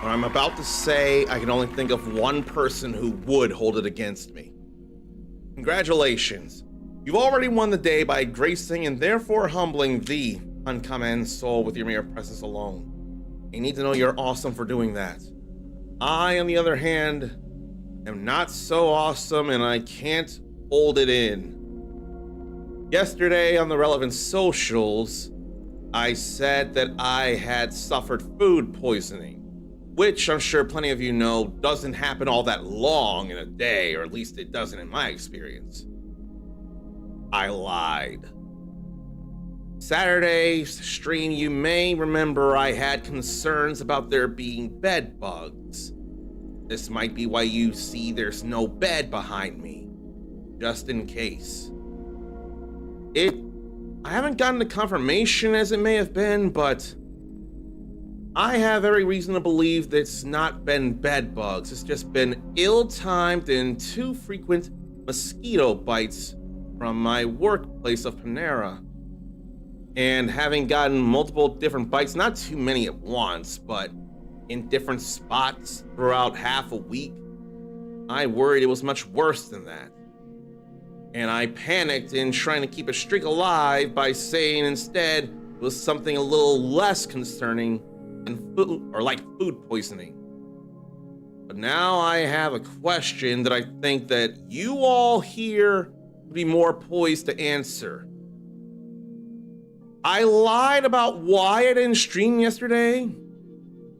What I'm about to say, I can only think of one person who would hold it against me. Congratulations. You've already won the day by gracing and therefore humbling the uncommon soul with your mere presence alone. You need to know you're awesome for doing that. I, on the other hand, am not so awesome and I can't hold it in. Yesterday on the relevant socials, I said that I had suffered food poisoning, which I'm sure plenty of you know doesn't happen all that long in a day, or at least it doesn't in my experience. I lied. Saturday's stream, you may remember I had concerns about there being bed bugs. This might be why you see there's no bed behind me, just in case. I haven't gotten the confirmation as it may have been, but I have every reason to believe that it's not been bed bugs. It's just been ill-timed and too frequent mosquito bites from my workplace of Panera. And having gotten multiple different bites, not too many at once, but in different spots throughout half a week, I worried it was much worse than that. And I panicked in trying to keep a streak alive by saying instead it was something a little less concerning than food poisoning. But now I have a question that I think that you all here would be more poised to answer. I lied about why I didn't stream yesterday,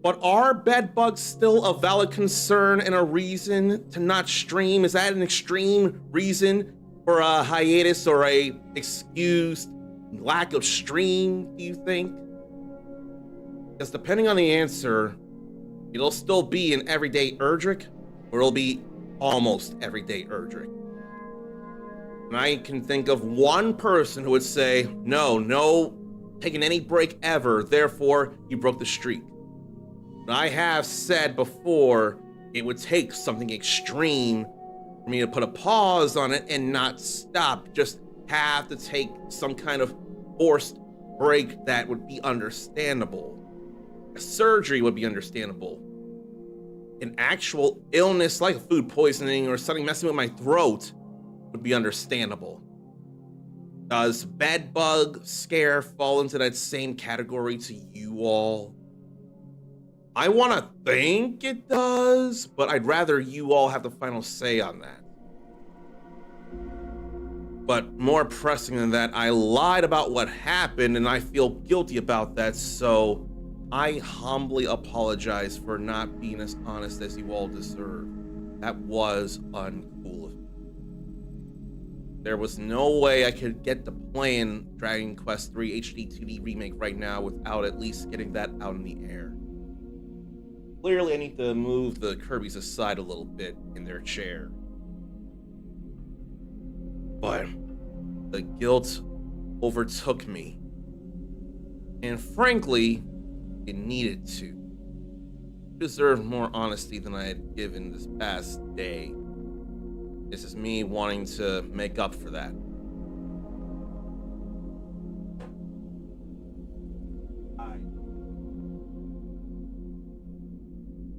but are bed bugs still a valid concern and a reason to not stream? Is that an extreme reason for a hiatus or a excused lack of stream, do you think? Because depending on the answer, it'll still be an everyday ERDRICK, or it'll be almost everyday ERDRICK. And I can think of one person who would say, no taking any break ever, therefore you broke the streak. But I have said before, it would take something extreme for me to put a pause on it and not stop, just have to take some kind of forced break that would be understandable. A surgery would be understandable. An actual illness like food poisoning or something messing with my throat would be understandable. Does bed bug scare fall into that same category to you all? I want to think it does, but I'd rather you all have the final say on that. But more pressing than that, I lied about what happened and I feel guilty about that, so I humbly apologize for not being as honest as you all deserve. That was uncool of me. There was no way I could get to playing Dragon Quest III HD 2D Remake right now without at least getting that out in the air. Clearly, I need to move the Kirby's aside a little bit in their chair. But the guilt overtook me. And frankly, it needed to. I deserved more honesty than I had given this past day. This is me wanting to make up for that.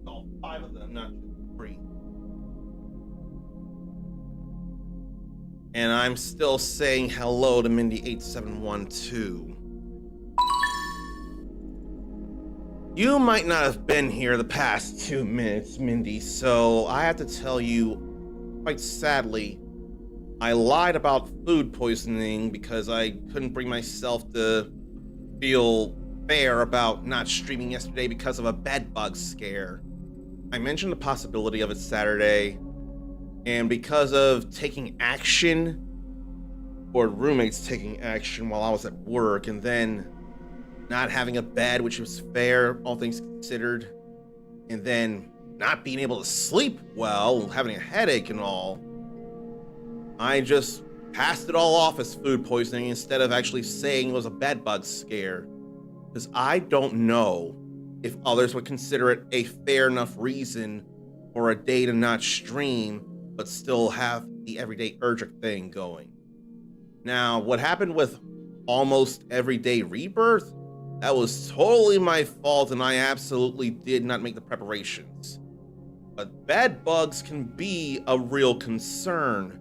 All 5 of them, not just 3. And I'm still saying hello to Mindy8712. You might not have been here the past 2 minutes, Mindy, so I have to tell you, quite sadly, I lied about food poisoning because I couldn't bring myself to feel fair about not streaming yesterday because of a bed bug scare. I mentioned the possibility of it Saturday, and because of taking action, or roommates taking action while I was at work, and then not having a bed, which was fair, all things considered, and then not being able to sleep well, having a headache and all, I just passed it all off as food poisoning instead of actually saying it was a bed bug scare. Because I don't know if others would consider it a fair enough reason for a day to not stream, but still have the everyday ERDRICK thing going. Now, what happened with almost everyday Rebirth That was totally my fault, and I absolutely did not make the preparations. But bed bugs can be a real concern.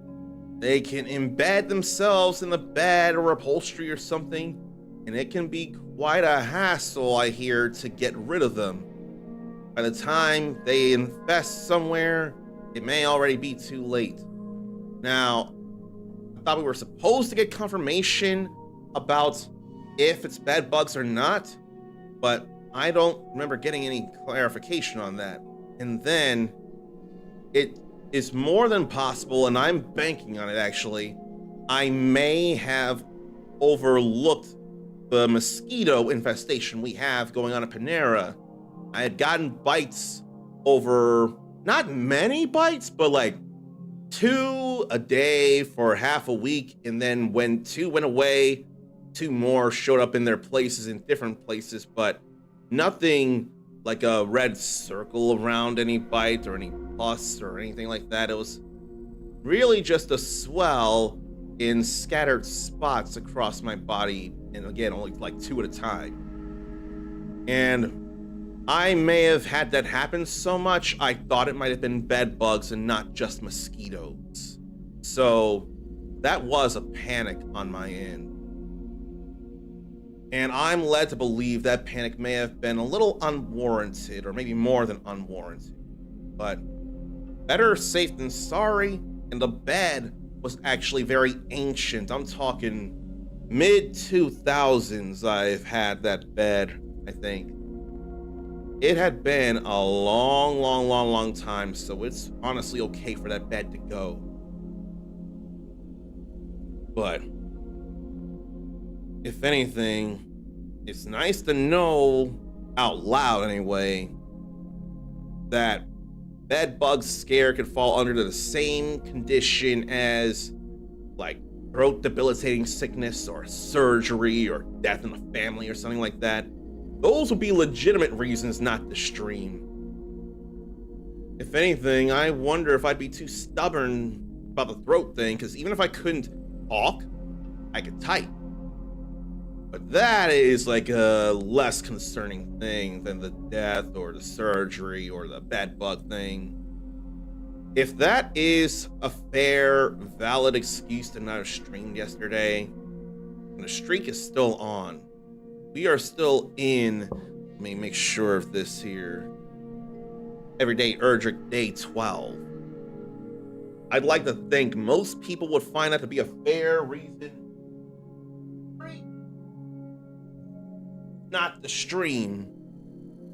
They can embed themselves in the bed or upholstery or something, and it can be quite a hassle, I hear, to get rid of them. By the time they infest somewhere, it may already be too late. Now, I thought we were supposed to get confirmation about if it's bed bugs or not, but I don't remember getting any clarification on that. And then it is more than possible, and I'm banking on it actually, I may have overlooked the mosquito infestation we have going on at Panera. I had gotten bites over, not many bites, but like 2 a day for half a week, and then when 2 went away, 2 more showed up in their places in different places, but nothing like a red circle around any bite or any pus or anything like that. It was really just a swell in scattered spots across my body, and again, only like 2 at a time. And I may have had that happen so much, I thought it might have been bed bugs and not just mosquitoes. So that was a panic on my end. And I'm led to believe that panic may have been a little unwarranted, or maybe more than unwarranted. But better safe than sorry, and the bed was actually very ancient. I'm talking mid-2000s I've had that bed, I think. It had been a long time, so it's honestly okay for that bed to go. But if anything, it's nice to know, out loud anyway, that bed bug scare could fall under the same condition as like throat debilitating sickness or surgery or death in the family or something like that. Those would be legitimate reasons not to stream. If anything, I wonder if I'd be too stubborn about the throat thing, because even if I couldn't talk, I could type. But that is like a less concerning thing than the death or the surgery or the bed bug thing. If that is a fair, valid excuse to not have streamed yesterday, and the streak is still on, we are still in, let me make sure of this here, Everyday ERDRICK Day 12. I'd like to think most people would find that to be a fair reason not to stream,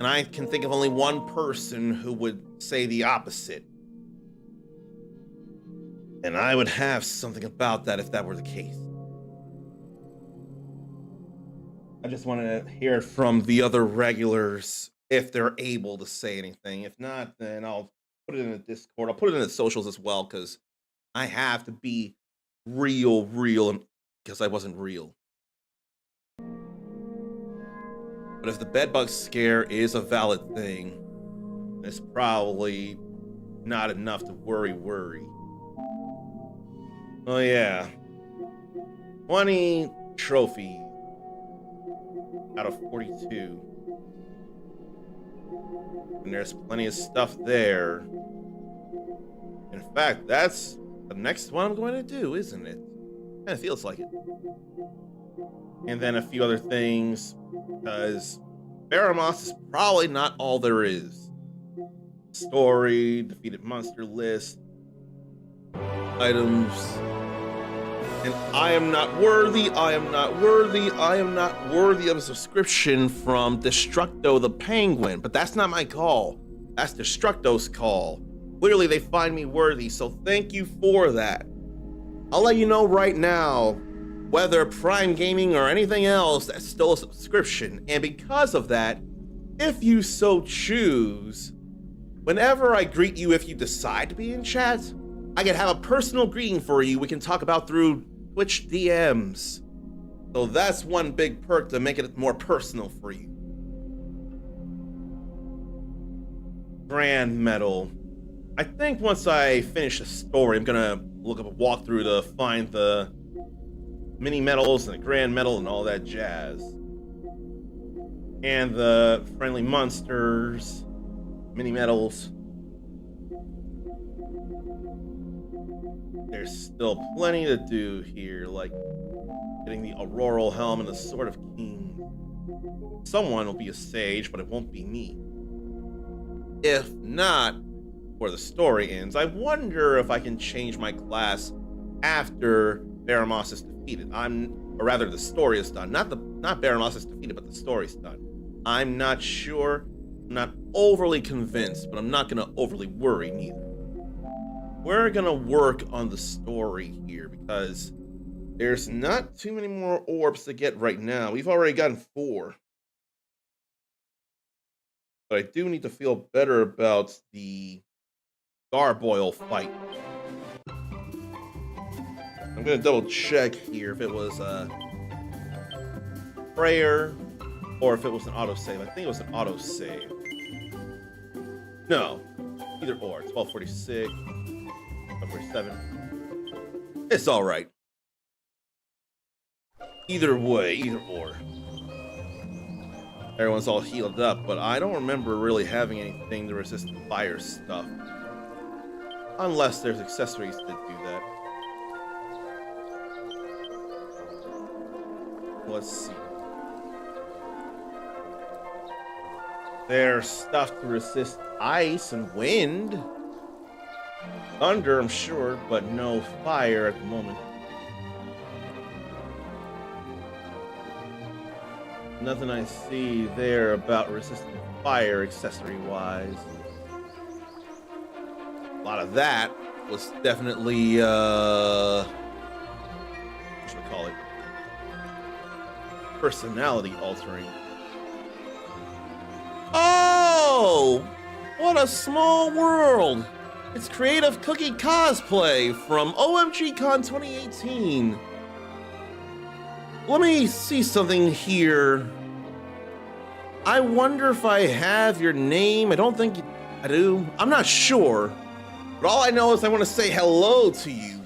and I can think of only one person who would say the opposite. And I would have something about that if that were the case. I just want to hear it from the other regulars if they're able to say anything. If not, then I'll put it in the Discord. I'll put it in the socials as well, because I have to be real, because I wasn't real. But if the bedbug scare is a valid thing, it's probably not enough to worry. Oh yeah, 20 trophies out of 42. And there's plenty of stuff there. In fact, that's the next one I'm going to do, isn't it? Kind of feels like it. And then a few other things, because Baramos is probably not all there is. Story, defeated monster list, items, and I am not worthy of a subscription from Destructo the Penguin, but that's not my call. That's Destructo's call. Clearly they find me worthy, so thank you for that. I'll let you know right now whether Prime Gaming or anything else that's still a subscription, and because of that, if you so choose, whenever I greet you, if you decide to be in chat, I can have a personal greeting for you we can talk about through Twitch DMs. So that's one big perk to make it more personal for you. Grand Medal. I think once I finish the story, I'm gonna look up a walkthrough to find the mini medals and the grand medal and all that jazz. And the friendly monsters, mini metals. There's still plenty to do here, like getting the auroral helm and the sword of kings. Someone will be a sage, but it won't be me. If not, before the story ends, I wonder if I can change my class after Baramos is defeated. Or rather, the story is done. Not Baramos is defeated, but the story's done. I'm not sure. I'm not overly convinced, but I'm not gonna overly worry neither. We're gonna work on the story here because there's not too many more orbs to get right now. We've already gotten 4. But I do need to feel better about the gargoyle fight. I'm gonna double check here if it was a prayer or if it was an autosave. I think it was an autosave. No, either or. 1246, 1247. It's all right. Either way, either or. Everyone's all healed up, but I don't remember really having anything to resist fire stuff. Unless there's accessories that do that. Let's see. There's stuff to resist ice and wind. Thunder, I'm sure, but no fire at the moment. Nothing I see there about resisting fire accessory-wise. A lot of that was definitely, what should we call it? Personality altering. Oh! What a small world! It's Creative Cookie Cosplay from OMGCon 2018. Let me see something here. I wonder if I have your name. I don't think I do. I'm not sure. But all I know is I want to say hello to you.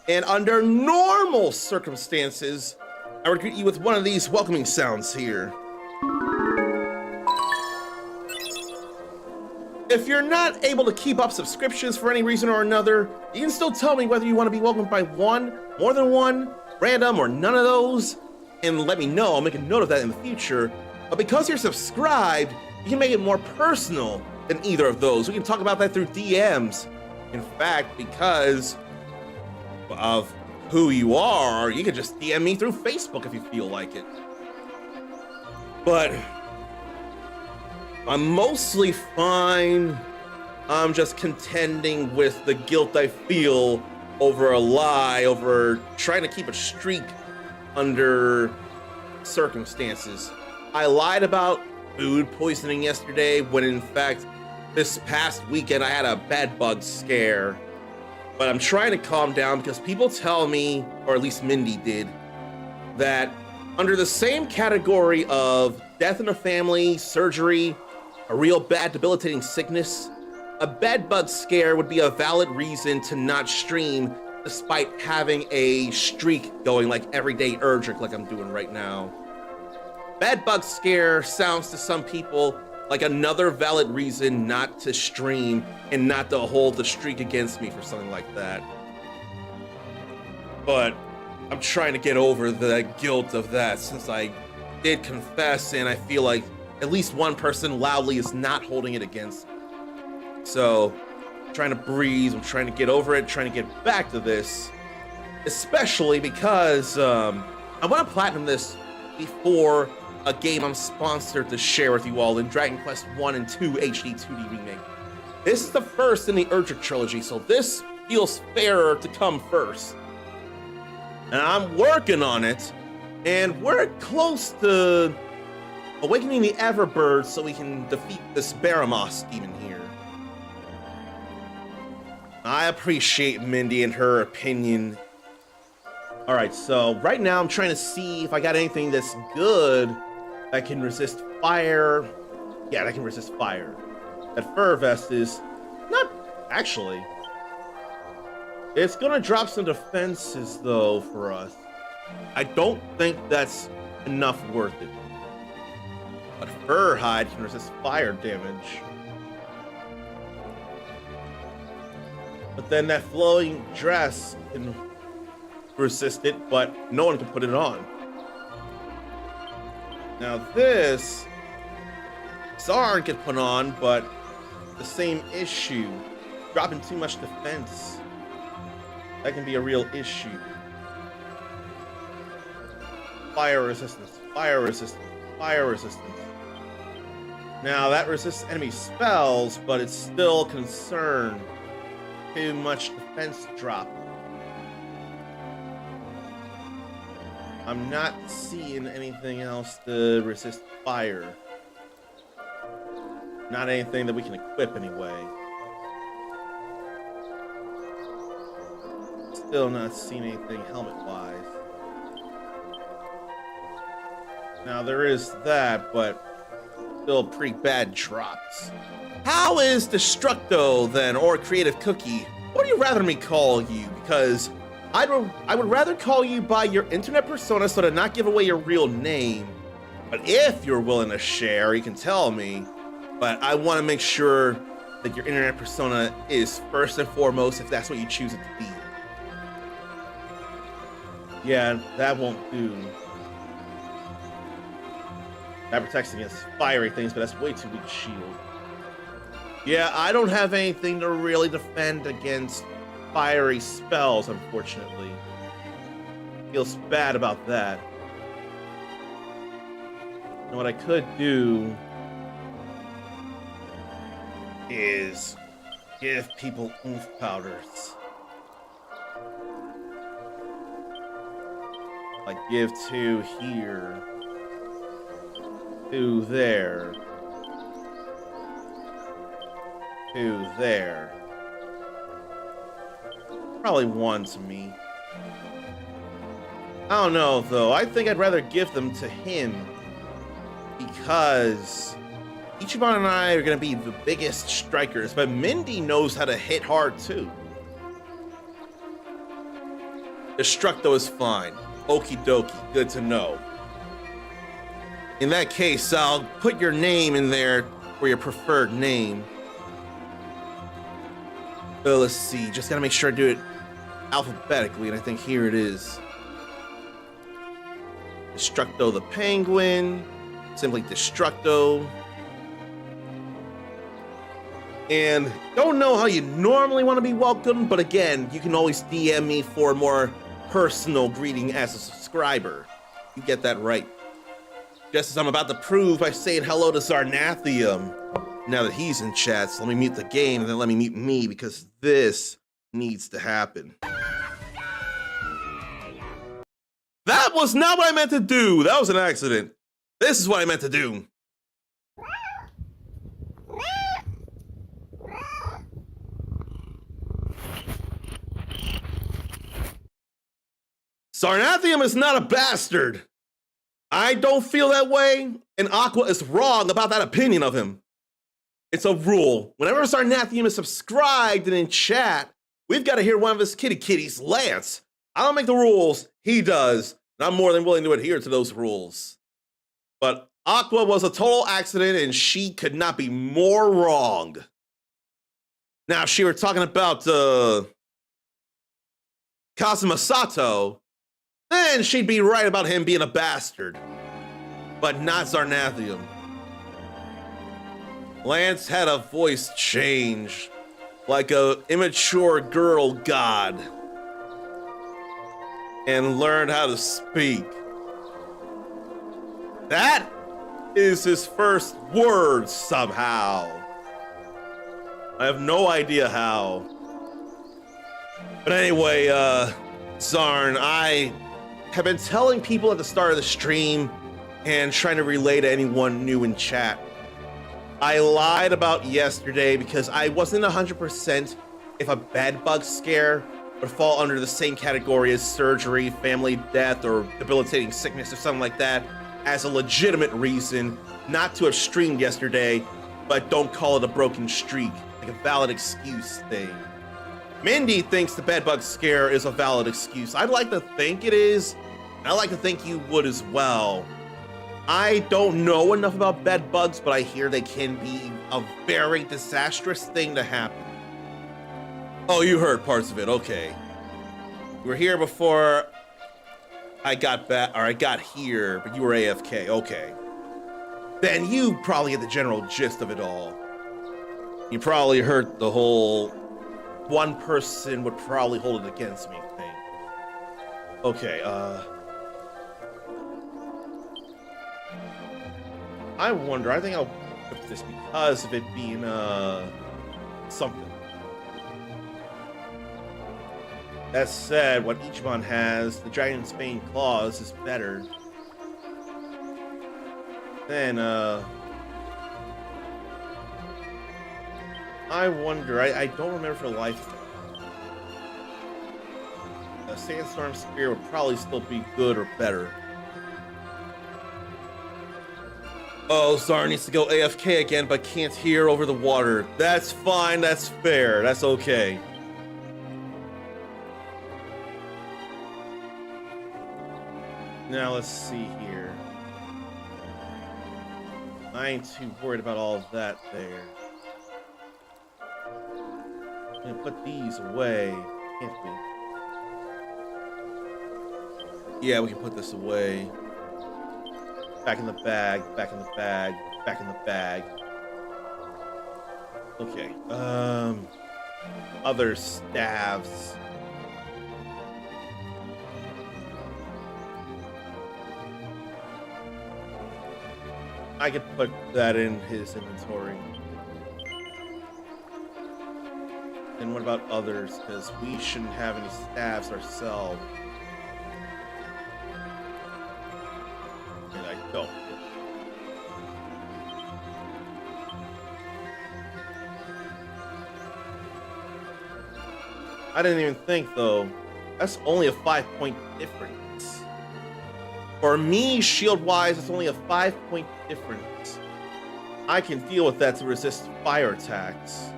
And under normal circumstances, I would greet you with one of these welcoming sounds here. If you're not able to keep up subscriptions for any reason or another, you can still tell me whether you want to be welcomed by one, more than one, random, or none of those, and let me know. I'll make a note of that in the future. But because you're subscribed, you can make it more personal than either of those. We can talk about that through DMs. In fact, because of who you are, you can just DM me through Facebook if you feel like it. But I'm mostly fine. I'm just contending with the guilt I feel over a lie, over trying to keep a streak under circumstances. I lied about food poisoning yesterday when in fact this past weekend I had a bed bug scare. But I'm trying to calm down because people tell me, or at least Mindy did, that under the same category of death in a family, surgery, a real bad debilitating sickness, a bed bug scare would be a valid reason to not stream despite having a streak going like everyday ERDRICK like I'm doing right now. Bed bug scare sounds to some people like another valid reason not to stream and not to hold the streak against me for something like that. But I'm trying to get over the guilt of that since I did confess, and I feel like at least one person loudly is not holding it against me. So I'm trying to breathe, I'm trying to get over it, trying to get back to this, especially because I want to platinum this before a game I'm sponsored to share with you all in Dragon Quest 1 and 2 HD 2D Remake. This is the first in the ERDRICK trilogy, so this feels fairer to come first. And I'm working on it, and we're close to awakening the Everbird so we can defeat this Baramos demon here. I appreciate Mindy and her opinion. All right, so right now I'm trying to see if I got anything that's good that can resist fire. Yeah, that can resist fire. That fur vest is not actually. It's gonna drop some defenses though for us. I don't think that's enough worth it. But fur hide can resist fire damage. But then that flowing dress can resist it, but no one can put it on. Now this, Zarn can put on, but the same issue. Dropping too much defense. That can be a real issue. Fire resistance, fire resistance, fire resistance. Now that resists enemy spells, but it's still concerned. Too much defense drop. I'm not seeing anything else to resist fire. Not anything that we can equip anyway. Still not seeing anything helmet-wise. Now there is that, but still pretty bad drops. How is Destructo then, or Creative Cookie? What would you rather me call you? Because I would rather call you by your internet persona so to not give away your real name. But if you're willing to share, you can tell me. But I want to make sure that your internet persona is first and foremost if that's what you choose it to be. Yeah, that won't do. That protects against fiery things, but that's way too weak shield. Yeah, I don't have anything to really defend against fiery spells, unfortunately. Feels bad about that. And what I could do is give people oomph powders. Like give 2 here, 2 there, 2 there. Probably 1 to me. I don't know though. I think I'd rather give them to him because Ichiban and I are gonna be the biggest strikers, but Mindy knows how to hit hard too. Destructo is fine. Okie dokie, good to know. In that case, I'll put your name in there for your preferred name. Let's see, just gotta make sure I do it alphabetically, and I think here it is. Destructo the Penguin, simply Destructo. And don't know how you normally want to be welcomed, but again, you can always DM me for a more personal greeting as a subscriber. You get that right. Just as I'm about to prove by saying hello to Zarnathium. Now that he's in chat, so let me mute the game and then let me mute me because this needs to happen. That was not what I meant to do. That was an accident. This is what I meant to do. Zarnathium is not a bastard. I don't feel that way, and Aqua is wrong about that opinion of him. It's a rule. Whenever Zarnathium is subscribed and in chat, we've got to hear one of his kitties, Lance. I don't make the rules, he does, and I'm more than willing to adhere to those rules. But Aqua was a total accident, and she could not be more wrong. Now, if she were talking about Kazuma Sato, then she'd be right about him being a bastard. But not Zarnathium. Lance had a voice change, like a immature girl god, and learned how to speak. That is his first words somehow. I have no idea how. But anyway, Zarn, I have been telling people at the start of the stream and trying to relay to anyone new in chat. I lied about yesterday because I wasn't 100% if a bed bug scare would fall under the same category as surgery, family death, or debilitating sickness or something like that as a legitimate reason not to have streamed yesterday, but don't call it a broken streak, like a valid excuse thing. Mindy thinks the bedbug scare is a valid excuse. I'd like to think it is, and I'd like to think you would as well. I don't know enough about bed bugs, but I hear they can be a very disastrous thing to happen. Oh, you heard parts of it. Okay. You were here before I got back, or I got here, but you were AFK. Okay. Then you probably get the general gist of it all. You probably heard the whole one person would probably hold it against me thing. Okay, I wonder, I think I'll put this because of it being, something. That said, what Ichiban has, the Dragon's Bane Claws, is better. Then, I wonder, I don't remember for life. A Sandstorm Spear would probably still be good or better. Oh, Zara needs to go AFK again, but can't hear over the water. That's fine, that's fair, that's okay. Now let's see here. I ain't too worried about all of that there. I'm gonna put these away, can't we? Yeah, we can put this away. Back in the bag, back in the bag, back in the bag. Okay, other staves. I could put that in his inventory. And what about others? Because we shouldn't have any staves ourselves. And I don't. I didn't even think, though. That's only a 5-point difference. For me, shield-wise, it's only a 5-point difference. I can deal with that to resist fire attacks.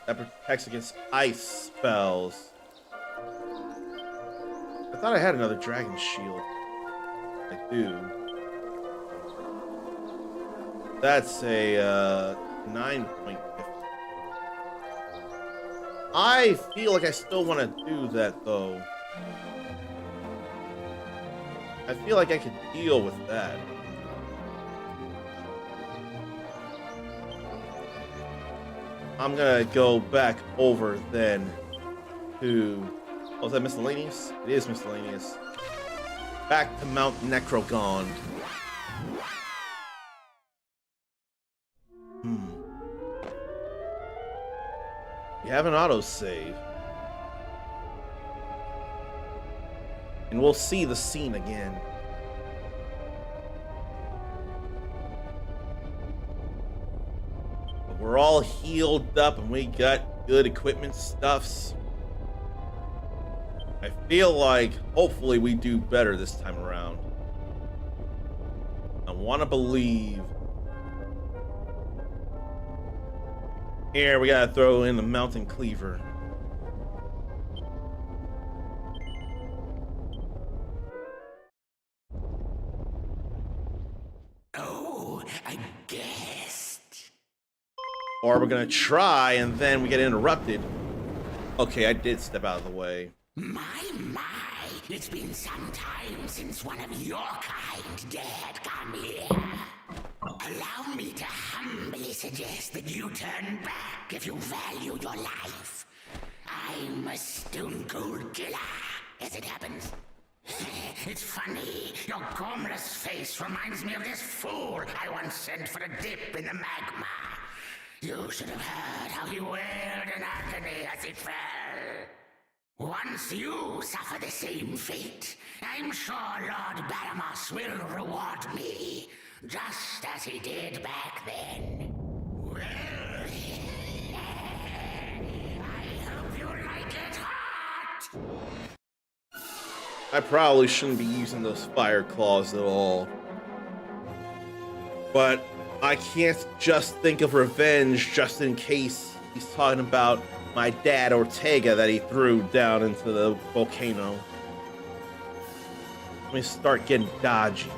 That protects against ice spells. I thought I had another dragon shield. I do. That's a 9-point difference. I feel like I still want to do that, though. I feel like I could deal with that. I'm gonna go back over then to... Oh, is that miscellaneous? It is miscellaneous. Back to Mount Necrogon. You have an autosave. And we'll see the scene again. But we're all healed up and we got good equipment stuffs. I feel like hopefully we do better this time around. I want to believe. Here, we gotta throw in the Mountain Cleaver. Oh, I guessed. Or we're gonna try and then we get interrupted. Okay, I did step out of the way. My, it's been some time since one of your kind dared come here. Allow me to humbly suggest that you turn back if you value your life. I'm a stone cold killer, as it happens. It's funny, your gormless face reminds me of this fool I once sent for a dip in the magma. You should have heard how he wailed in agony as he fell. Once you suffer the same fate, I'm sure Lord Baramos will reward me, just as he did back then. Well, I hope you like it hot! I probably shouldn't be using those fire claws at all. But I can't just think of revenge just in case he's talking about my dad Ortega that he threw down into the volcano. Let me start getting dodgy.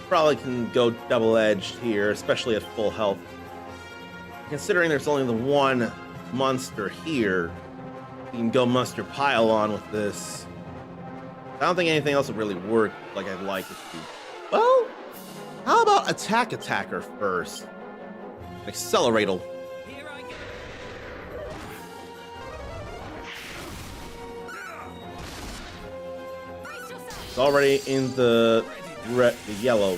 Probably can go double-edged here, especially at full health. Considering there's only the one monster here, you can go monster pile on with this. I don't think anything else would really work like I'd like it to. Well, how about attacker first? Accelerator. It's already in the yellow.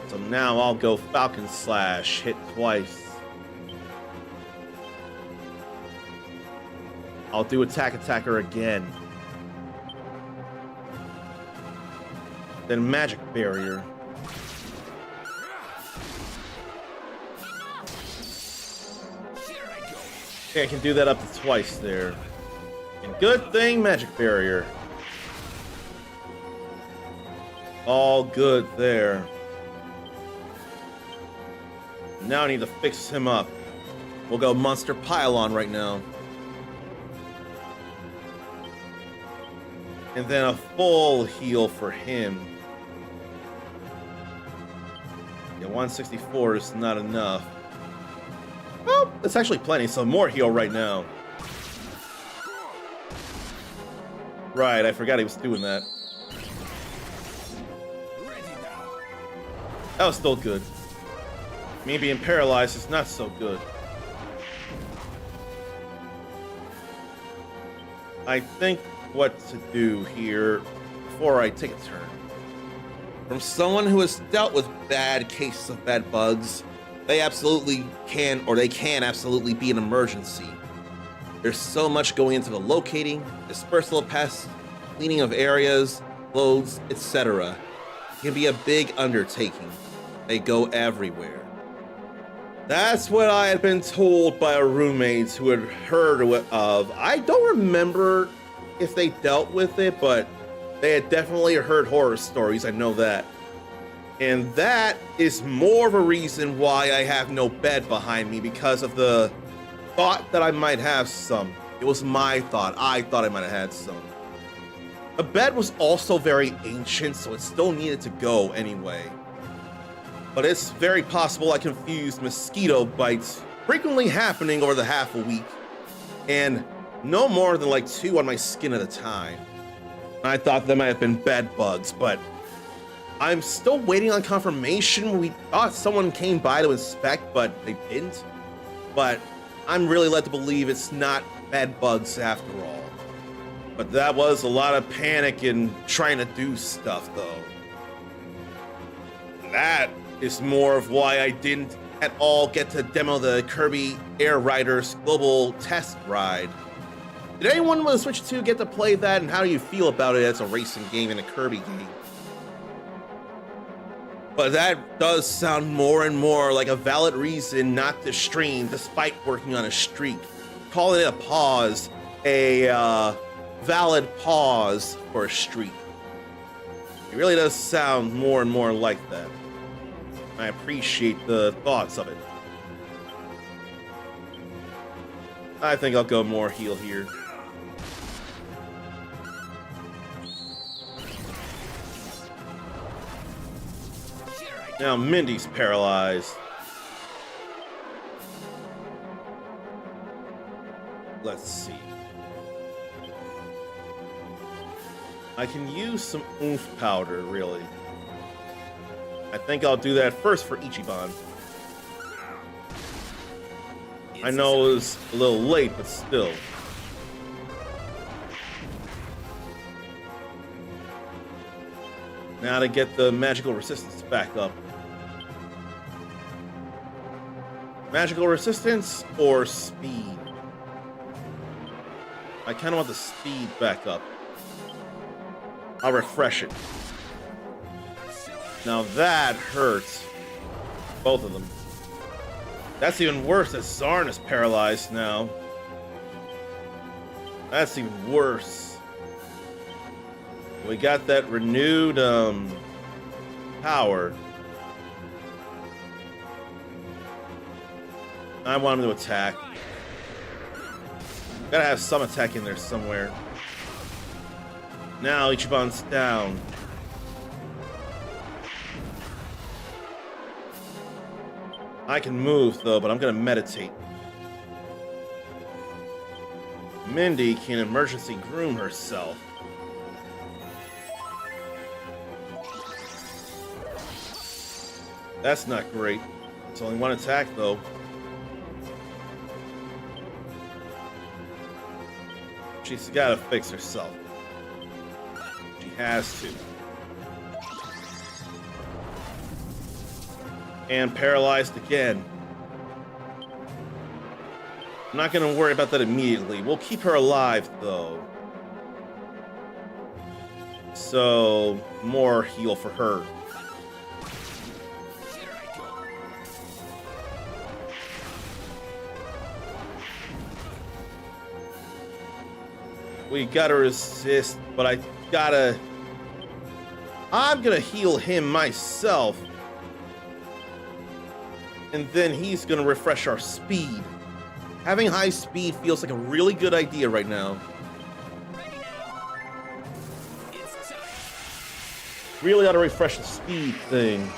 So now I'll go Falcon Slash, hit twice. I'll do attacker again. Then Magic Barrier. Okay, I can do that up to twice there. And good thing, Magic Barrier. All good there. Now I need to fix him up. We'll go Monster Pylon right now. And then a full heal for him. Yeah, 164 is not enough. Well, it's actually plenty, so more heal right now. Right, I forgot he was doing that. That was still good. Me being paralyzed is not so good. I think what to do here before I take a turn. From someone who has dealt with bad cases of bed bugs, they absolutely can, or they can absolutely be an emergency. There's so much going into the locating, dispersal of pests, cleaning of areas, clothes, etc. It can be a big undertaking. They go everywhere. That's what I had been told by roommates who had heard of. I don't remember if they dealt with it, but they had definitely heard horror stories, I know that. And that is more of a reason why I have no bed behind me, because of the thought that I might have some. It was my thought. I thought I might have had some. The bed was also very ancient, so it still needed to go anyway. But it's very possible I confused mosquito bites frequently happening over the half a week, and no more than like 2 on my skin at a time. I thought they might have been bed bugs, but I'm still waiting on confirmation. We thought someone came by to inspect, but they didn't. But I'm really led to believe it's not bed bugs after all. But that was a lot of panic and trying to do stuff, though. That is more of why I didn't at all get to demo the Kirby Air Riders Global Test Ride. Did anyone with a Switch 2 get to play that, and how do you feel about it as a racing game and a Kirby game? But that does sound more and more like a valid reason not to stream despite working on a streak. Calling it a pause, a valid pause for a streak. It really does sound more and more like that. I appreciate the thoughts of it. I think I'll go more heal here. Now Mindy's paralyzed. Let's see. I can use some oomph powder, really. I think I'll do that first for Ichiban. I know it was a little late, but still. Now to get the magical resistance back up. Magical resistance or speed? I kind of want the speed back up. I'll refresh it. Now that hurts. Both of them. That's even worse that Zarn is paralyzed now. That's even worse. We got that renewed power. I want him to attack. Gotta have some attack in there somewhere. Now Ichiban's down. I can move though, but I'm gonna meditate. Mindy can emergency groom herself. That's not great. It's only one attack though. She's gotta fix herself. She has to. And paralyzed again. I'm not gonna worry about that immediately. We'll keep her alive though. So, more heal for her. We gotta resist, but I'm gonna heal him myself. And then he's gonna refresh our speed. Having high speed feels like a really good idea right now. Really ought to refresh the speed thing.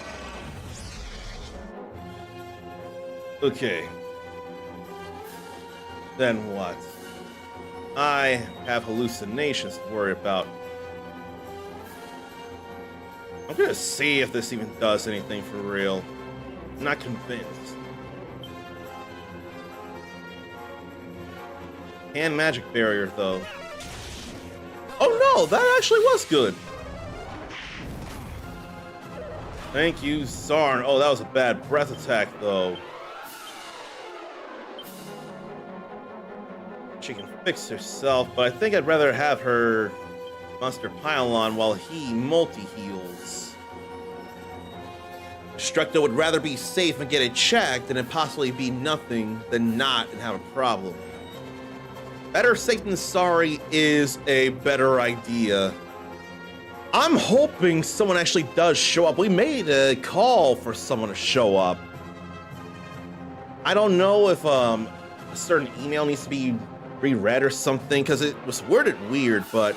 Okay. Then what? I have hallucinations to worry about. I'm gonna see if this even does anything for real. I'm not convinced. And magic barrier though. Oh no, that actually was good. Thank you, Zarn. Oh, that was a bad breath attack though. She can fix herself, but I think I'd rather have her monster pylon while he multi-heals. Structo would rather be safe and get it checked than it possibly be nothing than not and have a problem. Better safe than sorry is a better idea. I'm hoping someone actually does show up. We made a call for someone to show up. I don't know if a certain email needs to be reread or something, because it was worded weird, but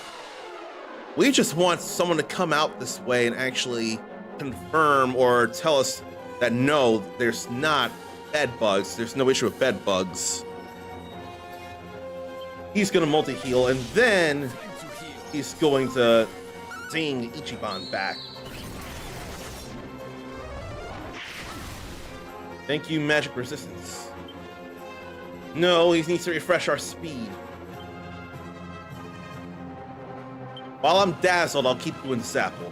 we just want someone to come out this way and actually confirm or tell us that no, there's not bed bugs. There's no issue with bed bugs. He's gonna multi-heal, and then he's going to zing Ichiban back. Thank you, magic resistance. No, he needs to refresh our speed. While I'm dazzled, I'll keep doing Sapple.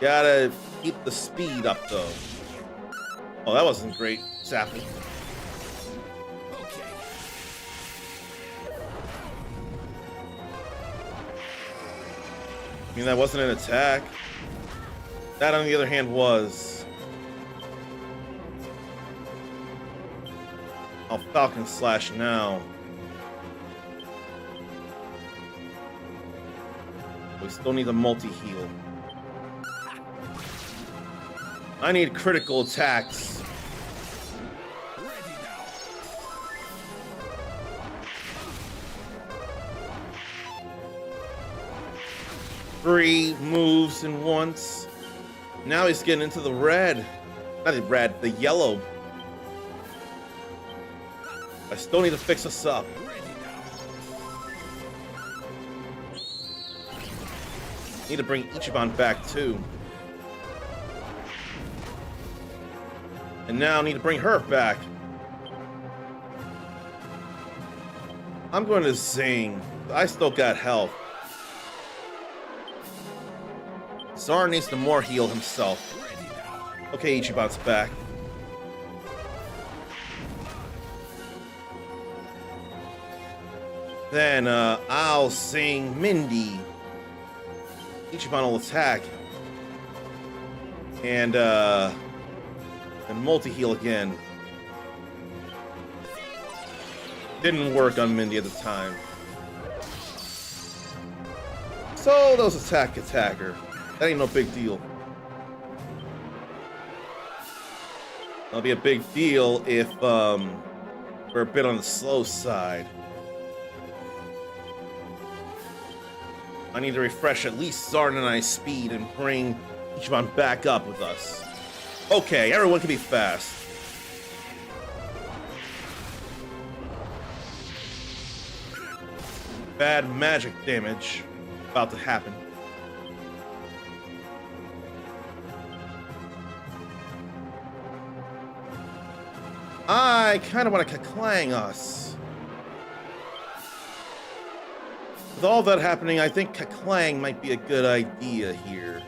Gotta keep the speed up, though. Oh, that wasn't great, Sapple. I mean, that wasn't an attack. That, on the other hand, was. I'll Falcon Slash now. We still need a multi-heal. I need critical attacks. 3 moves in once. Now he's getting into the red. Not the red, the yellow. I still need to fix us up. Need to bring Ichiban back too. And now need to bring her back. I'm going to zing. I still got health. Zar needs to more heal himself. Okay, Ichiban's back. Then I'll sing Mindy. Ichiban will attack. And multi-heal again. Didn't work on Mindy at the time. So those attacker. That ain't no big deal. That'll be a big deal if we're a bit on the slow side. I need to refresh at least Zard and I's speed and bring Ichiban back up with us. Okay, everyone can be fast. Bad magic damage about to happen. I kind of want to Kaklang us. With all that happening, I think Kaklang might be a good idea here.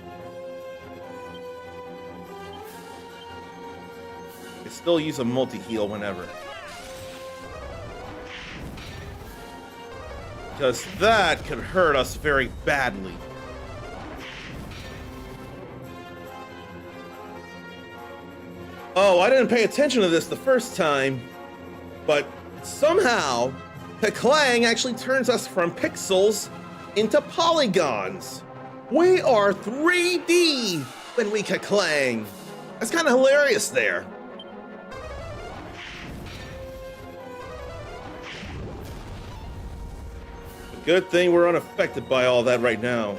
I can still use a multi-heal whenever. Because that could hurt us very badly. Oh, I didn't pay attention to this the first time, but somehow Kaklang actually turns us from pixels into polygons. We are 3D when we Kaklang. That's kind of hilarious there. Good thing we're unaffected by all that right now.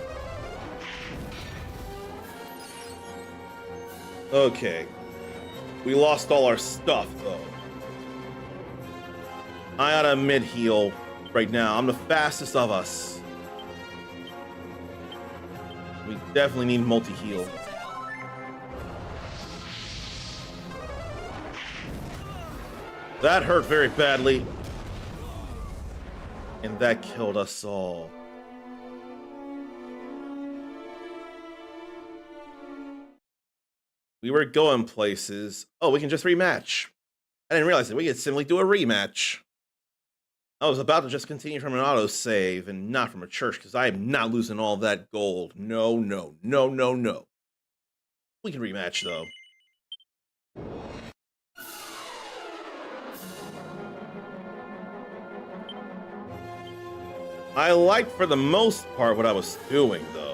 Okay. We lost all our stuff, though. I oughta mid-heal right now. I'm the fastest of us. We definitely need multi-heal. That hurt very badly. And that killed us all. We were going places. Oh, we can just rematch. I didn't realize that we could simply do a rematch. I was about to just continue from an autosave and not from a church because I am not losing all that gold. No, no, no, no, no. We can rematch though. I liked for the most part what I was doing though.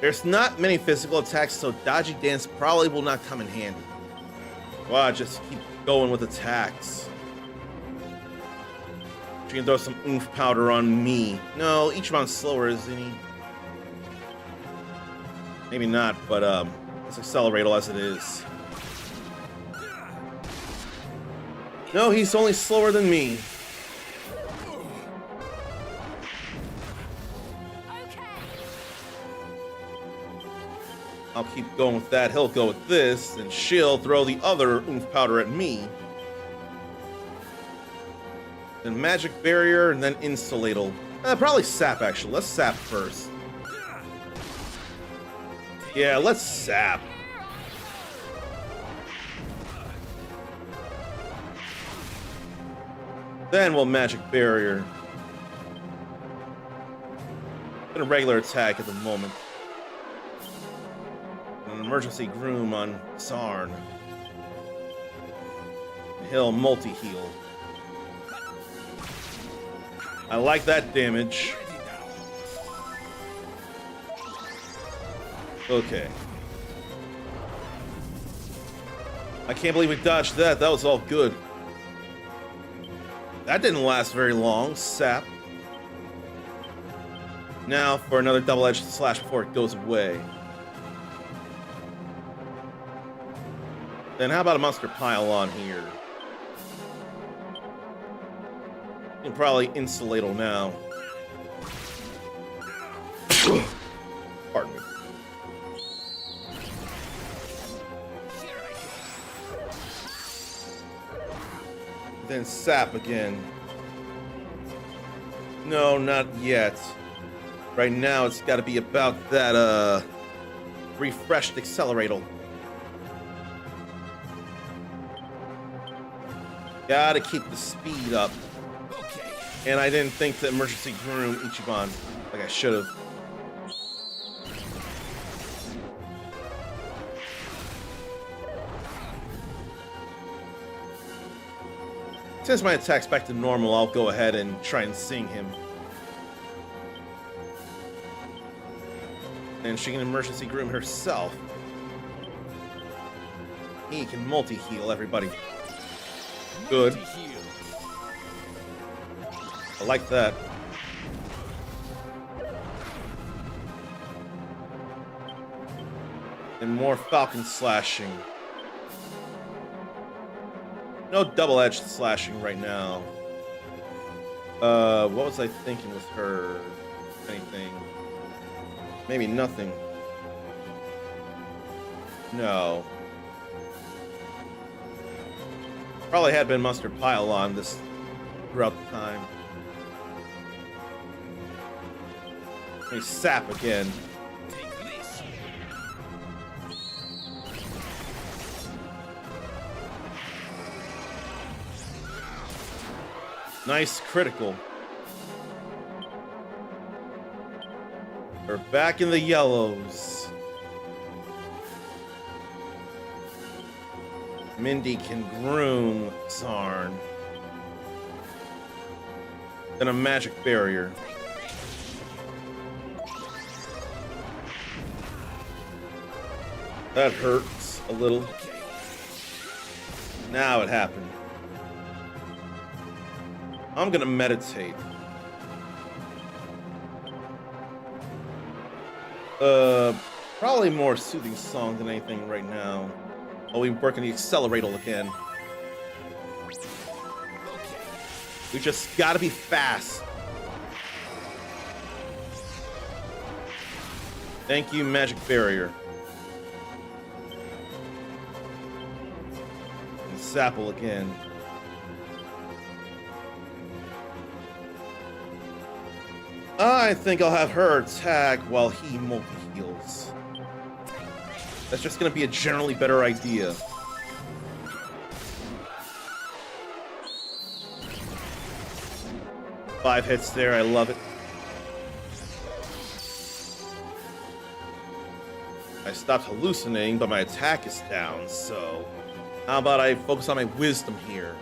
There's not many physical attacks, so dodgy dance probably will not come in handy. Wow, just keep going with attacks. She can throw some oomph powder on me. No, Ichiban's slower, isn't he? Maybe not, but let's accelerate all as it is. No, he's only slower than me. I'll keep going with that. He'll go with this, and she'll throw the other oomph powder at me. Then magic barrier, and then insulatal. Probably sap, actually. Let's sap first. Yeah, let's sap. Then we'll magic barrier. And a regular attack at the moment. An emergency groom on Sarn. He'll multi-heal. I like that damage. Okay. I can't believe we dodged that. That was all good. That didn't last very long. Sap. Now for another double-edged slash before it goes away. Then how about a monster pile on here? You can probably insulate now. Pardon me. Then sap again. No, not yet. Right now it's got to be about that refreshed accelerator. Gotta keep the speed up. Okay. And I didn't think to emergency groom Ichiban like I should have. Since my attack's back to normal, I'll go ahead and try and sing him. And she can emergency groom herself. He can multi-heal everybody. Good. I like that. And more falcon slashing. No double-edged slashing right now. What was I thinking with her? Anything? Maybe nothing. No. Probably had been mustard pylon this throughout the time. Let me sap again. Nice critical. We're back in the yellows. Mindy can groom Zarn. Then a magic barrier. That hurts a little. Now it happened. I'm gonna meditate. Probably more soothing song than anything right now. Oh, we're working the accelerator again. We just gotta be fast. Thank you, magic barrier. And Sapple again. I think I'll have her attack while he multi-heals. That's just gonna be a generally better idea. Five hits there, I love it. I stopped hallucinating, but my attack is down, so how about I focus on my wisdom here?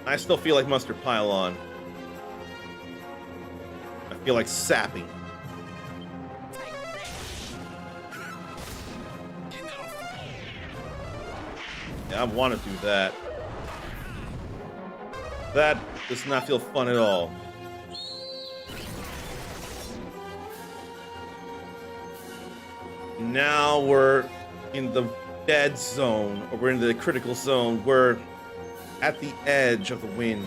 I still feel like mustard pylon. I feel like sapping. Yeah, I want to do that. That does not feel fun at all. Now we're in the dead zone, or we're in the critical zone. We're at the edge of the wind.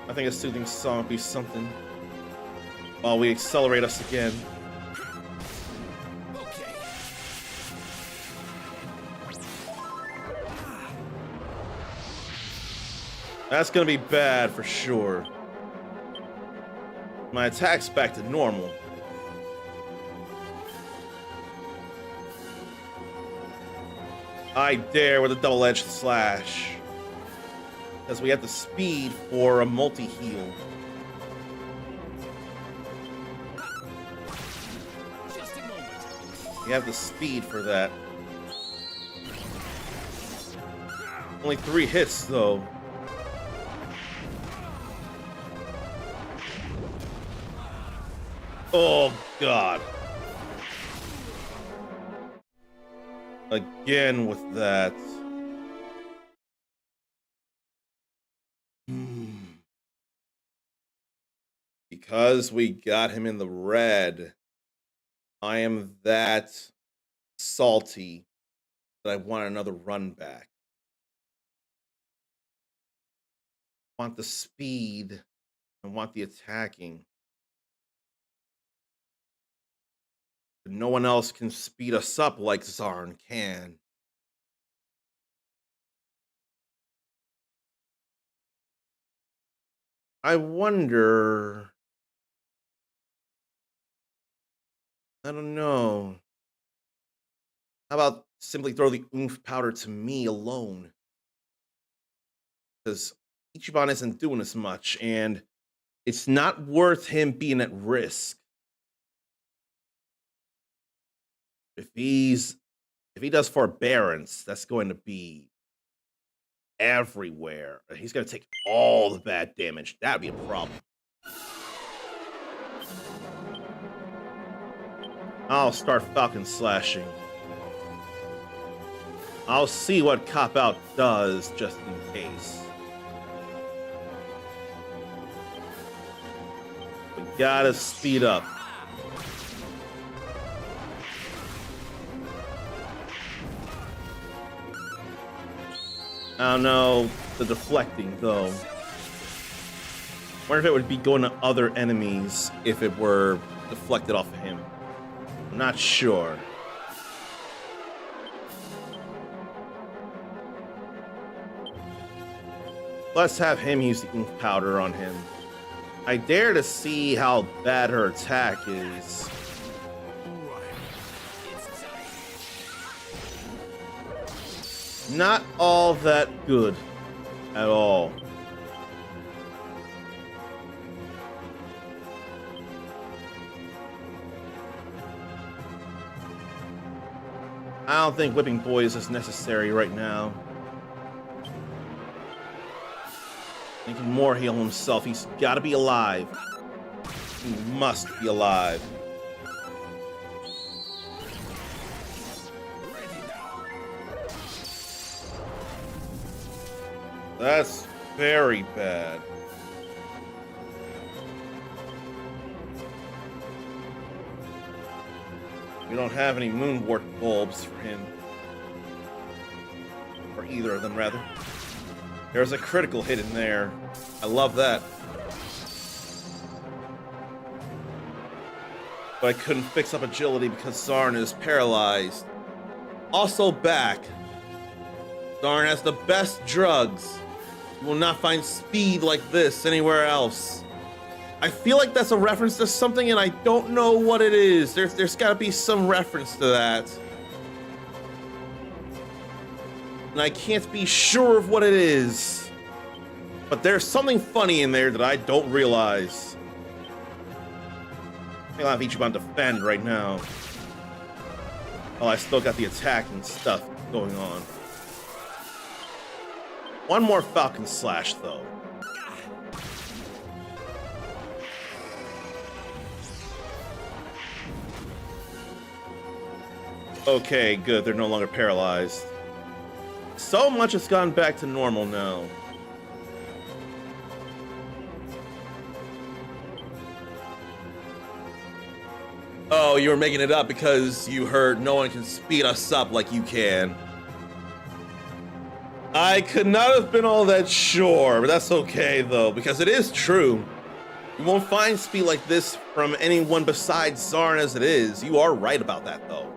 I think a soothing song would be something while we accelerate us again. That's gonna be bad for sure. My attack's back to normal. I dare with a double-edged slash. Because we have the speed for a multi-heal. We have the speed for that. Only 3 hits, though. Oh, God. Again with that. Because we got him in the red, I am that salty that I want another run back. I want the speed. I want the attacking. But no one else can speed us up like Zarn can. I wonder... I don't know. How about simply throw the oomph powder to me alone? Because Ichiban isn't doing as much, and it's not worth him being at risk. If If he does forbearance, that's going to be everywhere. He's going to take all the bad damage. That'd be a problem. I'll start Falcon slashing. I'll see what Cop Out does just in case. We gotta speed up. I don't know the deflecting though. Wonder if it would be going to other enemies if it were deflected off of him. I'm not sure. Let's have him use the ink powder on him. I dare to see how bad her attack is. Not all that good at all. I don't think whipping boys is necessary right now. He can more heal himself. He's got to be alive. He must be alive. That's very bad. We don't have any moonwort bulbs for him. For either of them, rather. There's a critical hit in there. I love that. But I couldn't fix up agility because Zarn is paralyzed. Also back. Zarn has the best drugs. You will not find speed like this anywhere else. I feel like that's a reference to something and I don't know what it is. There's gotta be some reference to that. And I can't be sure of what it is. But there's something funny in there that I don't realize. I'll have Ichiban defend right now. Oh, I still got the attack and stuff going on. One more Falcon Slash, though. Okay, good. They're no longer paralyzed. So much has gone back to normal now. Oh, you were making it up because you heard no one can speed us up like you can. I could not have been all that sure, but that's okay though, because it is true. You won't find speed like this from anyone besides Zarn as it is. You are right about that though.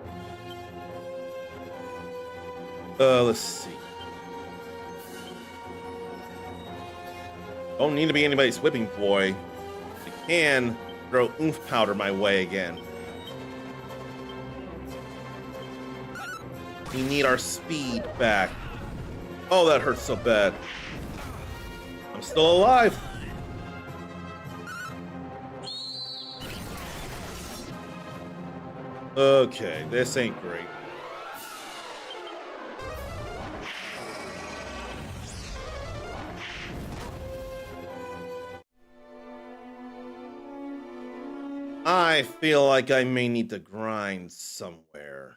Let's see. Don't need to be anybody's whipping boy. I can throw oomph powder my way again. We need our speed back. Oh, that hurts so bad. I'm still alive. Okay, this ain't great. I feel like I may need to grind somewhere.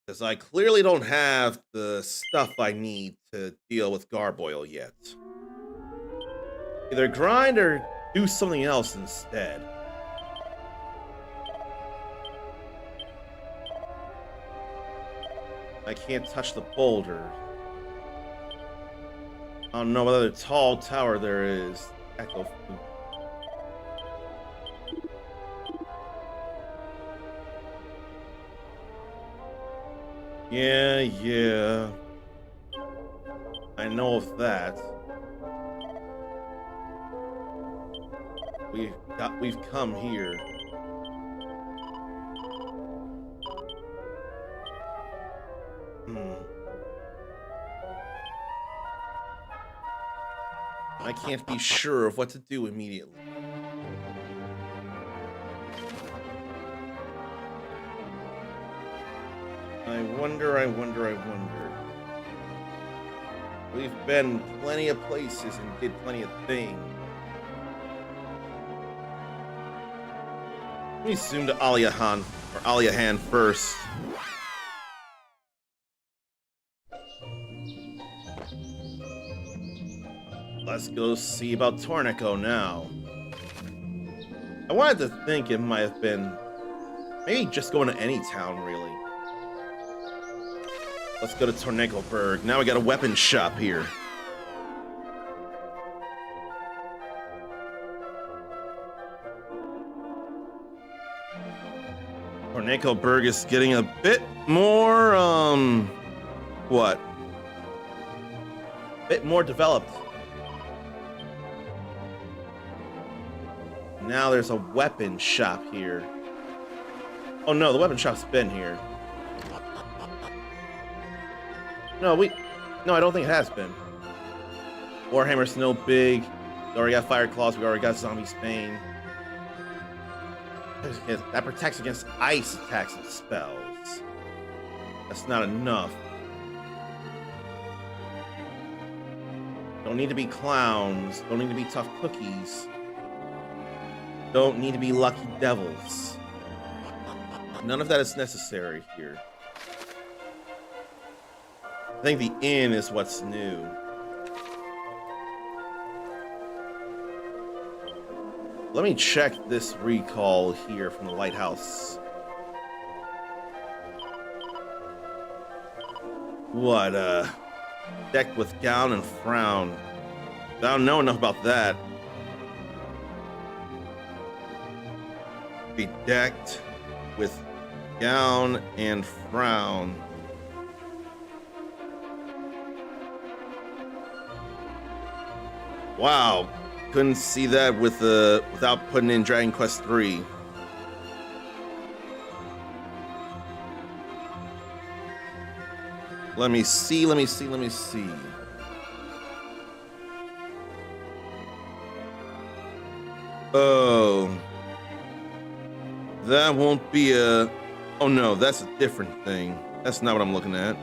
Because I clearly don't have the stuff I need to deal with Garboil yet. Either grind or do something else instead. I can't touch the boulder. I don't know what other tall tower there is. Echo food. Yeah. I know of that. We've come here. I can't be sure of what to do immediately. I wonder. We've been plenty of places and did plenty of things. Let me zoom to Aliahan first. Let's go see about Tornico now. I wanted to think it might have been maybe just going to any town, really. Let's go to Tornicoburg. Now we got a weapon shop here. Tornicoburg is getting a bit more, what? A bit more developed. Now there's a weapon shop here. Oh no, the weapon shop's been here. No, I don't think it has been. Warhammer's no big. We already got Fire Claws, we already got Zombie Spain. That protects against ice attacks and spells. That's not enough. Don't need to be clowns. Don't need to be tough cookies. Don't need to be lucky devils. None of that is necessary here. I think the inn is what's new. Let me check this recall here from the lighthouse. What, decked with gown and frown. I don't know enough about that. Be decked with gown and frown. Wow. Couldn't see that with without putting in Dragon Quest III. Let me see. Oh. That won't be a... Oh no, that's a different thing. That's not what I'm looking at.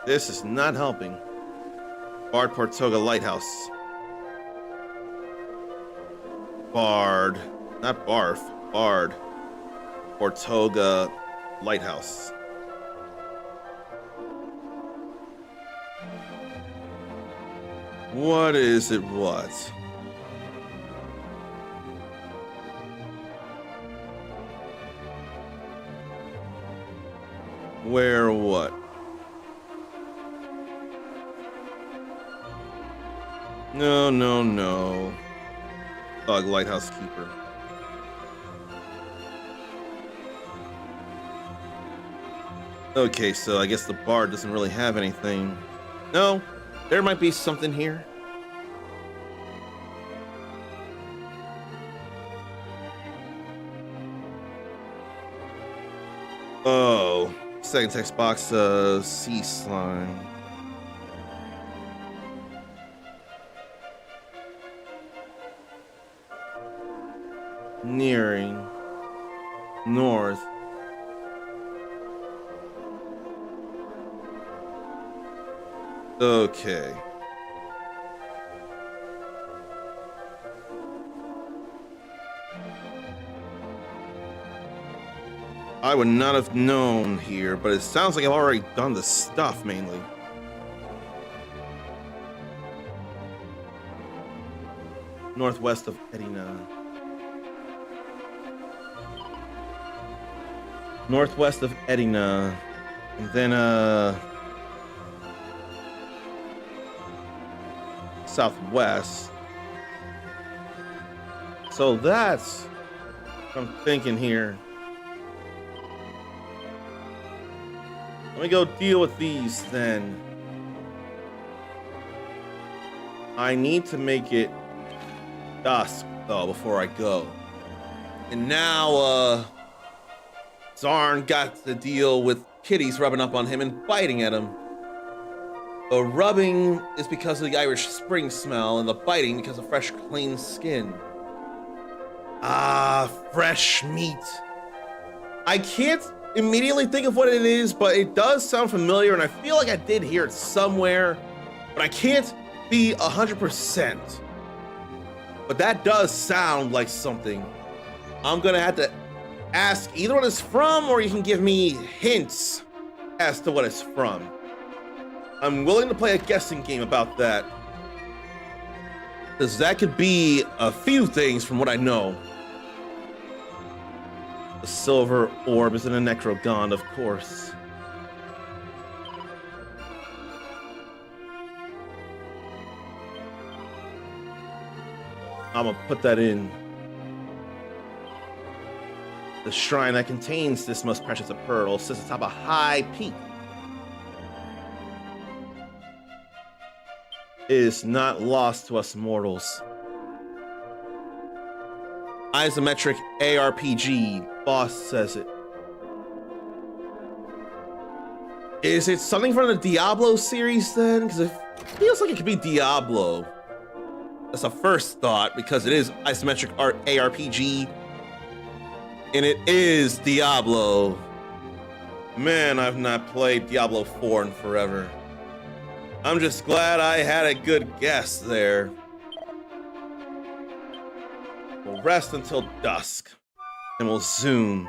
This is not helping. Bard Portoga Lighthouse. Bard. Not Barf. Bard. Portoga Lighthouse. What is it? What? Where what? No. Bug Lighthouse Keeper. Okay, so I guess the bard doesn't really have anything. No, there might be something here. Oh, second text box, sea slime. Nearing north. Okay. I would not have known here, but it sounds like I've already done the stuff mainly. Northwest of Edina. Northwest of Edina. And then, southwest. So that's what I'm thinking here. Let me go deal with these then. I need to make it dusk though before I go. And now Zarn got to deal with kitties rubbing up on him and biting at him. The rubbing is because of the Irish spring smell, and the biting because of fresh, clean skin. Ah, fresh meat. I can't immediately think of what it is, but it does sound familiar, and I feel like I did hear it somewhere, but I can't be 100%. But that does sound like something. I'm gonna have to ask either what it's from, or you can give me hints as to what it's from. I'm willing to play a guessing game about that, because that could be a few things from what I know. The silver orb is in a necrogond, of course. I'm gonna put that in. The shrine that contains this most precious of pearls sits atop a high peak. It is not lost to us mortals. Isometric ARPG, boss says it. Is it something from the Diablo series then? Because it feels like it could be Diablo. That's a first thought, because it is isometric ARPG. And it is Diablo. Man, I've not played Diablo 4 in forever. I'm just glad I had a good guess there. We'll rest until dusk, and we'll zoom.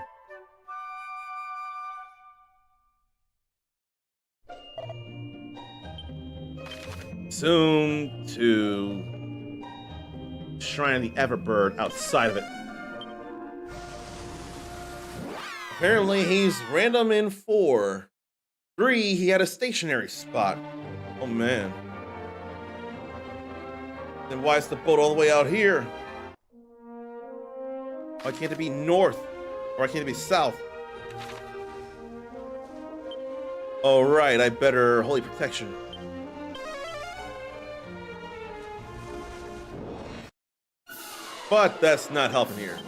Zoom to Shrine of the Everbird outside of it. Apparently he's random in 4. 3, he had a stationary spot. Oh man. Then why is the boat all the way out here? Why can't it be north? Or why can't it be south? All right, I better holy protection. But that's not helping here.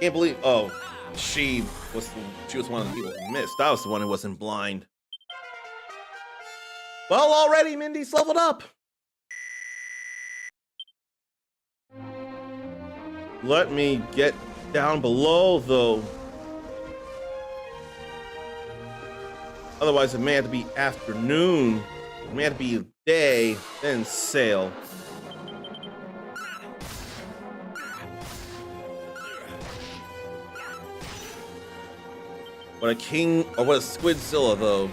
Can't believe. Oh, she was one of the people who missed. I was the one who wasn't blind. Well, already Mindy's leveled up. Let me get down below, though. Otherwise, it may have to be afternoon. It may have to be day, then sail. What a king, or what a Squidzilla, though.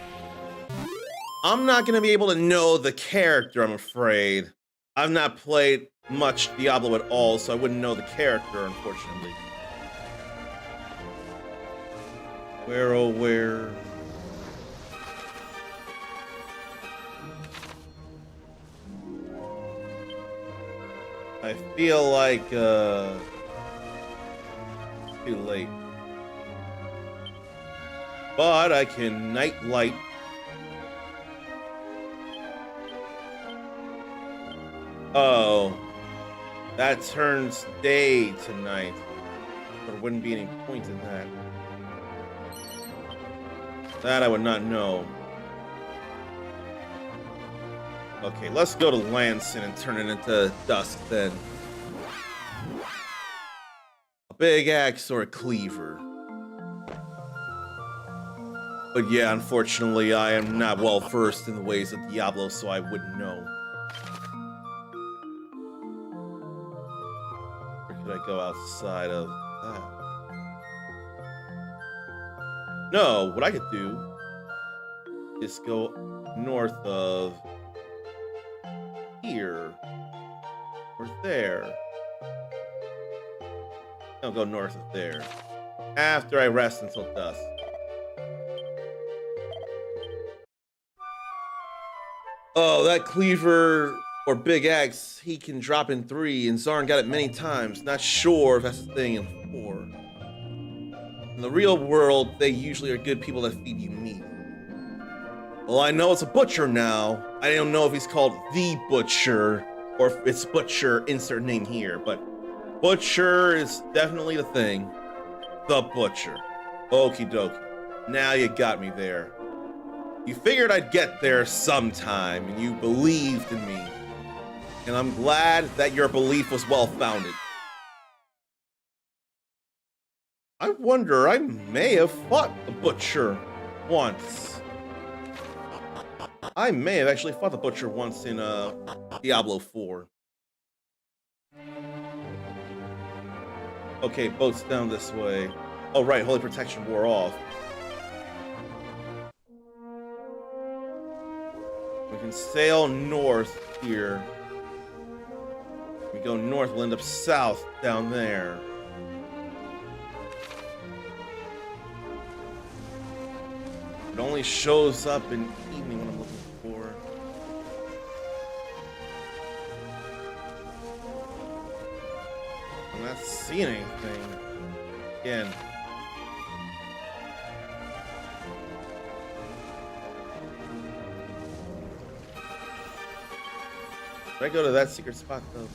I'm not gonna be able to know the character, I'm afraid. I've not played much Diablo at all, so I wouldn't know the character, unfortunately. Where, oh, where? I feel like, too late. But I can night light. Oh, that turns day to night. There wouldn't be any point in that. That I would not know. Okay, let's go to Lanson and turn it into dusk then. A big axe or a cleaver. But yeah, unfortunately, I am not well versed in the ways of Diablo, so I wouldn't know. Or could I go outside of that? No, what I could do is go north of here or there. I'll go north of there after I rest until dusk. Oh, that cleaver or big axe, he can drop in 3, and Zarn got it many times. Not sure if that's a thing in 4. In the real world, they usually are good people that feed you meat. Well, I know it's a butcher now. I don't know if he's called the Butcher, or if it's Butcher, insert name here, but Butcher is definitely the thing. The Butcher. Okie dokie. Now you got me there. You figured I'd get there sometime, and you believed in me. And I'm glad that your belief was well-founded. I wonder, I may have fought the Butcher once. I may have actually fought the Butcher once in Diablo 4. Okay, boat's down this way. Oh right, Holy Protection wore off. We can sail north here. We go north, we'll end up south down there. It only shows up in evening when I'm looking for. I'm not seeing anything. Again. Should I go to that secret spot though?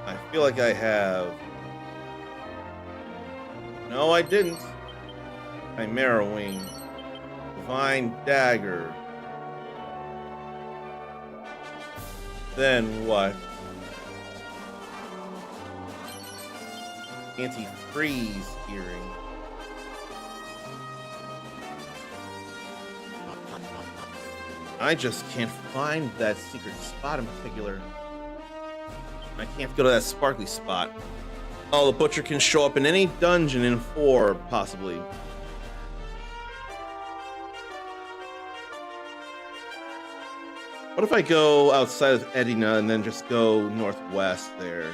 I feel like I have. No, I didn't. Chimera Wing. Divine Dagger. Then what? Anti-freeze earring. I just can't find that secret spot in particular. I can't go to that sparkly spot. Oh, the Butcher can show up in any dungeon in 4, possibly. What if I go outside of Edina and then just go northwest there?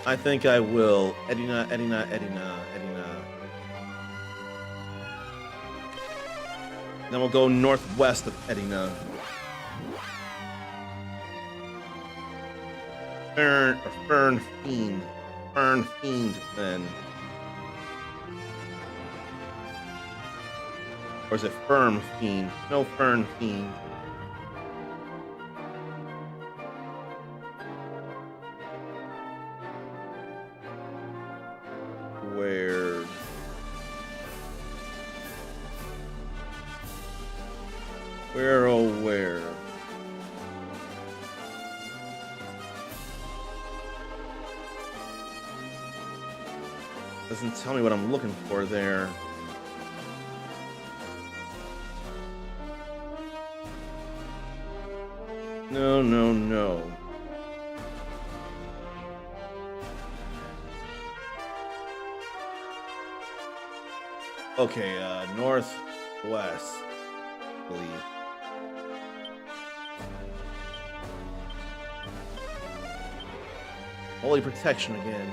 I think I will. Edina, Edina, Edina, Edina. Then we'll go northwest of Edina. Fern Fiend. Fern Fiend, then. Or is it Firm Fiend? No, Fern Fiend. Where? Where, oh, where? Doesn't tell me what I'm looking for there. No, no, no. Okay, northwest, I believe. Holy Protection again.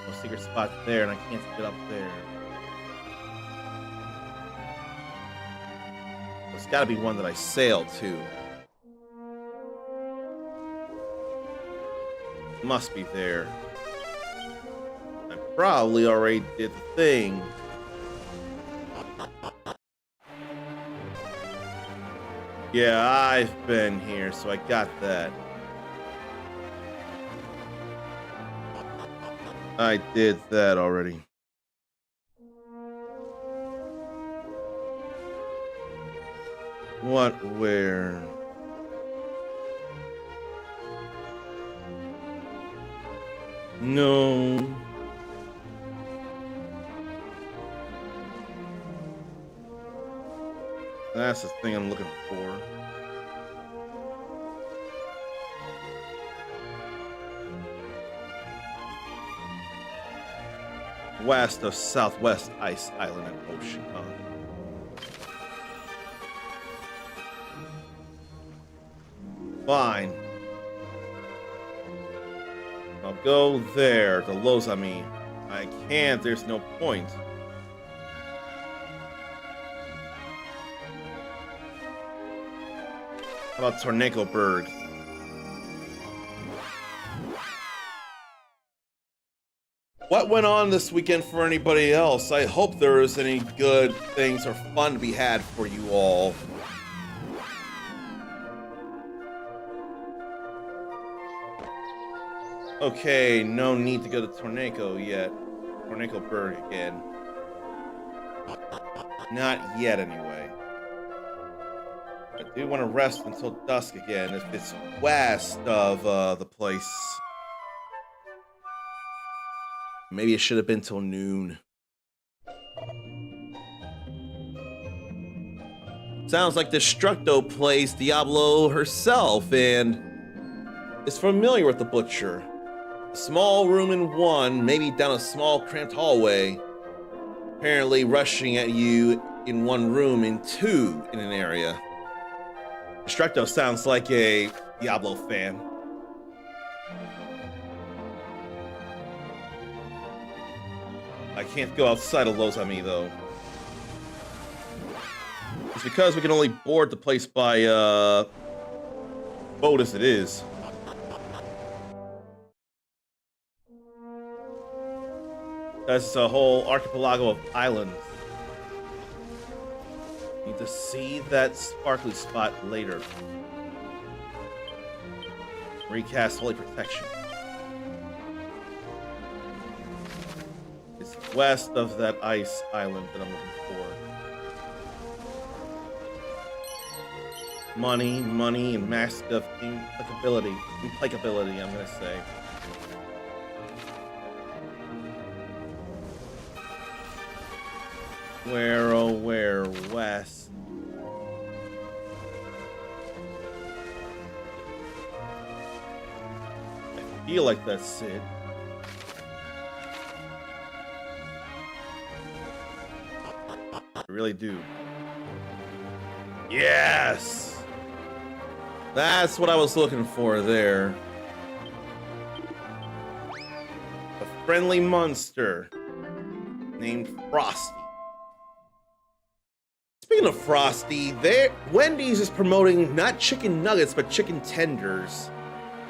No secret spot there, and I can't get up there. There's got to be one that I sailed to. Must be there. I probably already did the thing. Yeah, I've been here, so I got that. I did that already. What, where? No. That's the thing I'm looking for. West of Southwest Ice Island and Ocean. Fine. I'll go there to Lozami. I can't, there's no point. How about Tornado Bird? What went on this weekend for anybody else? I hope there is any good things or fun to be had for you all. Okay, no need to go to Tornado yet. Tornadoburg again. Not yet, anyway. I do want to rest until dusk again if it's west of the place. Maybe it should have been till noon. Sounds like Destructo plays Diablo herself and is familiar with the Butcher. A small room in one, maybe down a small cramped hallway. Apparently rushing at you in one room, in two in an area. Destructo sounds like a Diablo fan. I can't go outside of Los Amis, though. It's because we can only board the place by boat as it is. That's a whole archipelago of islands. Need to see that sparkly spot later. Recast Holy Protection. It's west of that ice island that I'm looking for. Money, and mask of implacability, I'm gonna say. Where, oh where, west? I feel like that's it. I really do. Yes! That's what I was looking for there. A friendly monster named Frosty. Speaking of Frosty, Wendy's is promoting not chicken nuggets, but chicken tenders.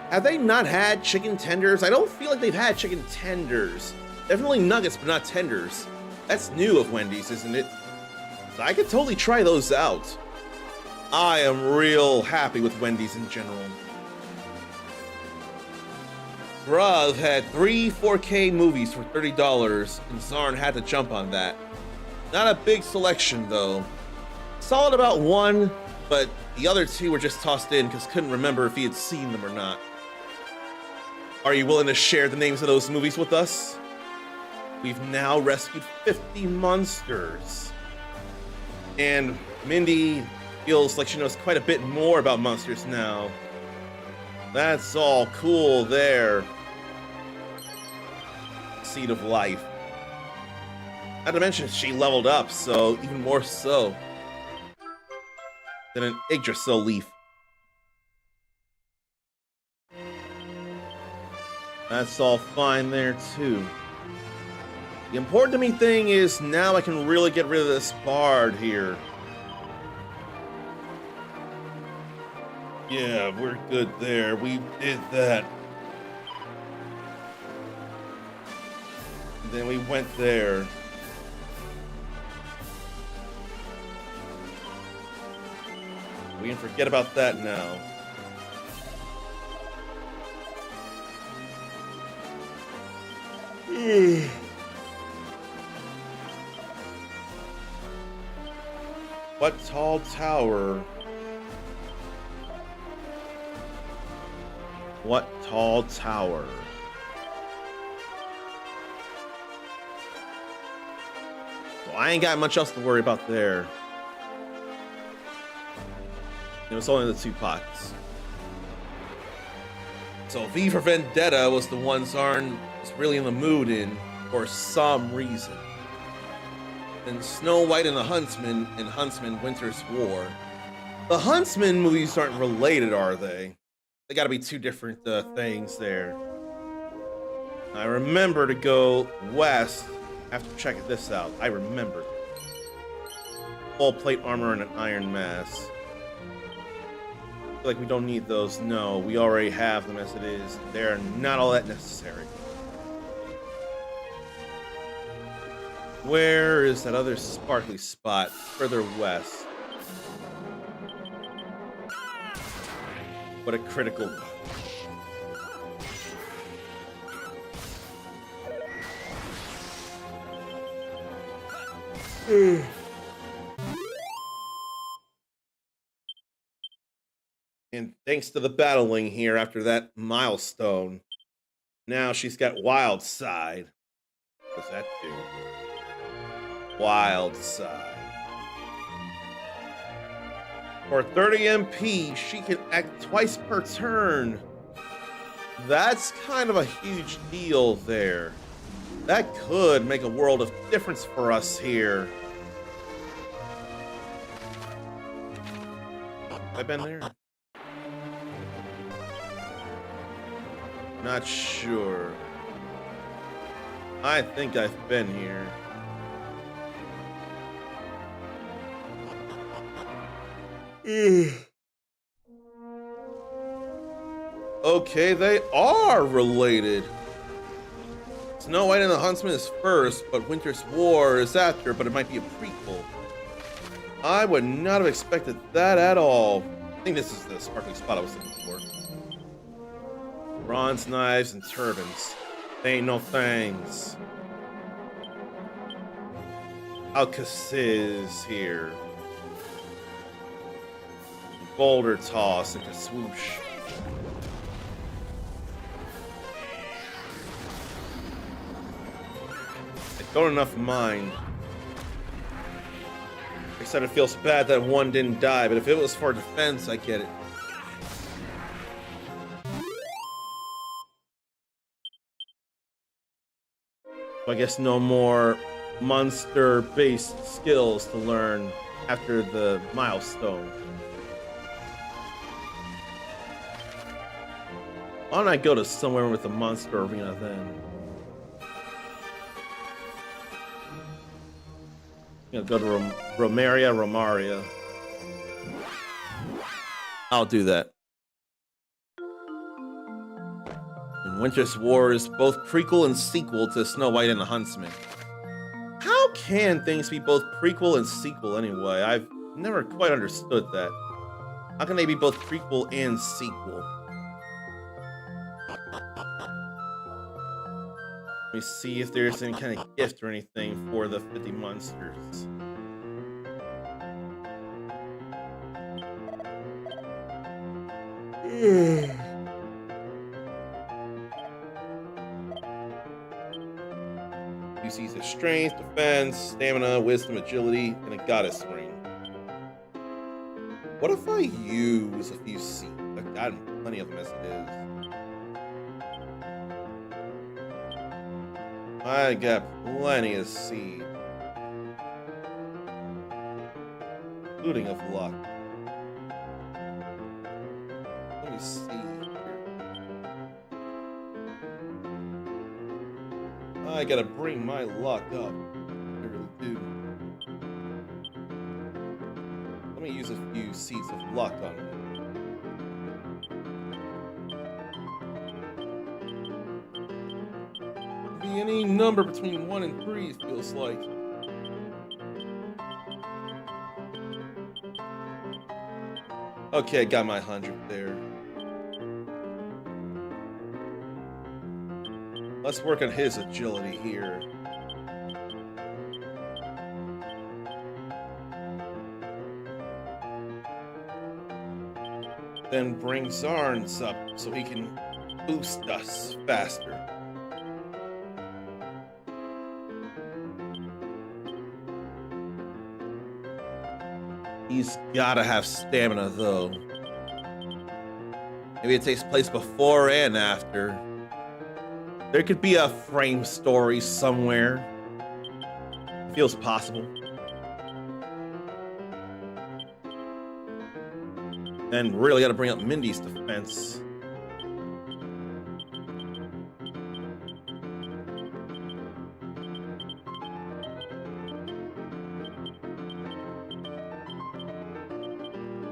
Have they not had chicken tenders? I don't feel like they've had chicken tenders. Definitely nuggets, but not tenders. That's new of Wendy's, isn't it? I could totally try those out. I am real happy with Wendy's in general. Bruv had 3 4K movies for $30, and Zarn had to jump on that. Not a big selection, though. Solid about one, but the other 2 were just tossed in because couldn't remember if he had seen them or not. Are you willing to share the names of those movies with us? We've now rescued 50 monsters. And Mindy feels like she knows quite a bit more about monsters now. That's all cool there. Seed of life. Not to mention she leveled up, so even more so than an Yggdrasil leaf. That's all fine there too. The important to me thing is now I can really get rid of this bard here. Yeah, we're good there. We did that. And then we went there. We can forget about that now. What tall tower? What tall tower? Well, I ain't got much else to worry about there. It was only the 2 pots. So V for Vendetta was the one Zarn was really in the mood in for some reason. And Snow White and the Huntsman and Huntsman Winter's War. The Huntsman movies aren't related, are they? They gotta be 2 different things there. I remember to go west after checking this out. I remember. Full plate armor and an iron mask. I feel like we don't need those. No, we already have them as it is. They're not all that necessary. Where is that other sparkly spot? Further west. What a critical. And thanks to the battling here after that milestone, now she's got Wild Side. What's that do? Wild Side. For 30 MP, she can act twice per turn. That's kind of a huge deal there. That could make a world of difference for us here. Have I been there? Not sure. I think I've been here. Okay, they are related. Snow White and the Huntsman is first, but Winter's War is after, but it might be a prequel. I would not have expected that at all. I think this is the sparkly spot I was looking for. Bronze knives and turbans. They ain't no things. Alcaciz here. Boulder toss into swoosh. I don't enough mind. I said it feels bad that one didn't die, but if it was for defense, I get it. So I guess no more monster-based skills to learn after the milestone. Why don't I go to somewhere with a monster arena then? I'm gonna go to Romaria. I'll do that. And Winter's War is both prequel and sequel to Snow White and the Huntsman. How can things be both prequel and sequel anyway? I've never quite understood that. How can they be both prequel and sequel? Let me see if there's any kind of gift or anything for the 50 monsters. You see the strength, defense, stamina, wisdom, agility, and a goddess ring. What if I use a few seeds? I've gotten plenty of them as it is. I got plenty of seed. Including of luck. Let me see here. I gotta bring my luck up. I really do. Let me use a few seeds of luck on it. Any number between 1 and 3, it feels like. Okay, I got my 100 there. Let's work on his agility here. Then bring Zarns up so he can boost us faster. He's gotta have stamina, though. Maybe it takes place before and after. There could be a frame story somewhere. Feels possible. And really gotta bring up Mindy's defense.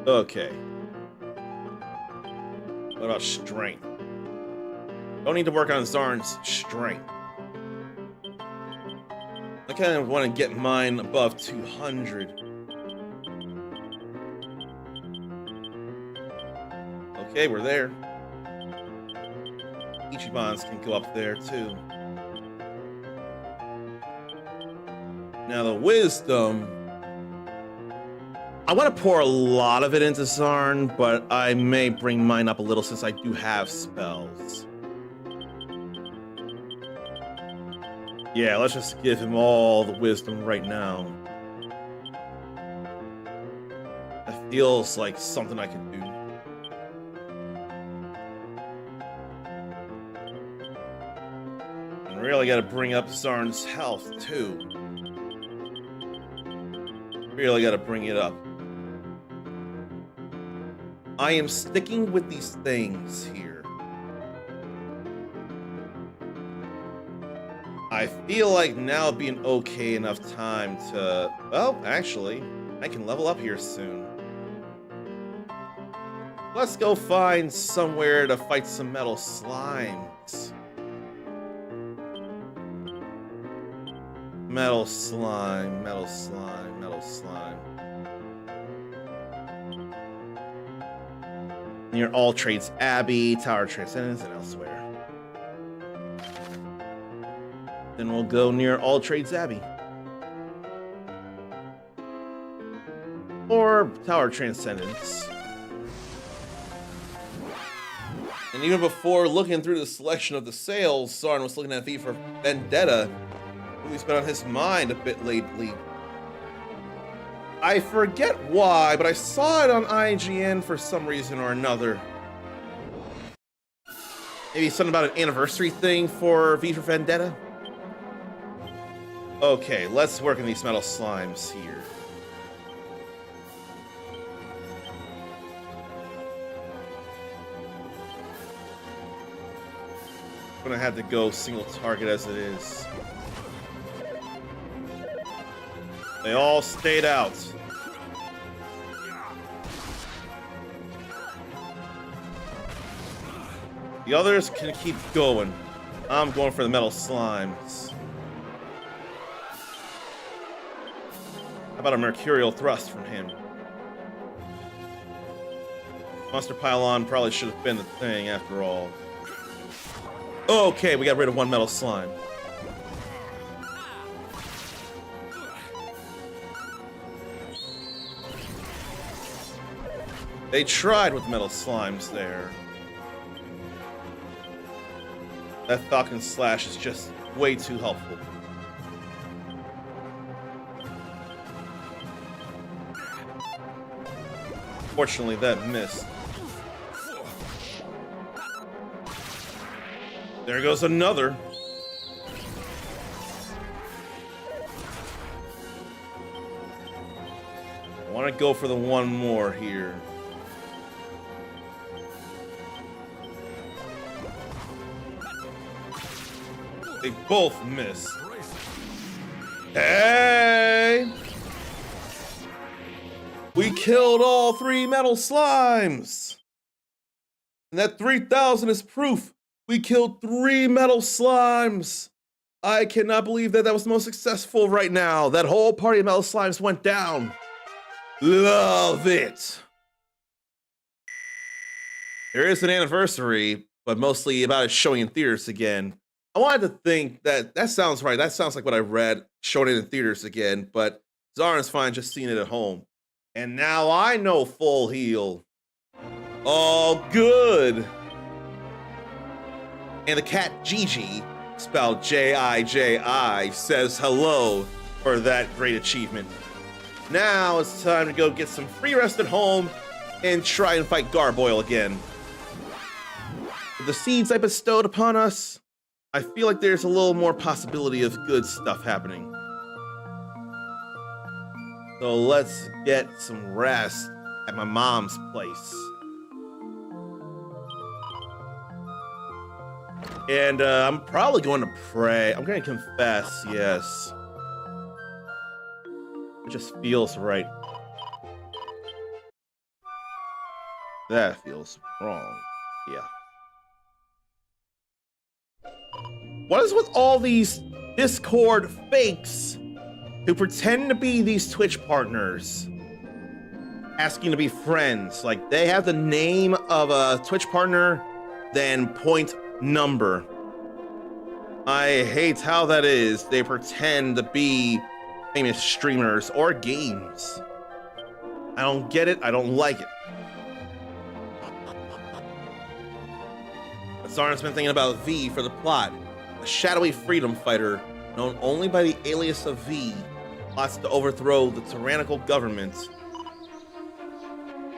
Okay. What about strength? Don't need to work on Zarn's strength. I kind of want to get mine above 200. Okay, we're there. Ichibans can go up there too. Now the wisdom, I want to pour a lot of it into Zarn, but I may bring mine up a little since I do have spells. Yeah, let's just give him all the wisdom right now. That feels like something I could do. And really got to bring up Zarn's health too. Really got to bring it up. I am sticking with these things here. I feel like now would be an okay enough time to... Well, actually, I can level up here soon. Let's go find somewhere to fight some metal slimes. Metal slime, metal slime, metal slime. Near All Trades Abbey, Tower Transcendence, and elsewhere. Then we'll go near All Trades Abbey. Or Tower Transcendence. And even before looking through the selection of the sales, Zarn was looking at V for Vendetta. Who's been on his mind a bit lately. I forget why, but I saw it on IGN for some reason or another. Maybe something about an anniversary thing for V for Vendetta? Okay, let's work on these metal slimes here. I'm gonna have to go single target as it is. They all stayed out. The others can keep going. I'm going for the metal slimes. How about a mercurial thrust from him? Monster Pylon probably should have been the thing after all. Okay, we got rid of one metal slime. They tried with metal slimes there. That Falcon Slash is just way too helpful. Fortunately, that missed. There goes another. I want to go for the one more here. They both miss. Hey! We killed all 3 metal slimes! And that 3,000 is proof. We killed 3 metal slimes! I cannot believe that that was the most successful right now. That whole party of metal slimes went down. Love it! There is an anniversary, but mostly about it showing in theaters again. I wanted to think that sounds right. That sounds like what I read, showing it in theaters again, but Zarn's fine just seeing it at home. And now I know full heal. All good. And the cat Gigi, spelled J-I-J-I, says hello for that great achievement. Now it's time to go get some free rest at home and try and fight Garboil again. With the seeds I bestowed upon us, I feel like there's a little more possibility of good stuff happening. So let's get some rest at my mom's place. And I'm probably going to pray. I'm going to confess, yes. It just feels right. That feels wrong. Yeah. What is with all these Discord fakes who pretend to be these Twitch partners, asking to be friends. Like, they have the name of a Twitch partner, then point number. I hate how that is. They pretend to be famous streamers or games. I don't get it. I don't like it. Zarn's been thinking about V for the plot. A shadowy freedom fighter known only by the alias of V plots to overthrow the tyrannical government.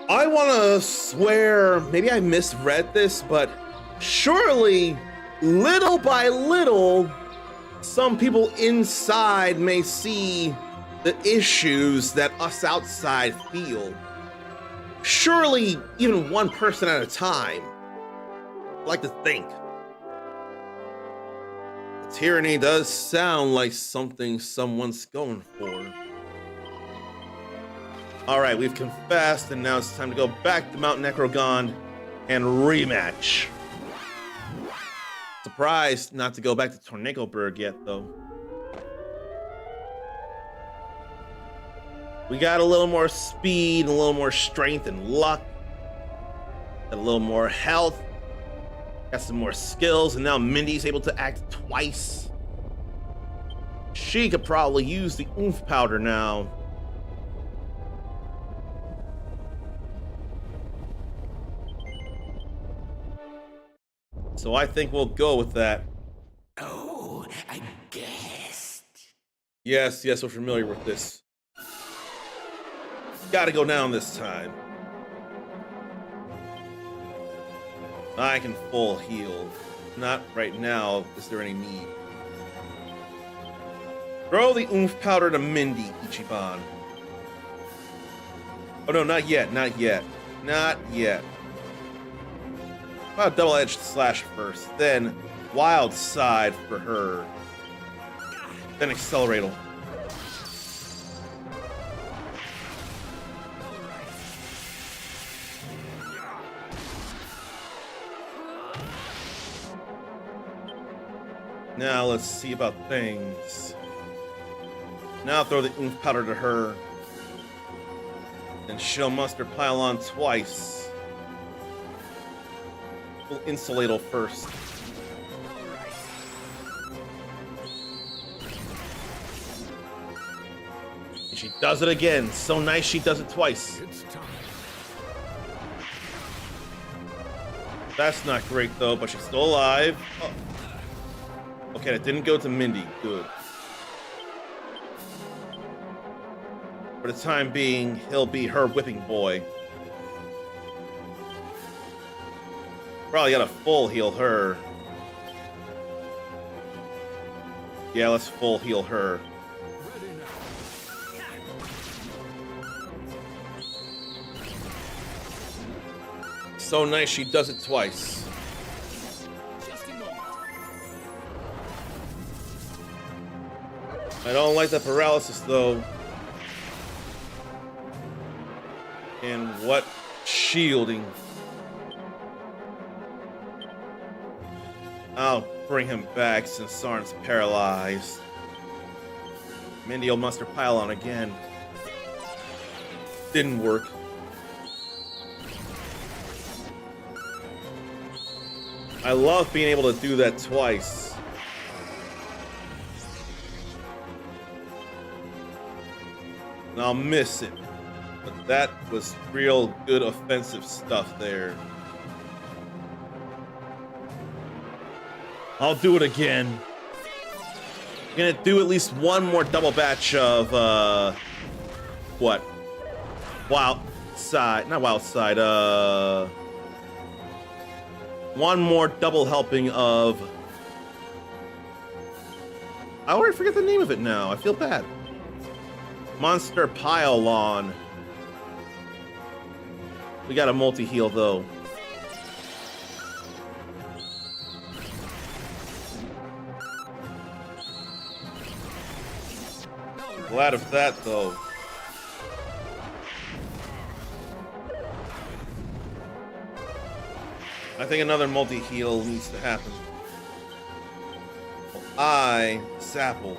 I want to swear, maybe I misread this, but surely, little by little, some people inside may see the issues that us outside feel. Surely, even one person at a time. I like to think. The tyranny does sound like something someone's going for. All right, we've confessed, and now it's time to go back to Mount Necrogon and rematch. Surprised not to go back to Tornadoberg yet, though. We got a little more speed, a little more strength and luck, got a little more health, got some more skills, and now Mindy's able to act twice. She could probably use the oomph powder now. So I think we'll go with that. Oh, I guessed. Yes, we're familiar with this. Gotta go down this time. I can full heal. Not right now. Is there any need? Throw the oomph powder to Mindy, Ichiban. Oh no, not yet, not yet. Not yet. How about double-edged slash first, then wild side for her, then accelerator. Now let's see about things. Now throw the oomph powder to her. And she'll muster pylon twice. We'll insulate first. And she does it again. So nice she does it twice. That's not great though, but she's still alive. Oh. Okay, that didn't go to Mindy. Good. For the time being, he'll be her whipping boy. Probably gotta full heal her. Yeah, let's full heal her. So nice she does it twice. I don't like the paralysis though. And what shielding. I'll bring him back since Sarn's paralyzed. Mindy will muster pylon again. Didn't work. I love being able to do that twice. And I'll miss it. But that was real good offensive stuff there. I'll do it again. I'm gonna do at least one more double batch of, what? Wild side, not wild side, one more double helping of, I already forget the name of it now, I feel bad. Monster Pylon. We got a multi-heal though. Glad of that though. I think another multi-heal needs to happen. Sapple.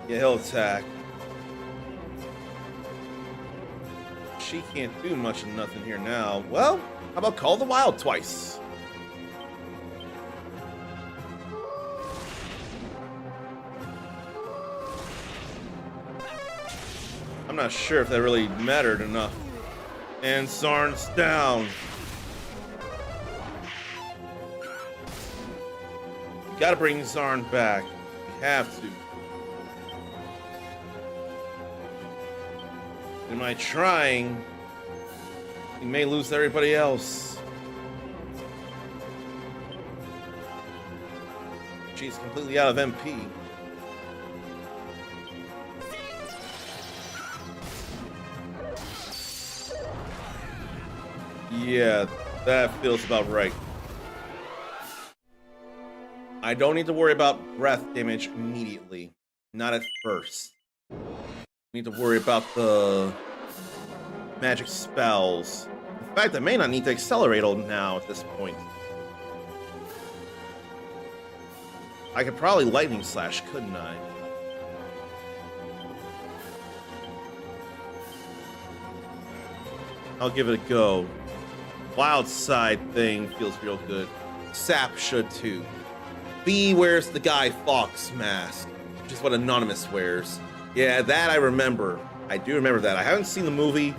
Yeah, he'll attack. She can't do much of nothing here now. Well, how about Call the Wild twice? I'm not sure if that really mattered enough. And Zarn's down. You gotta bring Zarn back. You have to. Am I trying? You may lose everybody else. She's completely out of MP. Yeah, that feels about right. I don't need to worry about breath damage immediately. Not at first. Need to worry about the magic spells. In fact, I may not need to accelerate now at this point. I could probably lightning slash, couldn't I? I'll give it a go. Wild side thing feels real good. Sap should too. B wears the Guy Fawkes mask, which is what Anonymous wears. Yeah, that I remember. I do remember that. I haven't seen the movie,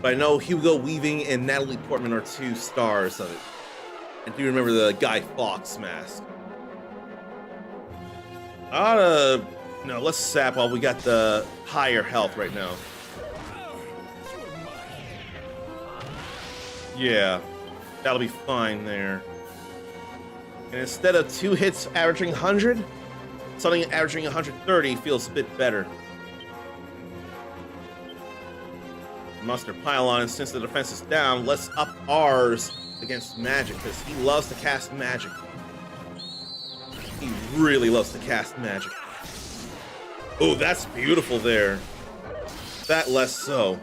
but I know Hugo Weaving and Natalie Portman are 2 stars of it. I do remember the Guy Fawkes mask. No, let's sap while we got the higher health right now. Yeah, that'll be fine there. And instead of 2 hits averaging 100, something averaging 130 feels a bit better. Muster Pylon, and since the defense is down, let's up ours against magic, because he loves to cast magic. He really loves to cast magic. Oh, that's beautiful there. That less so.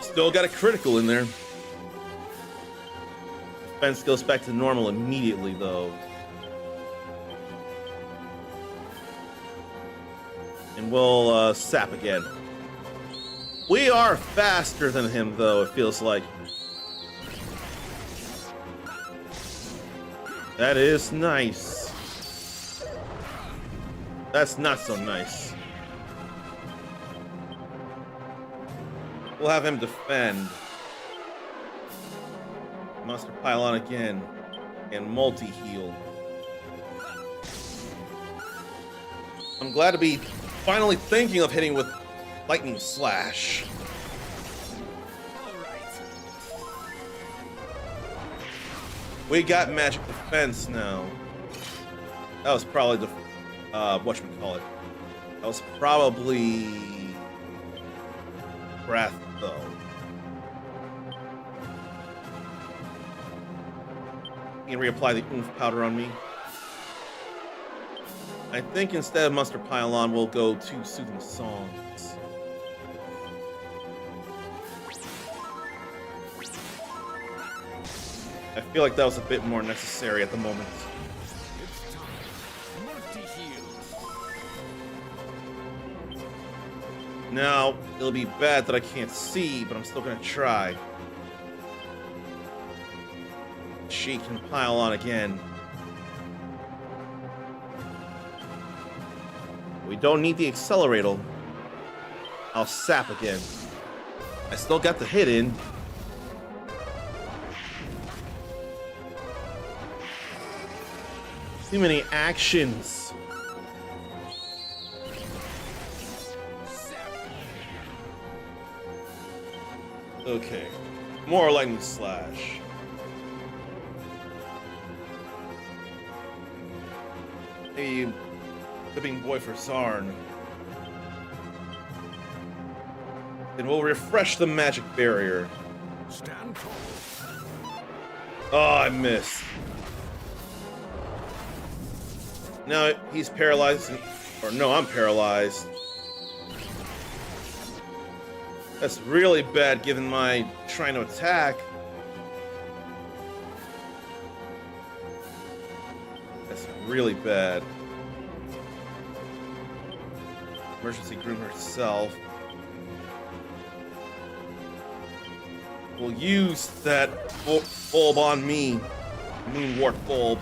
Still got a critical in there. Defense goes back to normal immediately, though. And we'll sap again. We are faster than him, though, it feels like. That is nice. That's not so nice. We'll have him defend. Muster Pylon again. And multi-heal. I'm glad to be finally thinking of hitting with Lightning Slash. We got magic defense now. That was probably the whatchamacallit. That was probably breath, though. You can reapply the oomph powder on me. I think instead of Muster Pylon, we'll go to Soothing Songs. I feel like that was a bit more necessary at the moment. It's time. Multi-heal. Now, it'll be bad that I can't see, but I'm still gonna try. She can pile on again. We don't need the accelerator. I'll sap again. I still got the hit in. Too many actions. Okay. More Lightning Slash. Hey, Flipping Boy for Zarn. Then we'll refresh the magic barrier. Stand tall. Oh, I missed. Now he's paralyzed, or no, I'm paralyzed. That's really bad given my trying to attack. That's really bad. Emergency Groom herself. We'll use that bulb on me. Moonwort bulb.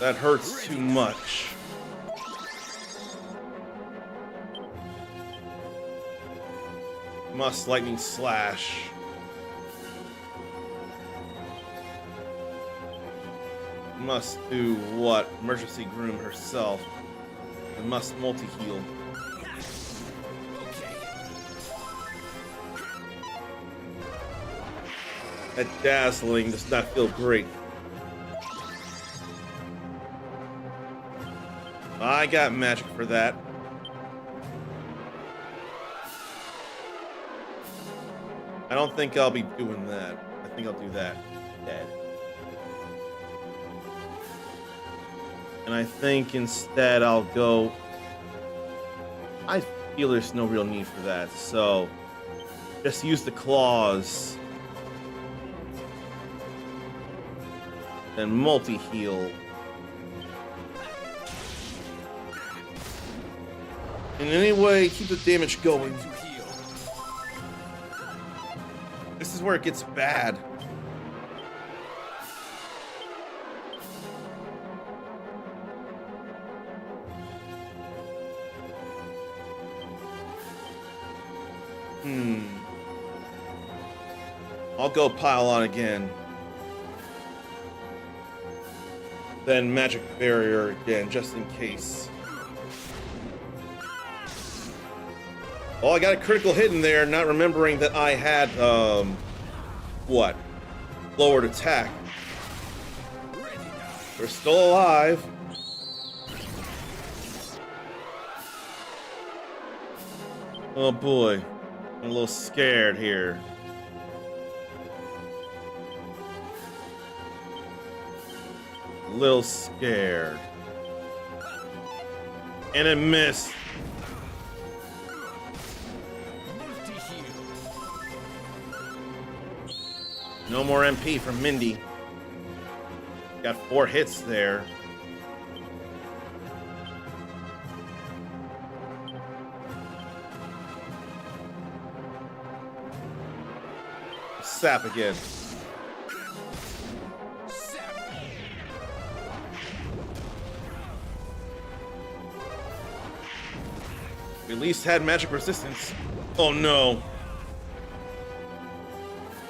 That hurts too much. Must lightning slash. Must do what? Emergency Groom herself. And must multi-heal. That dazzling does not feel great. I got magic for that. I don't think I'll be doing that. I think I'll do that. Dead. And I think instead I'll go... I feel there's no real need for that, so... just use the claws. Then multi-heal. In any way, keep the damage going. This is where it gets bad. I'll go pile on again. Then magic barrier again, just in case. Oh, I got a critical hit in there, not remembering that I had, what? Lowered attack. We're still alive. Oh boy, I'm a little scared here. A little scared. And it missed. No more MP from Mindy. Got 4 hits there. Sap again. We at least had magic resistance. Oh no.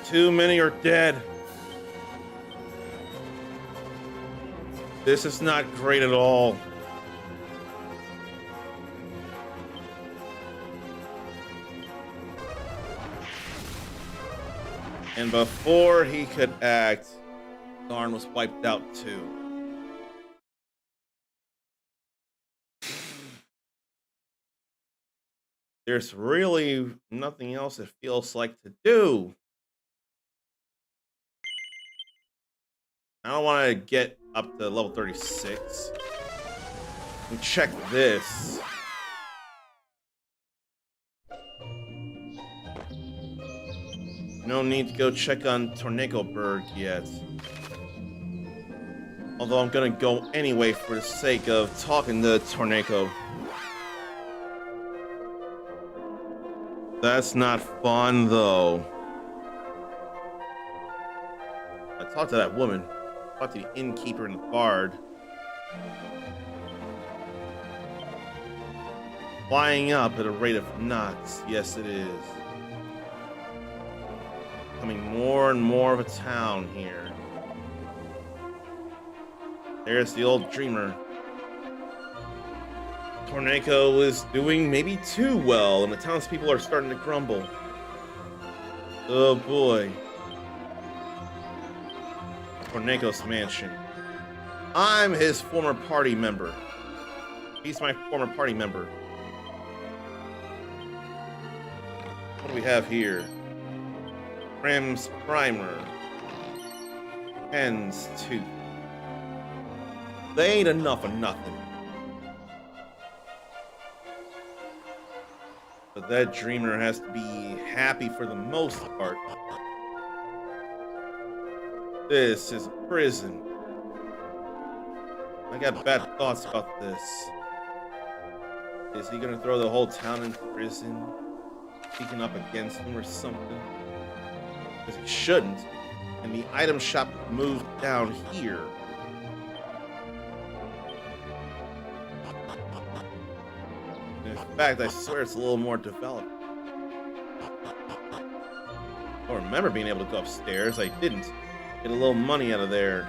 Too many are dead. This is not great at all. And before he could act, Darn was wiped out too. There's really nothing else it feels like to do. I don't want to get up to level 36. Let me check this. No need to go check on Tornadoberg yet. Although I'm gonna go anyway for the sake of talking to Tornado. That's not fun though. I talked to that woman. Talked to the innkeeper and the bard. Flying up at a rate of knots. Yes, it is. Becoming more and more of a town here. There's the old dreamer. Tornado is doing maybe too well, and the townspeople are starting to grumble. Oh boy. Tornado's mansion. I'm his former party member. He's my former party member. What do we have here? Ram's primer. Hen's tooth. They ain't enough of nothing. But that dreamer has to be happy for the most part. This is a prison. I got bad thoughts about this. Is he gonna throw the whole town in prison? Speaking up against him or something? Because he shouldn't. And the item shop moved down here. In fact, I swear it's a little more developed. I don't remember being able to go upstairs. I didn't. Get a little money out of there.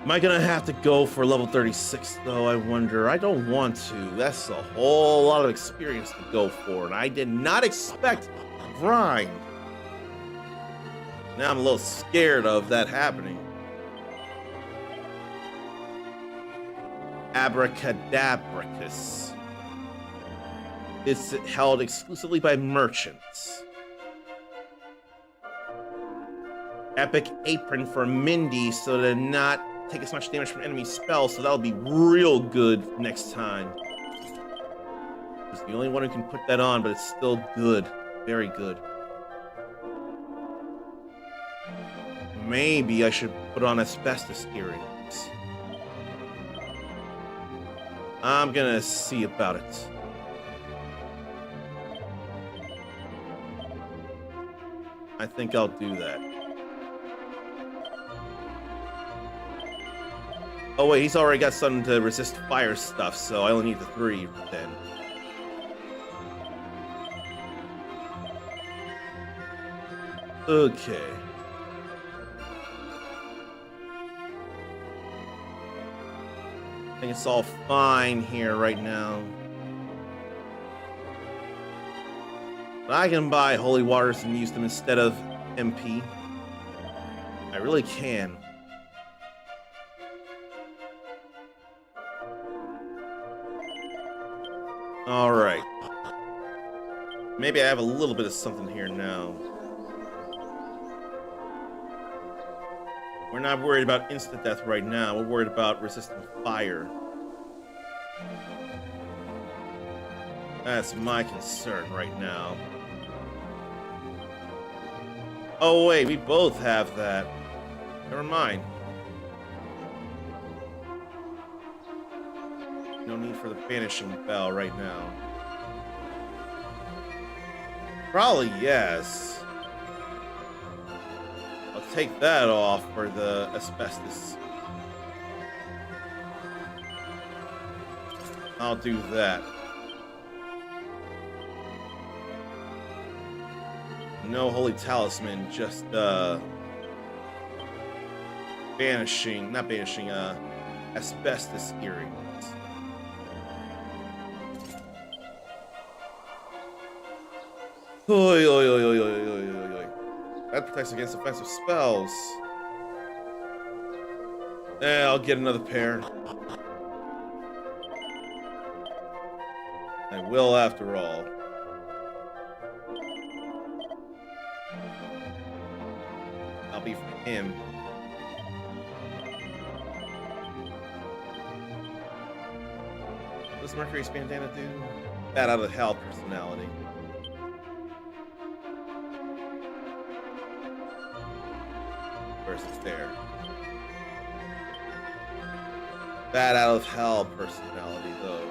Am I gonna have to go for level 36 though, I wonder? I don't want to. That's a whole lot of experience to go for, and I did not expect grind. Now I'm a little scared of that happening. Abracadabricus. It's held exclusively by merchants. Epic apron for Mindy so to not take as much damage from enemy spells, so that'll be real good next time. She's the only one who can put that on, but it's still good. Very good. Maybe I should put on asbestos earrings. I'm gonna see about it. I think I'll do that. Oh wait, he's already got something to resist fire stuff, so I only need the 3 then. Okay. I think it's all fine here right now. But I can buy holy waters and use them instead of MP. I really can. All right. Maybe I have a little bit of something here now. We're not worried about instant death right now. We're worried about resisting fire. That's my concern right now. Oh wait, we both have that. Never mind. No need for the banishing bell right now. Probably yes. I'll take that off for the asbestos. I'll do that. No holy talisman, just banishing, not banishing, asbestos earrings. Oy, oy, oy, oy, oy, oy, oy, oy. That protects against offensive spells. I'll get another pair. I will after all. I'll be for him. What does Mercury's bandana do? Bat out of hell personality. Where's it there? Bat out of hell personality though.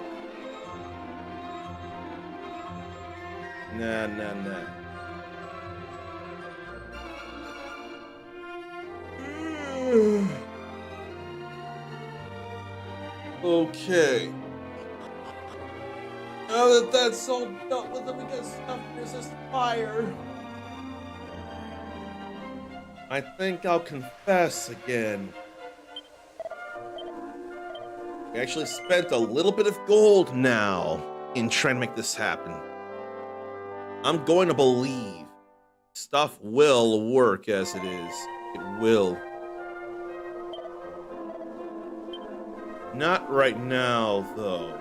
Nah, nah, nah. Okay. Now that that's all dealt with, we got stuff to resist fire. I think I'll confess again. We actually spent a little bit of gold now in trying to make this happen. I'm going to believe stuff will work as it is. It will. Not right now, though.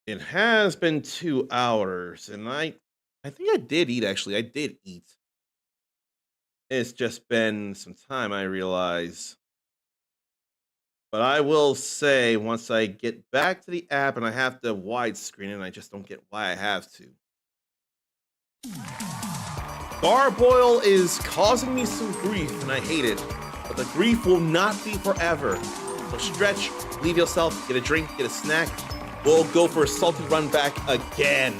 It has been 2 hours, and I think I did eat, actually. I did eat. It's just been some time, I realize. But I will say, once I get back to the app and I have to widescreen it, and I just don't get why I have to. Garboil is causing me some grief, and I hate it. But the grief will not be forever. So stretch, leave yourself, get a drink, get a snack. We'll go for a salted run back again.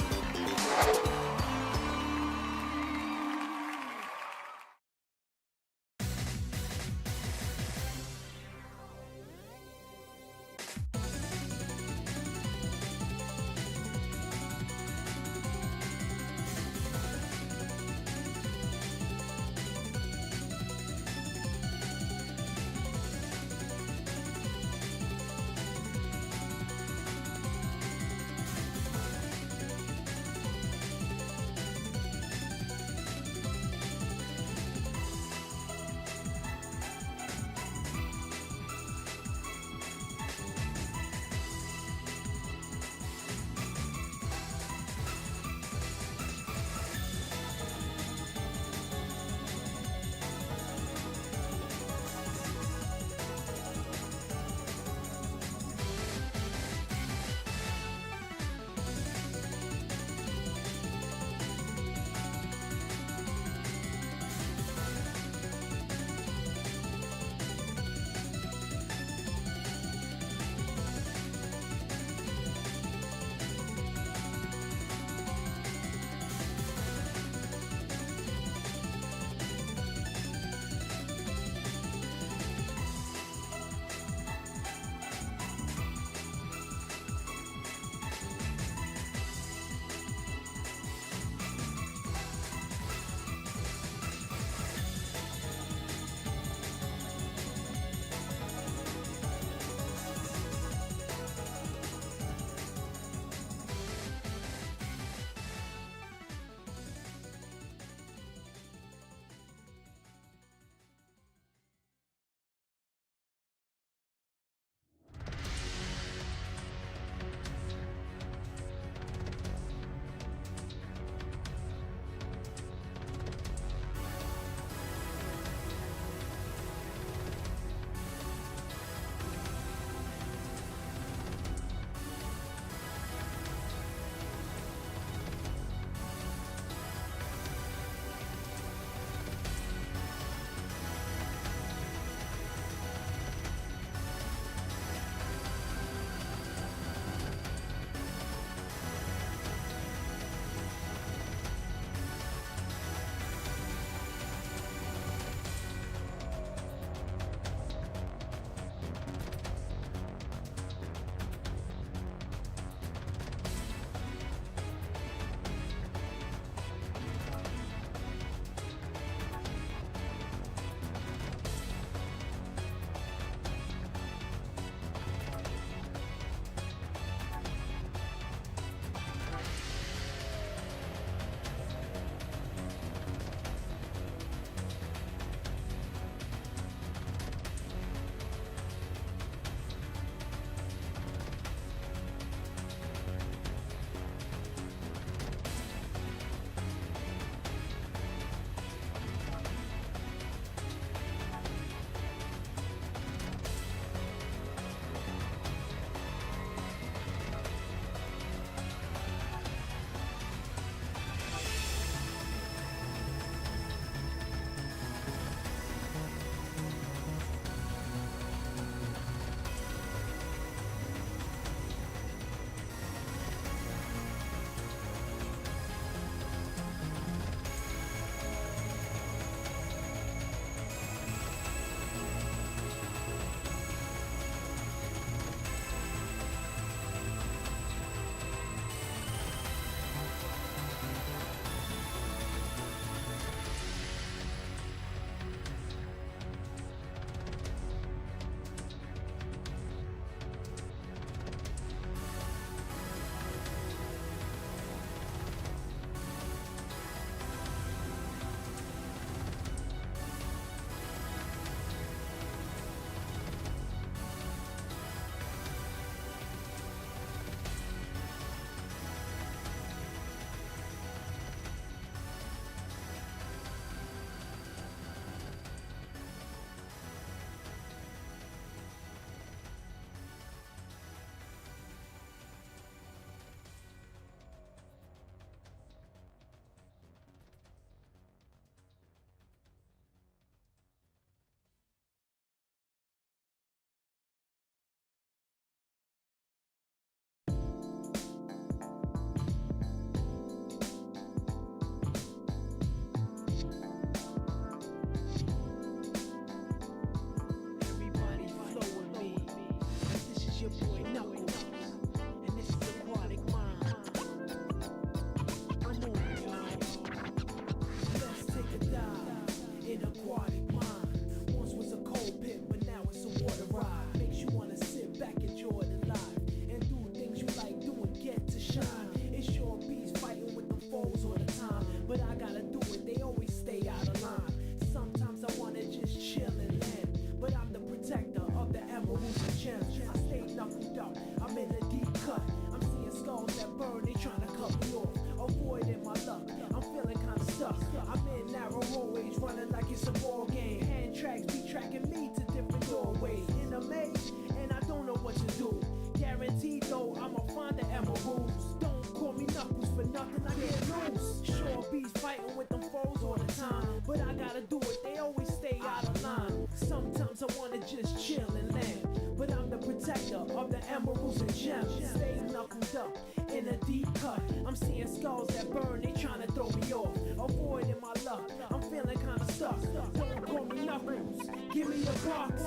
aquatic mind. Once was a cold pit, but now it's a water ride. Makes you wanna sit back, enjoy the life, and do things you like doing, get to shine. It's sure beats fighting with the foes all the time, but I gotta do it, they always stay out of line. Sometimes I wanna just chill and land, but I'm the protector of the emeralds and gems. I stay knuckled up, I'm in a deep cut. I'm seeing skulls that burn, they tryna cut me off. Avoiding my luck, I'm feeling kinda stuck. I'm in narrow roadways, running like it's a ball game. Hand tracks be tracking me to different doorways. In a maze, and I don't know what to do. Guaranteed though, I'ma find the emeralds. Don't call me Knuckles for nothing, I get loose. Sure beats fighting with them foes all the time, but I gotta do it, they always stay out of line. Sometimes I wanna just chill and land, but I'm the protector of the emeralds and gems. Stay knuckled up in a deep cut. I'm seeing skulls that burn, they tryna throw me off. Avoiding my luck, I'm feeling kinda stuck. Don't call me Knuckles, give me a box.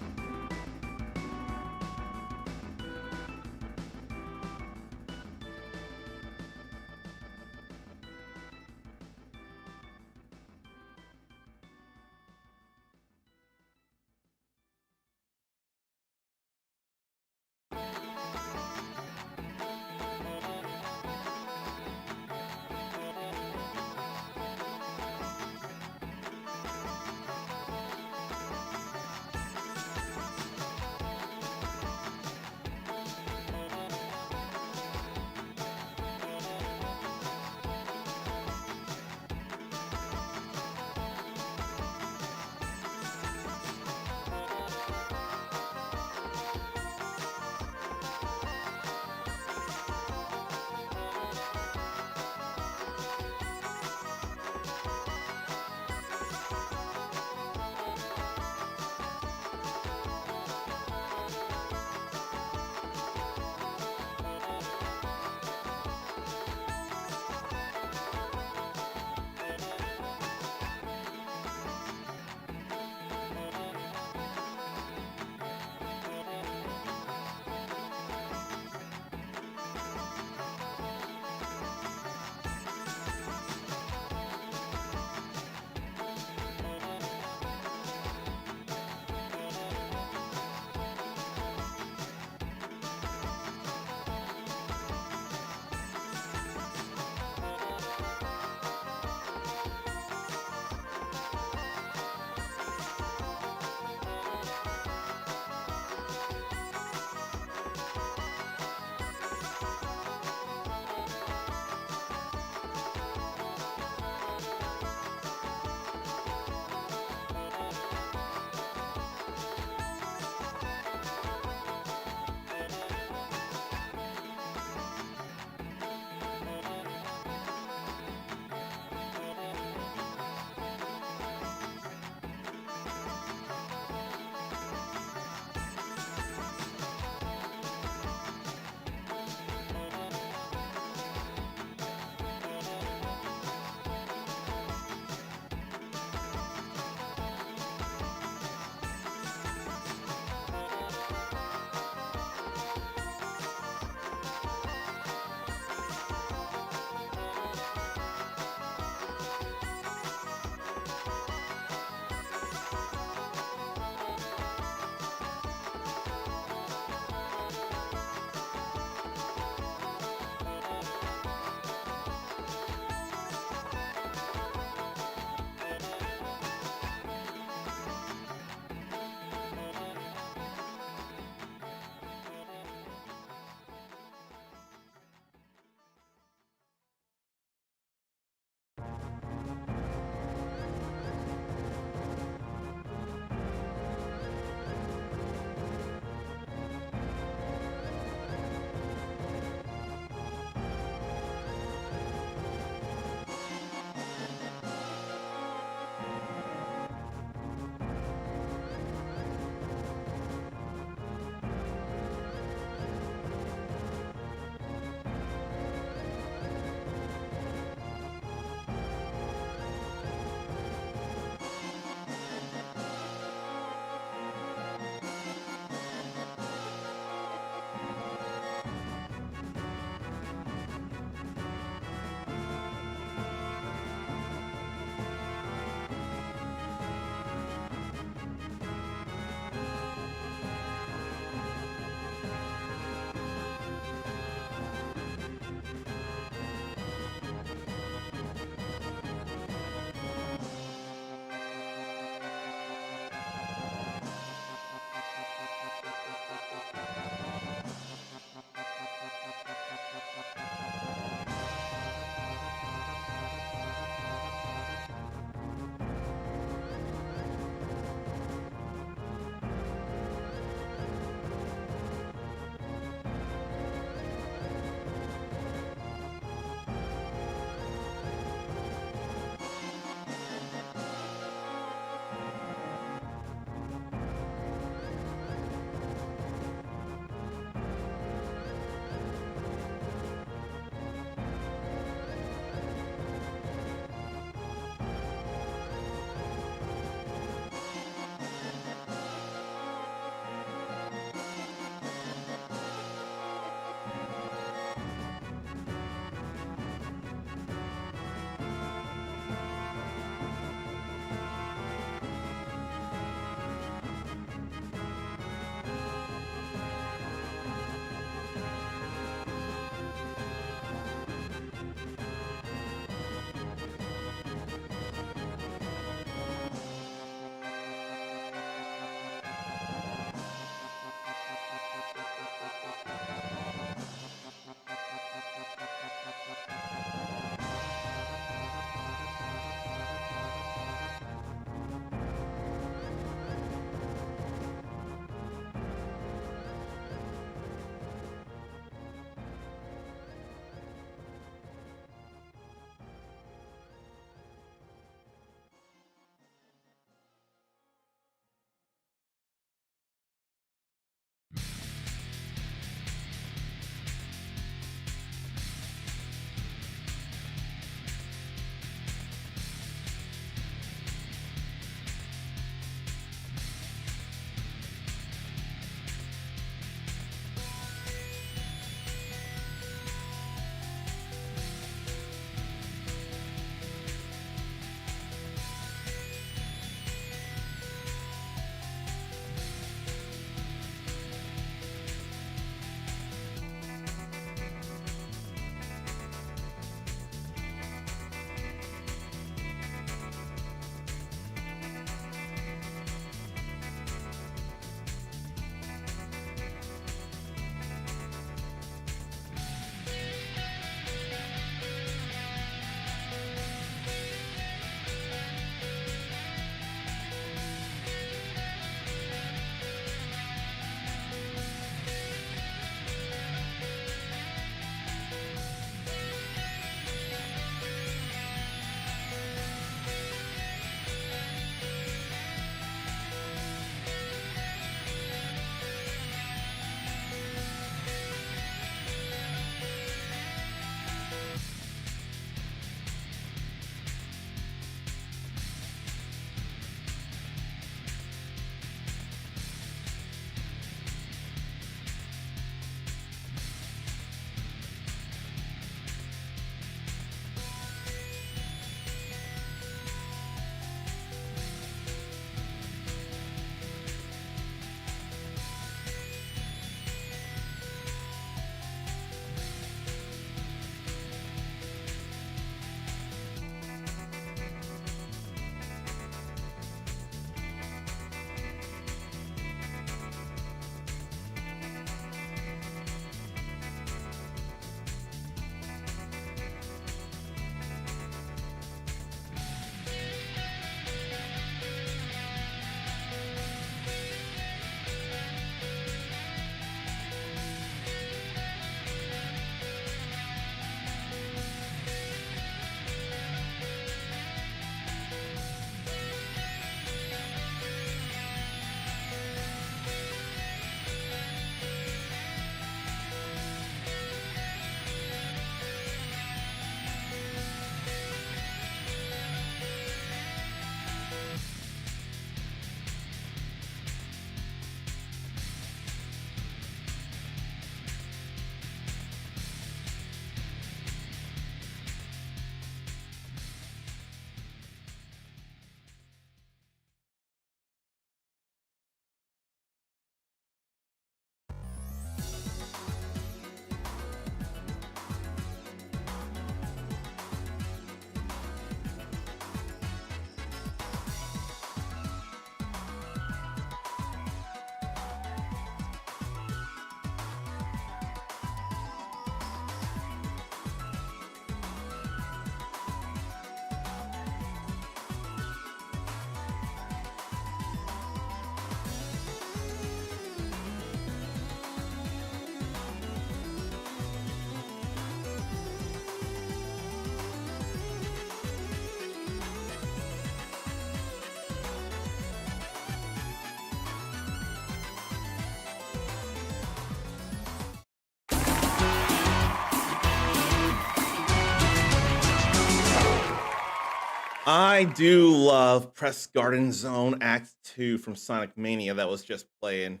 I do love Press Garden Zone Act 2 from Sonic Mania that was just playing.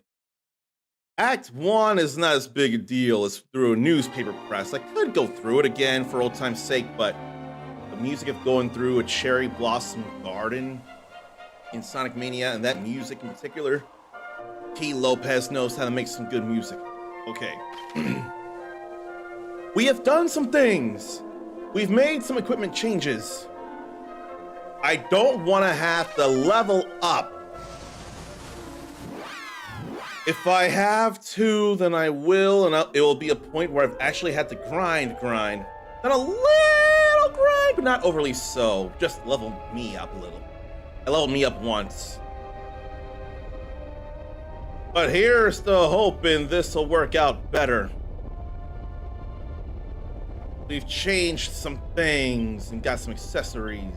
Act 1 is not as big a deal as through a newspaper press. I could go through it again for old time's sake, but the music of going through a cherry blossom garden in Sonic Mania, and that music in particular, T. Lopez knows how to make some good music. Okay. We have done some things. We've made some equipment changes. I don't want to have to level up. If I have to, then I will, and it will be a point where I've actually had to grind. Then a little grind, but not overly so. Just level me up a little. I leveled me up once. But here's the hoping this will work out better. We've changed some things and got some accessories.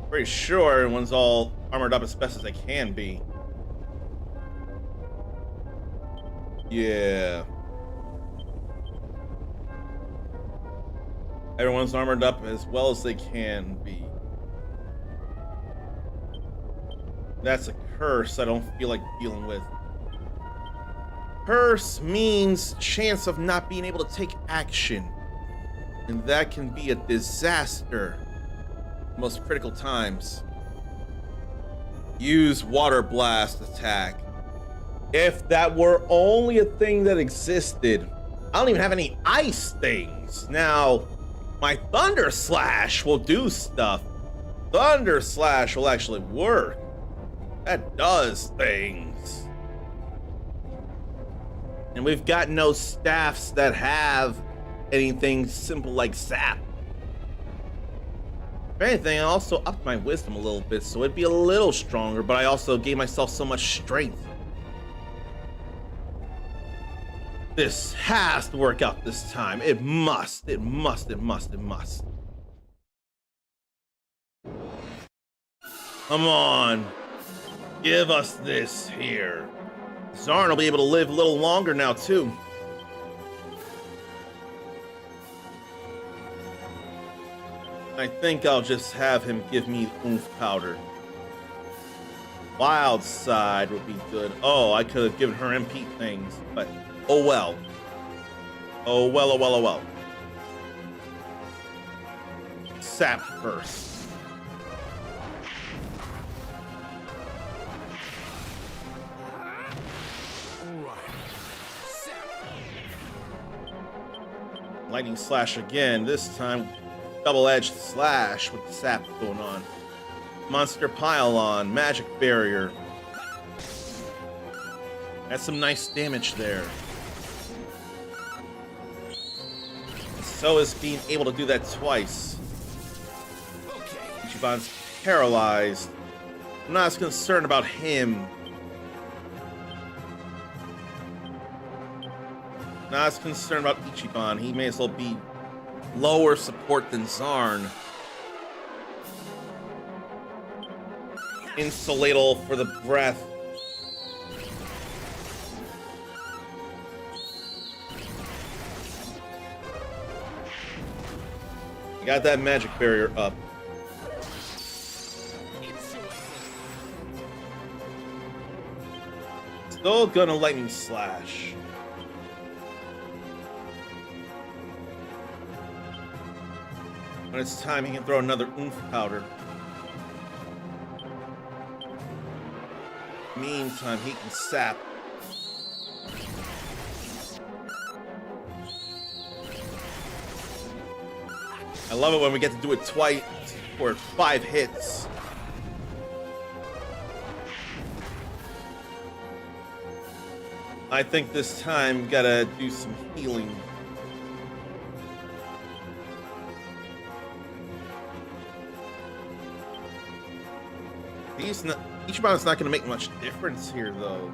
Pretty sure everyone's all armored up as best as they can be. Yeah. Everyone's armored up as well as they can be. That's a curse I don't feel like dealing with. Curse means chance of not being able to take action. And that can be a disaster. Most critical times. Use water blast attack. If that were only a thing that existed. I don't even have any ice things. Now, my Thunder Slash will do stuff. Thunder Slash will actually work. That does things. And we've got no staffs that have anything simple like Sap. If anything, I also upped my wisdom a little bit, so it'd be a little stronger, but I also gave myself so much strength. This has to work out this time. It must. Come on. Give us this here. Zarn will be able to live a little longer now, too. I think I'll just have him give me oomph powder. Wild side would be good. Oh, I could have given her MP things, but oh well. Oh well. Sap first. Lightning slash again, this time double-edged slash with the sap going on. Monster pylon, magic barrier. That's some nice damage there. So is being able to do that twice. Ichiban's paralyzed. I'm not as concerned about him. Not as concerned about Ichiban. He may as well be lower support than Zarn. Insulatable for the breath. Got that magic barrier up. Still gonna lightning slash. When it's time, he can throw another oomph powder. Meantime, he can sap. I love it when we get to do it twice for 5 hits. I think this time gotta do some healing. Ichiban's not gonna make much difference here, though.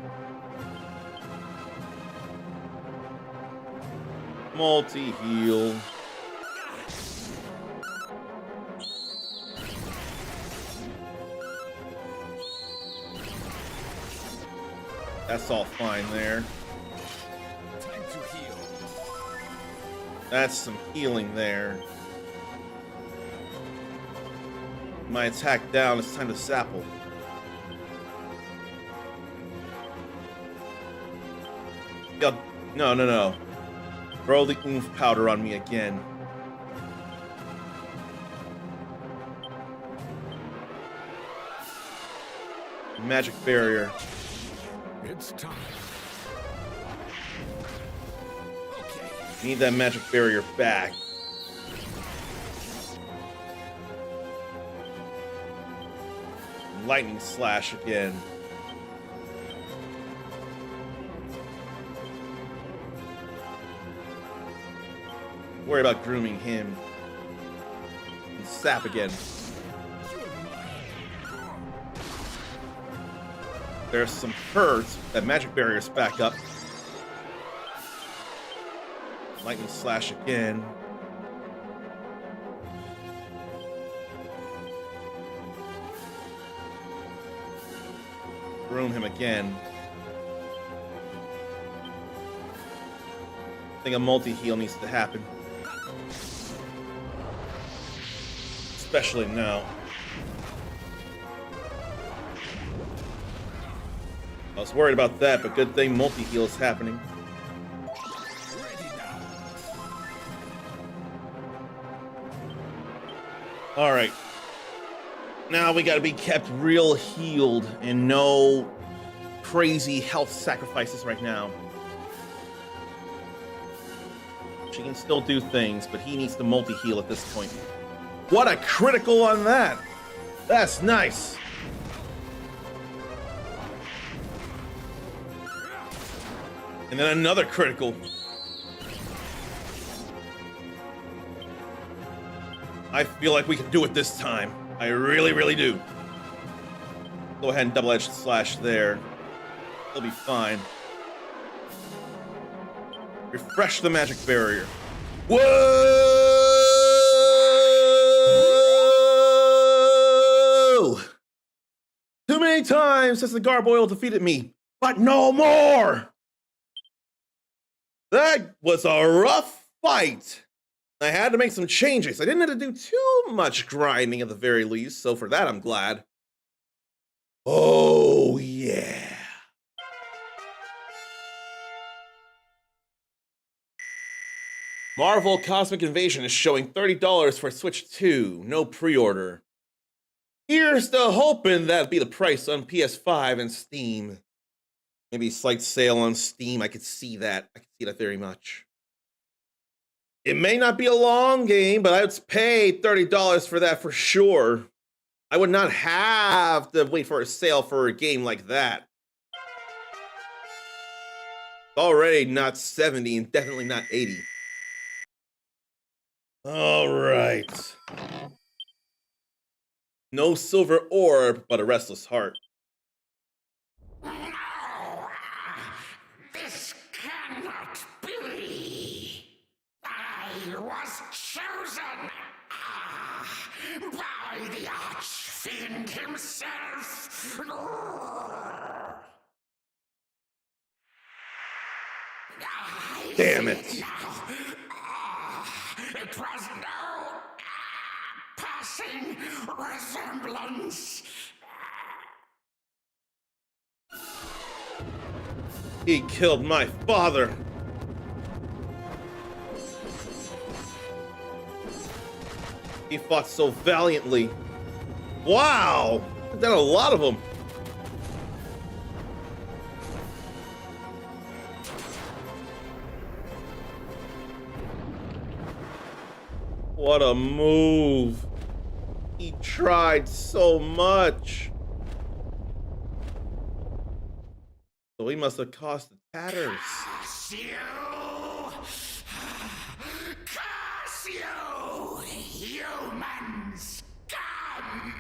Multi-heal. That's all fine there. Time to heal. That's some healing there. my attack down. It's time to sapple. Yo, no. Throw the oomph powder on me again. Magic barrier. It's time. Okay. Need that magic barrier back. Lightning slash again. Worry about grooming him. And sap again. There's some hurts. That magic barrier's back up. Lightning slash again. Groom him again. I think a multi-heal needs to happen. Especially now. I was worried about that, but good thing multi-heal is happening. Alright. Now we gotta be kept real healed and no crazy health sacrifices right now. She can still do things, but he needs to multi-heal at this point. What a critical on that! That's nice! And then another critical. I feel like we can do it this time. I really, really do. Go ahead and double-edged slash there. He'll be fine. Refresh the magic barrier. Whoa! Too many times since the gargoyle defeated me, but no more! That was a rough fight. I had to make some changes. I didn't have to do too much grinding at the very least, so for that I'm glad. Oh, yeah. Marvel Cosmic Invasion is showing $30 for Switch 2, no pre-order. Here's to hoping that'd be the price on PS5 and Steam. Maybe slight sale on Steam, I could see that. I could see that very much. It may not be a long game, but I'd pay $30 for that for sure. I would not have to wait for a sale for a game like that. Already not 70 and definitely not 80. All right. No silver orb, but a restless heart. No! This cannot be! I was chosen by the Archfiend himself! Damn it! It was no passing resemblance. He killed my father. He fought so valiantly. Wow! I've done a lot of them. What a move. He tried so much. So he must have cost the tatters. Curse you! Curse you, human scum!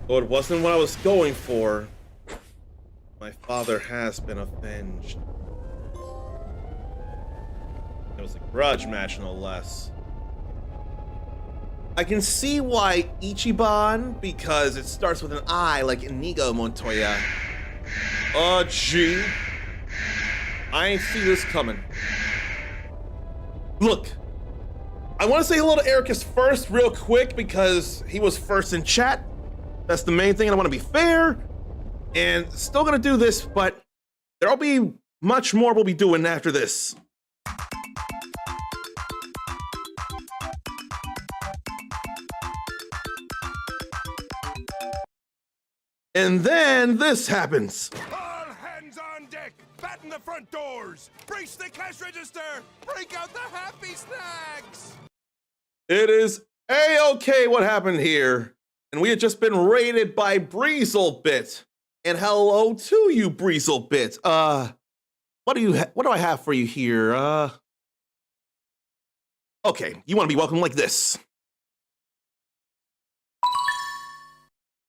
Though it wasn't what I was going for, my father has been avenged. It was a grudge match, no less. I can see why Ichiban, because it starts with an I, like Inigo Montoya. Oh, gee. I ain't see this coming. Look, I want to say hello to Ericus first real quick because he was first in chat. That's the main thing, and I want to be fair. And still gonna do this, but there'll be much more we'll be doing after this. And then this happens. All hands on deck! Batten the front doors! Brace the cash register! Break out the happy snacks! It is A-okay what happened here. And we had just been raided by Breezelbit. And hello to you, Breezelbit. What do I have for you here? Okay, you want to be welcome like this.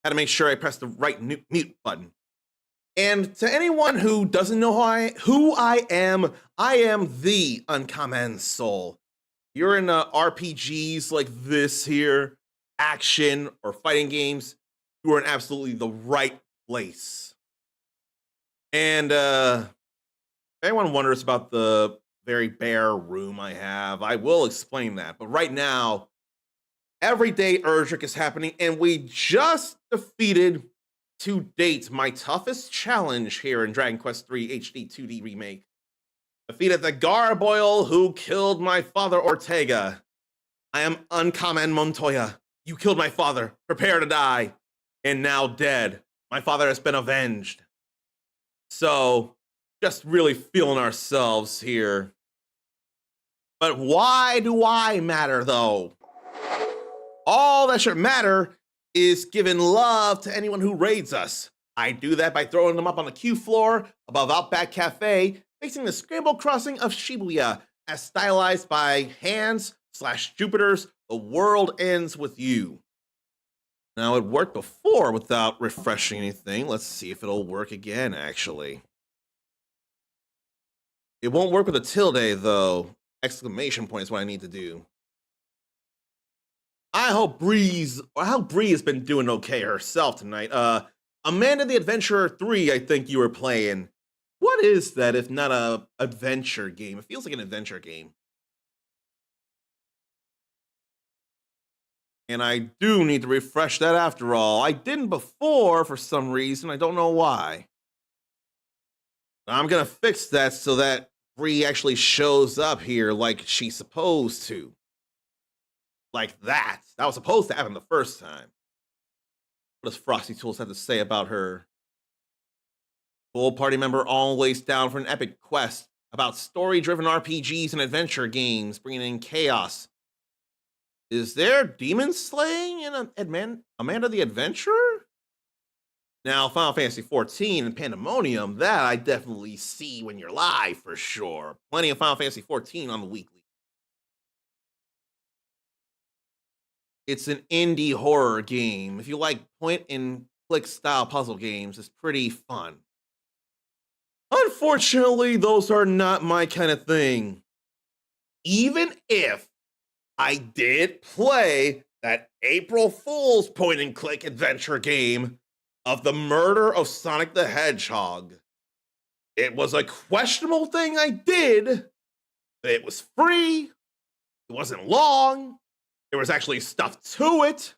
Had to make sure I pressed the right mute button. And to anyone who doesn't know who I am the Uncommon Soul. You're in RPGs like this here, action or fighting games, you are in absolutely the right place. And if anyone wonders about the very bare room I have, I will explain that. But right now, everyday ERDRICK is happening, and we just defeated, to date, my toughest challenge here in Dragon Quest III HD 2D Remake. Defeated the gargoyle who killed my father Ortega. I am Uncommon Montoya. You killed my father. Prepare to die. And now dead. My father has been avenged. So, just really feeling ourselves here. But why do I matter, though? All that should matter is giving love to anyone who raids us. I do that by throwing them up on the queue floor above Outback Cafe, facing the scramble crossing of Shibuya, as stylized by Hands/Jupiter's The World Ends With You. Now, it worked before without refreshing anything. Let's see if it'll work again, actually. It won't work with a tilde, though. Exclamation point is what I need to do. I hope Bree has been doing okay herself tonight. Amanda the Adventurer 3, I think you were playing. What is that if not a adventure game? It feels like an adventure game. And I do need to refresh that after all. I didn't before for some reason. I don't know why. I'm gonna fix that so that Bree actually shows up here like she's supposed to. Like that. That was supposed to happen the first time. What does Frosty Tools have to say about her? Full party member always down for an epic quest about story-driven RPGs and adventure games, bringing in chaos. Is there demon slaying in Amanda the Adventurer? Now, Final Fantasy XIV and Pandemonium, that I definitely see when you're live for sure. Plenty of Final Fantasy XIV on the weekly. It's an indie horror game. If you like point-and-click style puzzle games, it's pretty fun. Unfortunately, those are not my kind of thing. Even if I did play that April Fool's point-and-click adventure game of the murder of Sonic the Hedgehog. It was a questionable thing I did. It was free. It wasn't long. There was actually stuff to it.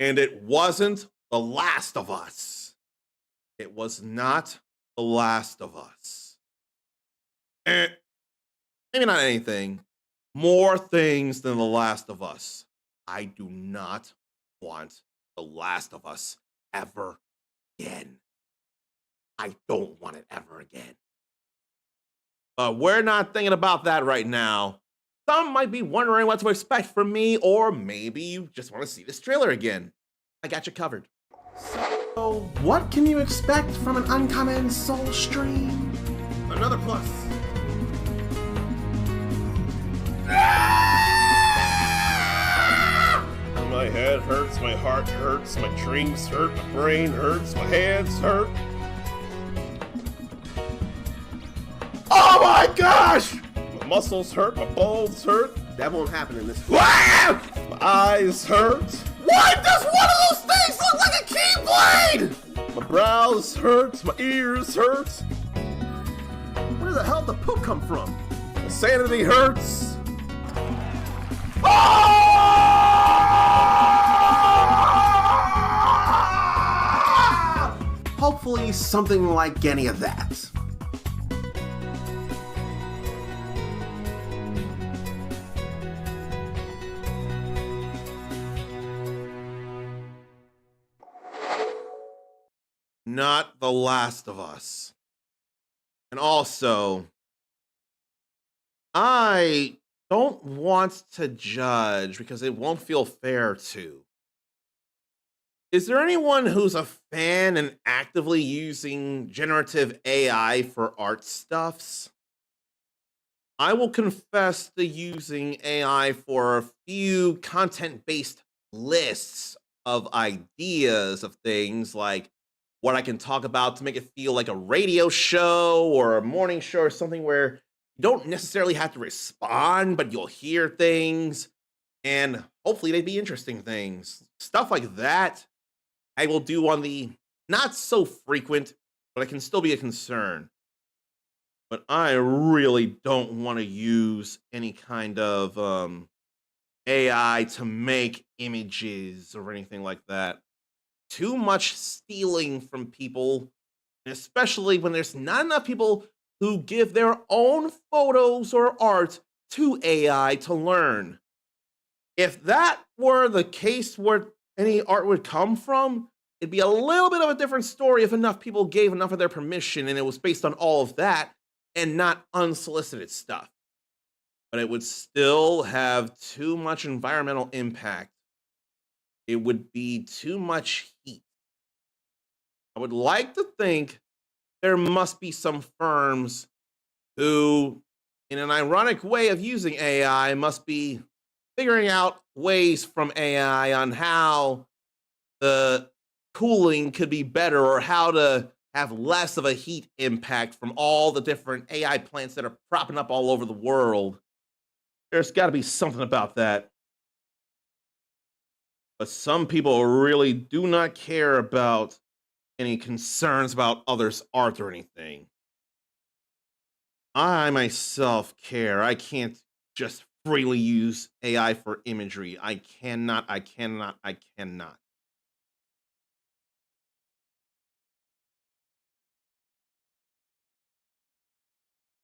And it wasn't The Last of Us. It was not The Last of Us. Maybe not anything. More things than The Last of Us. I do not want The Last of Us ever again. I don't want it ever again. But we're not thinking about that right now. Some might be wondering what to expect from me, or maybe you just want to see this trailer again. I got you covered. So, what can you expect from an Uncommon Soul stream? Another plus. My head hurts, my heart hurts, my dreams hurt, my brain hurts, my hands hurt. Oh my gosh! My muscles hurt, my bones hurt. That won't happen in this. My eyes hurt. Why does one of those things look like a keyblade? My brows hurt, my ears hurt. Where the hell did the poop come from? Sanity hurts. Hopefully something like any of that. Not The Last of Us. And also, I don't want to judge because it won't feel fair to. Is there anyone who's a fan and actively using generative AI for art stuffs? I will confess to using AI for a few content-based lists of ideas of things like what I can talk about to make it feel like a radio show or a morning show or something where you don't necessarily have to respond, but you'll hear things and hopefully they'd be interesting things. Stuff like that I will do on the not so frequent, but it can still be a concern. But I really don't want to use any kind of AI to make images or anything like that. Too much stealing from people, and especially when there's not enough people who give their own photos or art to AI to learn. If that were the case where any art would come from, it'd be a little bit of a different story if enough people gave enough of their permission and it was based on all of that and not unsolicited stuff. But it would still have too much environmental impact. It would be too much heat. I would like to think there must be some firms who, in an ironic way of using AI, must be figuring out ways from AI on how the cooling could be better or how to have less of a heat impact from all the different AI plants that are propping up all over the world. There's got to be something about that. But some people really do not care about any concerns about others' art or anything. I myself care. I can't just freely use AI for imagery. I cannot.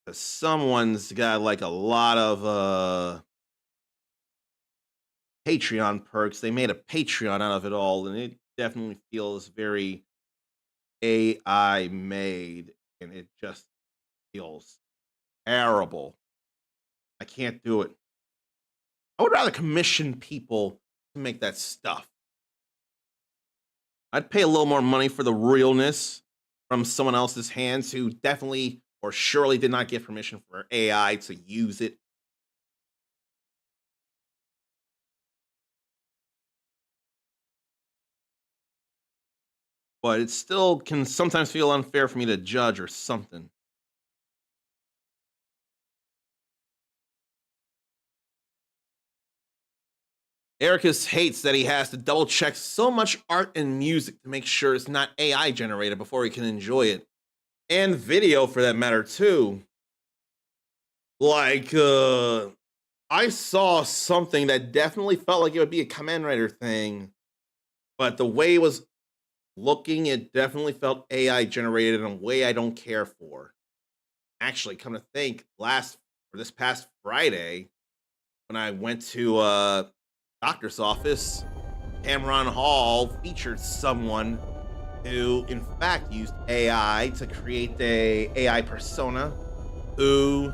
'Cause someone's got like a lot of Patreon perks. They made a Patreon out of it all, and it definitely feels very AI made, and it just feels terrible. I can't do it. I would rather commission people to make that stuff. I'd pay a little more money for the realness from someone else's hands who definitely or surely did not get permission for AI to use it. But it still can sometimes feel unfair for me to judge or something. Ericus hates that he has to double check so much art and music to make sure it's not AI generated before he can enjoy it. And video for that matter too. Like, I saw something that definitely felt like it would be a Kamen Rider thing, but the way it was looking, it definitely felt AI generated in a way I don't care for. Actually, come to think, this past Friday, when I went to doctor's office, Cameron Hall featured someone who, in fact, used AI to create a AI persona who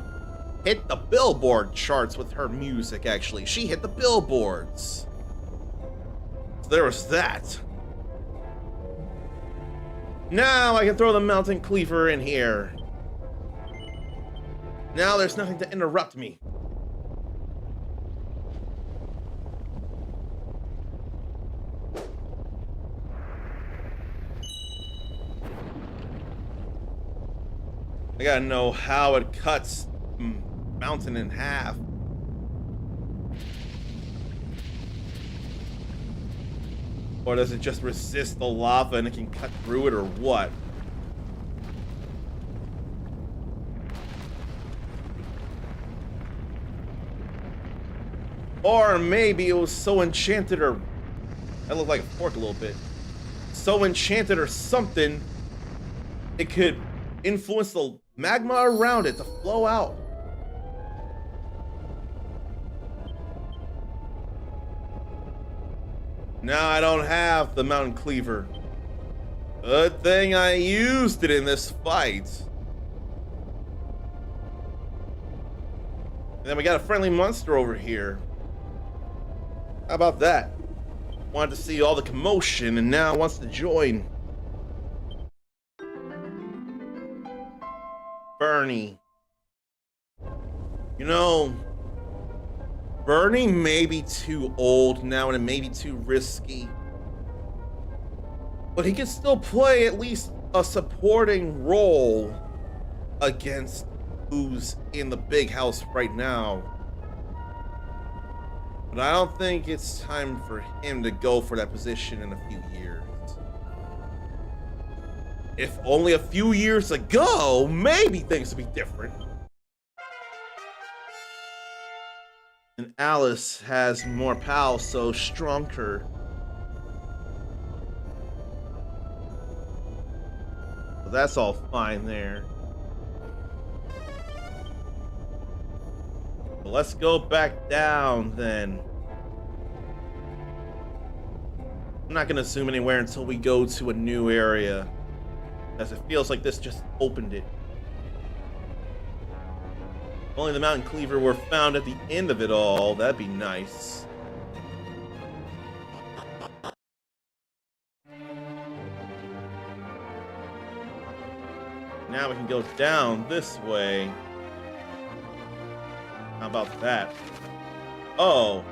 hit the Billboard charts with her music, actually. She hit the billboards. So there was that. Now I can throw the Mountain Cleaver in here. Now there's nothing to interrupt me. I gotta know how it cuts mountain in half. Or does it just resist the lava and it can cut through it, or what? Or maybe it was so enchanted, or that looked like a fork a little bit. So enchanted or something, it could influence the magma around it to flow out. Now I don't have the mountain cleaver. Good thing I used it in this fight. And then we got a friendly monster over here. How about that? Wanted to see all the commotion and now wants to join. Bernie. You know, Bernie may be too old now and it may be too risky. But he can still play at least a supporting role against who's in the big house right now. But I don't think it's time for him to go for that position in a few years. If only a few years ago, maybe things would be different. And Alice has more pals, so stronger. So that's all fine there. But let's go back down then. I'm not gonna zoom anywhere until we go to a new area, as it feels like this just opened it. If only the mountain cleaver were found at the end of it all, that'd be nice. Now we can go down this way. How about that? Oh,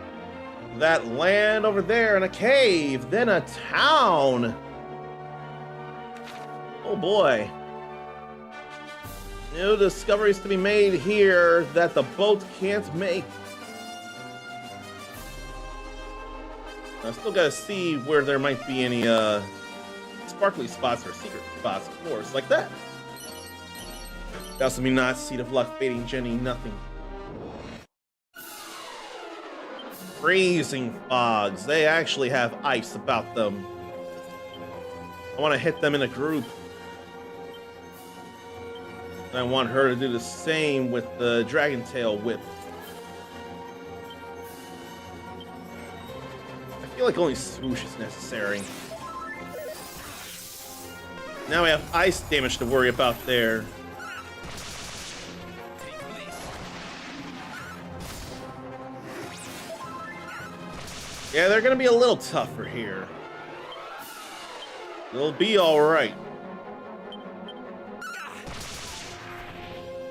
that land over there in a cave, then a town. Oh boy. New discoveries to be made here that the boat can't make. I still gotta see where there might be any sparkly spots or secret spots, of course, like that. Also, me not seed of luck, fading Jenny, nothing. Freezing fogs. They actually have ice about them. I want to hit them in a group. And I want her to do the same with the Dragon Tail Whip. I feel like only swoosh is necessary. Now we have ice damage to worry about there. Yeah, they're gonna be a little tougher here. They'll be alright.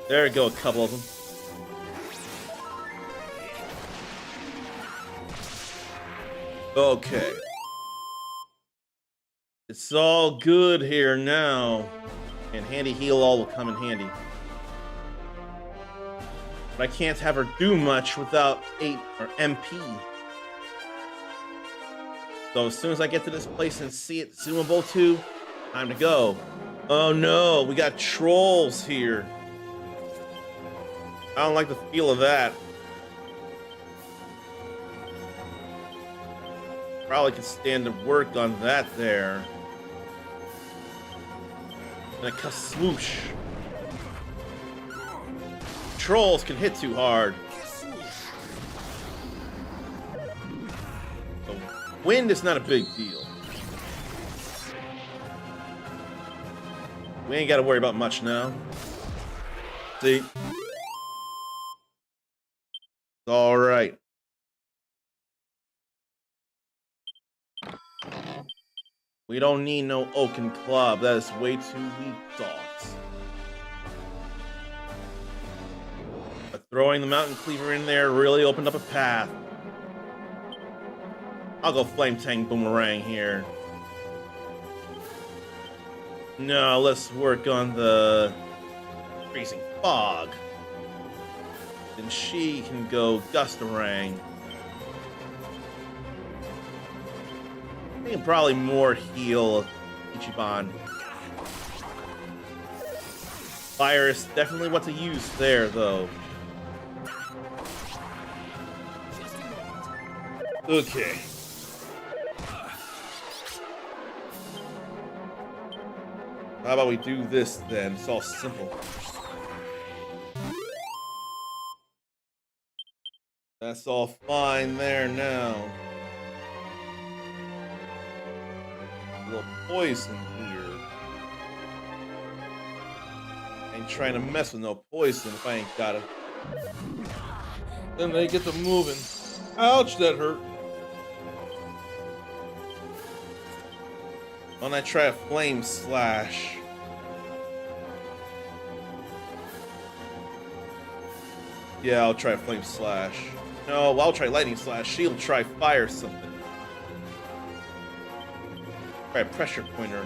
There we go, a couple of them. Okay. It's all good here now. And handy heal all will come in handy. But I can't have her do much without 8 or MP. So as soon as I get to this place and see it zoomable to, time to go. Oh no, we got trolls here. I don't like the feel of that. Probably could stand to work on that there. And a swoosh. Trolls can hit too hard. Wind is not a big deal. We ain't got to worry about much now. See? All right. We don't need no Oaken Club. That is way too weak, dogs. But throwing the Mountain Cleaver in there really opened up a path. I'll go Flame Tang Boomerang here. No, let's work on the Freezing Fog. Then she can go Gustarang. I can probably more heal Ichiban. Fire is definitely what to use there, though. Okay. How about we do this then? It's all simple. That's all fine there now. A little poison here. Ain't trying to mess with no poison if I ain't got it. Then they get to moving. Ouch, that hurt. Why don't I try a flame slash? Yeah, I'll try a flame slash. No, I'll try lightning slash. She'll try fire something. Try a pressure pointer.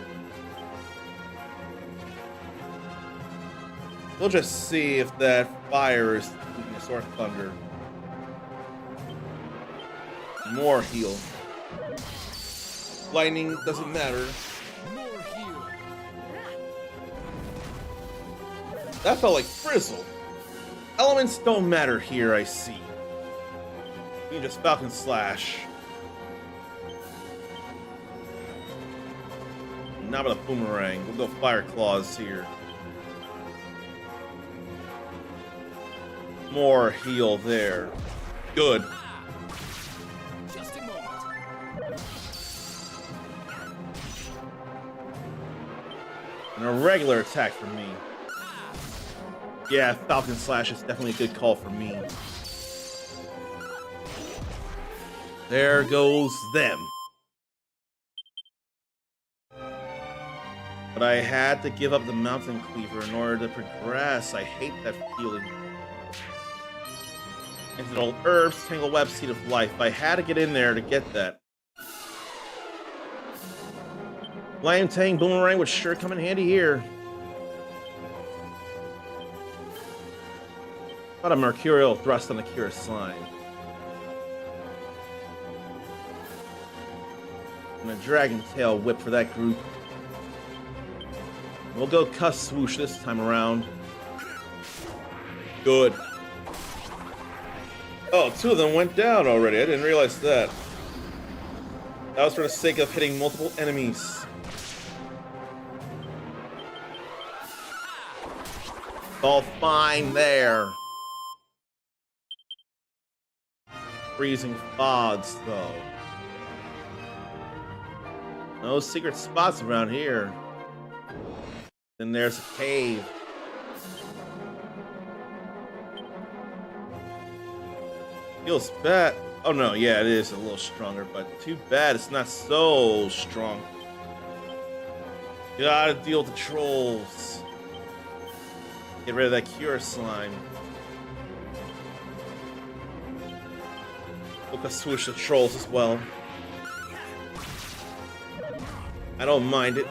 We'll just see if that fire is weakness or thunder. More heal. Lightning doesn't matter. That felt like frizzle. Elements don't matter here, I see. We can just Falcon Slash. Not with a boomerang. We'll go Fire Claws here. More heal there. Good. Just a moment. And a regular attack for me. Yeah, Falcon Slash is definitely a good call for me. There goes them. But I had to give up the Mountain Cleaver in order to progress. I hate that feeling. Into old Herbs, Tangle Web, Seed of Life. I had to get in there to get that. Flame Tang Boomerang would sure come in handy here. About a Mercurial Thrust on the Cure Slime. And a Dragon Tail Whip for that group. We'll go Cuss Swoosh this time around. Good. Oh, two of them went down already. I didn't realize that. That was for the sake of hitting multiple enemies. All fine there. Freezing fogs, though. No secret spots around here. Then there's a cave. Feels bad. Oh no, yeah, it is a little stronger, but too bad it's not so strong. Gotta deal with the trolls. Get rid of that Cure Slime. Look, swoosh the trolls as well. I don't mind it.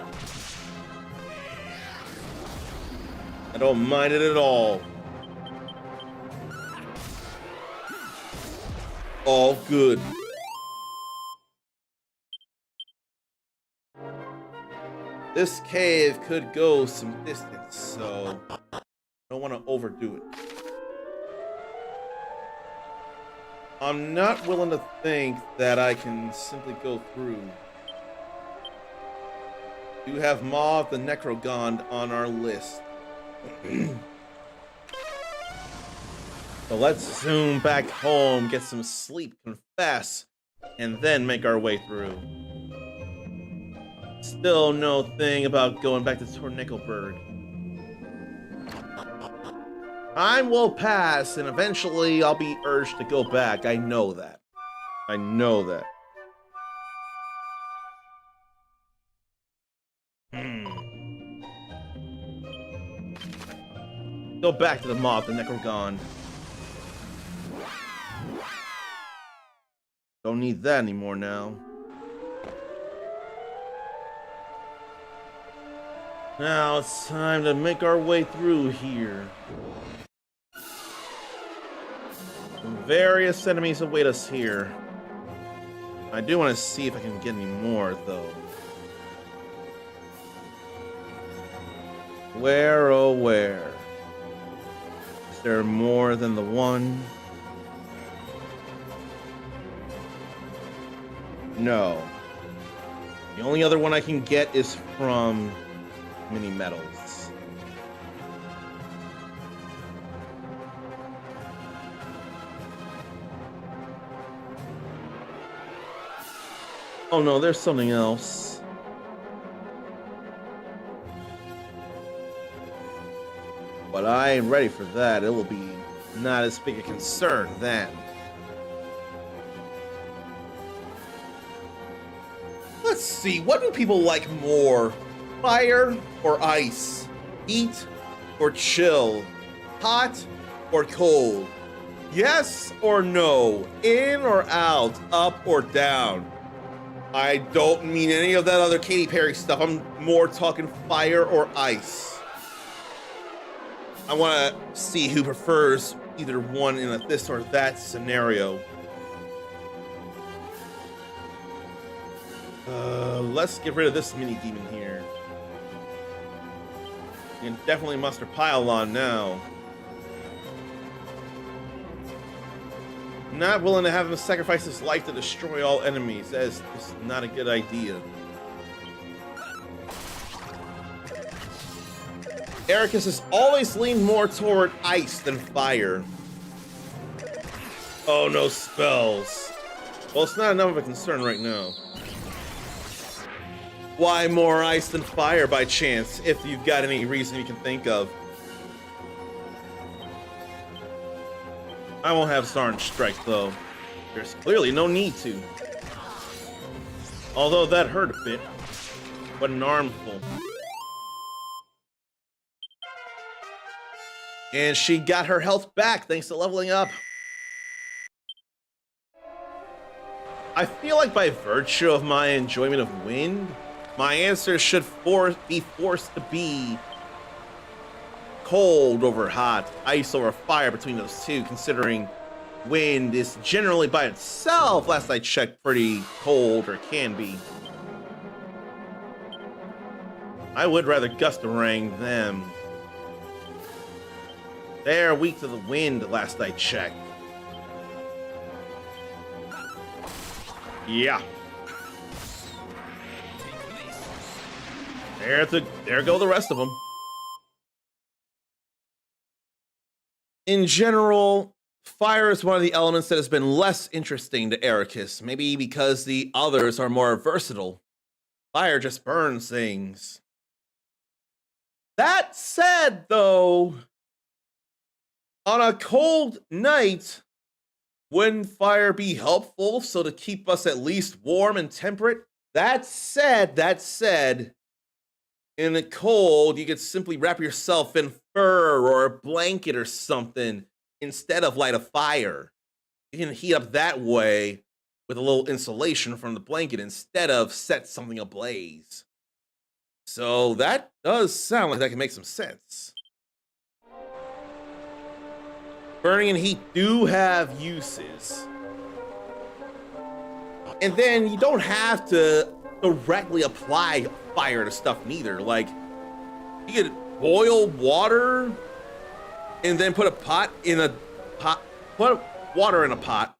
I don't mind it at all. All good. This cave could go some distance, so I don't want to overdo it. I'm not willing to think that I can simply go through. We have Maw of the Necrogond on our list. So let's zoom back home, get some sleep, confess, and then make our way through. Still no thing about going back to Tornickelberg. Time will pass, and eventually I'll be urged to go back. I know that. I know that. Go back to the Maw of the Necrogond. Don't need that anymore now. Now it's time to make our way through here. Some various enemies await us here. I do want to see if I can get any more, though. Where, oh where? Is there more than the one? No. The only other one I can get is from mini metals. Oh no, there's something else. But I ain't ready for that. It will be not as big a concern then. Let's see, what do people like more? Fire or ice? Heat or chill? Hot or cold? Yes or no? In or out? Up or down? I don't mean any of that other Katy Perry stuff. I'm more talking fire or ice. I want to see who prefers either one in a this or that scenario. Let's get rid of this mini demon here. You can definitely muster Pylon now. Not willing to have him sacrifice his life to destroy all enemies. That is not a good idea. Ericus has always leaned more toward ice than fire. Oh, no spells. Well, it's not enough of a concern right now. Why more ice than fire by chance, if you've got any reason you can think of? I won't have Zarn strike, though. There's clearly no need to. Although that hurt a bit. What an armful. And she got her health back thanks to leveling up. I feel like by virtue of my enjoyment of wind, my answer should be forced to be cold over hot, ice over fire between those two, considering wind is generally by itself, last I checked, pretty cold, or can be. I would rather Gustarang them. They're weak to the wind, last I checked. Yeah. There go the rest of them. In general, fire is one of the elements that has been less interesting to Ericus, maybe because the others are more versatile. Fire just burns things. That said, though, on a cold night, wouldn't fire be helpful so to keep us at least warm and temperate? That said, in the cold, you could simply wrap yourself in fur or a blanket or something instead of light a fire. You can heat up that way with a little insulation from the blanket instead of set something ablaze. So that does sound like that can make some sense. Burning and heat do have uses. And then you don't have to directly apply fire to stuff neither. Like, you could boil water and then put water in a pot,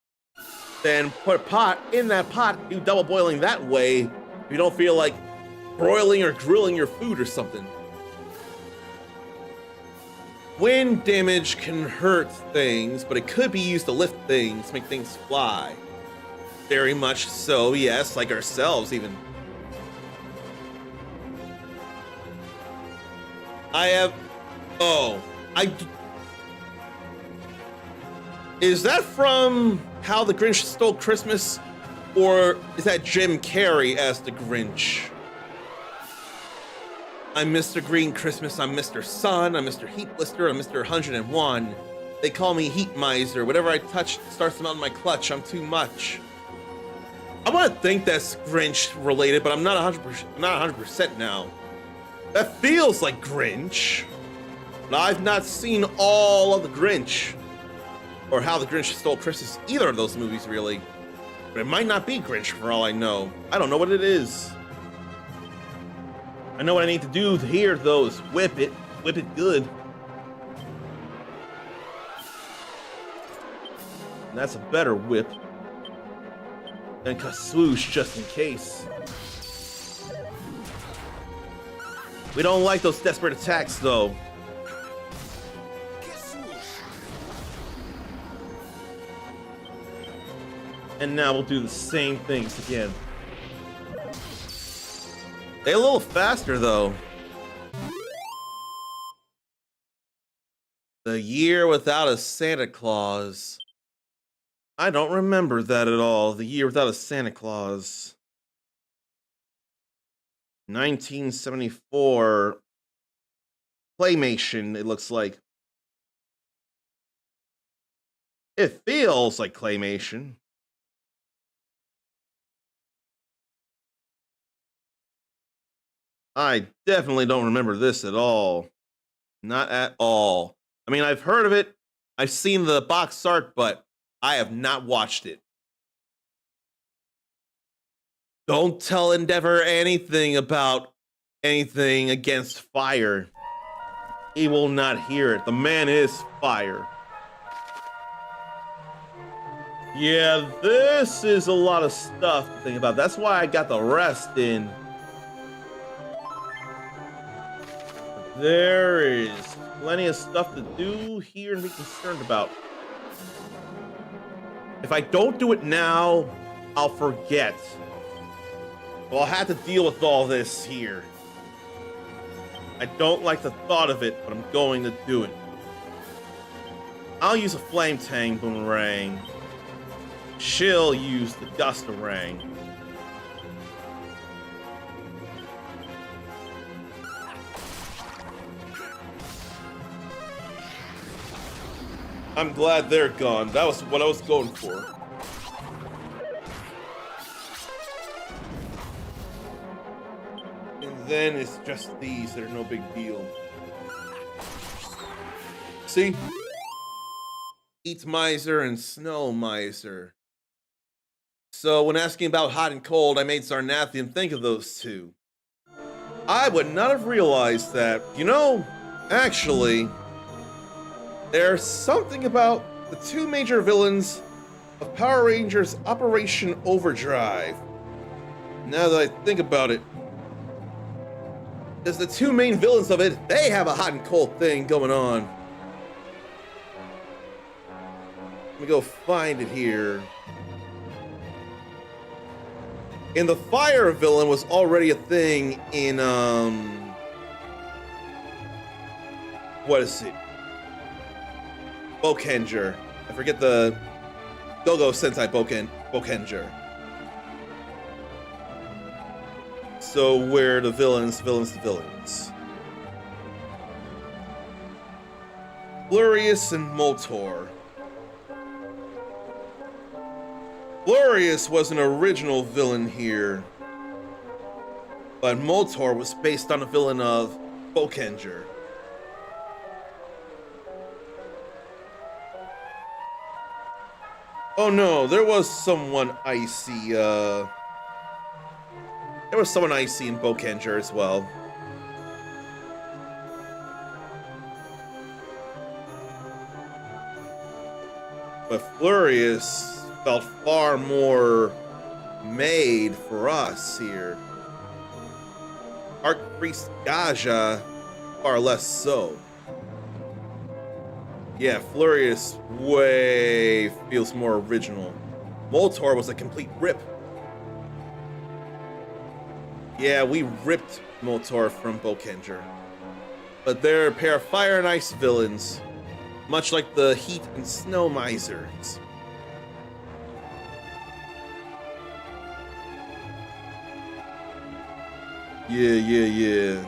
then put a pot in that pot, do double boiling that way if you don't feel like broiling or grilling your food or something. Wind damage can hurt things, but it could be used to lift things, make things fly. Very much so, yes, like ourselves even. Is that from How the Grinch Stole Christmas? Or is that Jim Carrey as the Grinch? I'm Mr. Green Christmas, I'm Mr. Sun, I'm Mr. Heat Blister, I'm Mr. 101. They call me Heat Miser. Whatever I touch starts to melt in my clutch. I'm too much. I want to think that's Grinch related, but I'm not 100% now. That feels like Grinch, but I've not seen all of the Grinch or How the Grinch Stole Christmas, either of those movies really. But it might not be Grinch for all I know. I don't know what it is. I know what I need to do here though is whip it good. And that's a better whip. And swoosh just in case. We don't like those desperate attacks though. And now we'll do the same things again. They're a little faster though. The year without a Santa Claus. I don't remember that at all. The year without a Santa Claus. 1974. Claymation, it looks like. It feels like claymation. I definitely don't remember this at all. Not at all. I mean, I've heard of it. I've seen the box art, but I have not watched it. Don't tell Endeavor anything about anything against fire. He will not hear it. The man is fire. Yeah, this is a lot of stuff to think about. That's why I got the rest in. There is plenty of stuff to do here and be concerned about. If I don't do it now, I'll forget. Well, I'll have to deal with all this here. I don't like the thought of it, but I'm going to do it. I'll use a flame tang boomerang. She'll use the gustarang. I'm glad they're gone. That was what I was going for. And then it's just these that are no big deal. See? Heat Miser and Snow Miser. So when asking about hot and cold, I made Sarnathian think of those two. I would not have realized that, you know, actually, there's something about the two major villains of Power Rangers Operation Overdrive. Now that I think about it, because the two main villains of it, they have a hot and cold thing going on. Let me go find it here. And the fire villain was already a thing in, what is it? Bokenger. I forget the Go-Go Sentai Bokenger. So we're the villains. Glorious and Motor. Glorious was an original villain here, but Motor was based on a villain of Bokenger. Oh no, there was someone icy, there was someone icy in Bokenger as well. But Flurious felt far more made for us here. Archpriest Gaja, far less so. Yeah, Flurious way feels more original. Moltor was a complete rip. Yeah, we ripped Moltor from Bokenger. But they're a pair of fire and ice villains, much like the heat and snow misers. Yeah.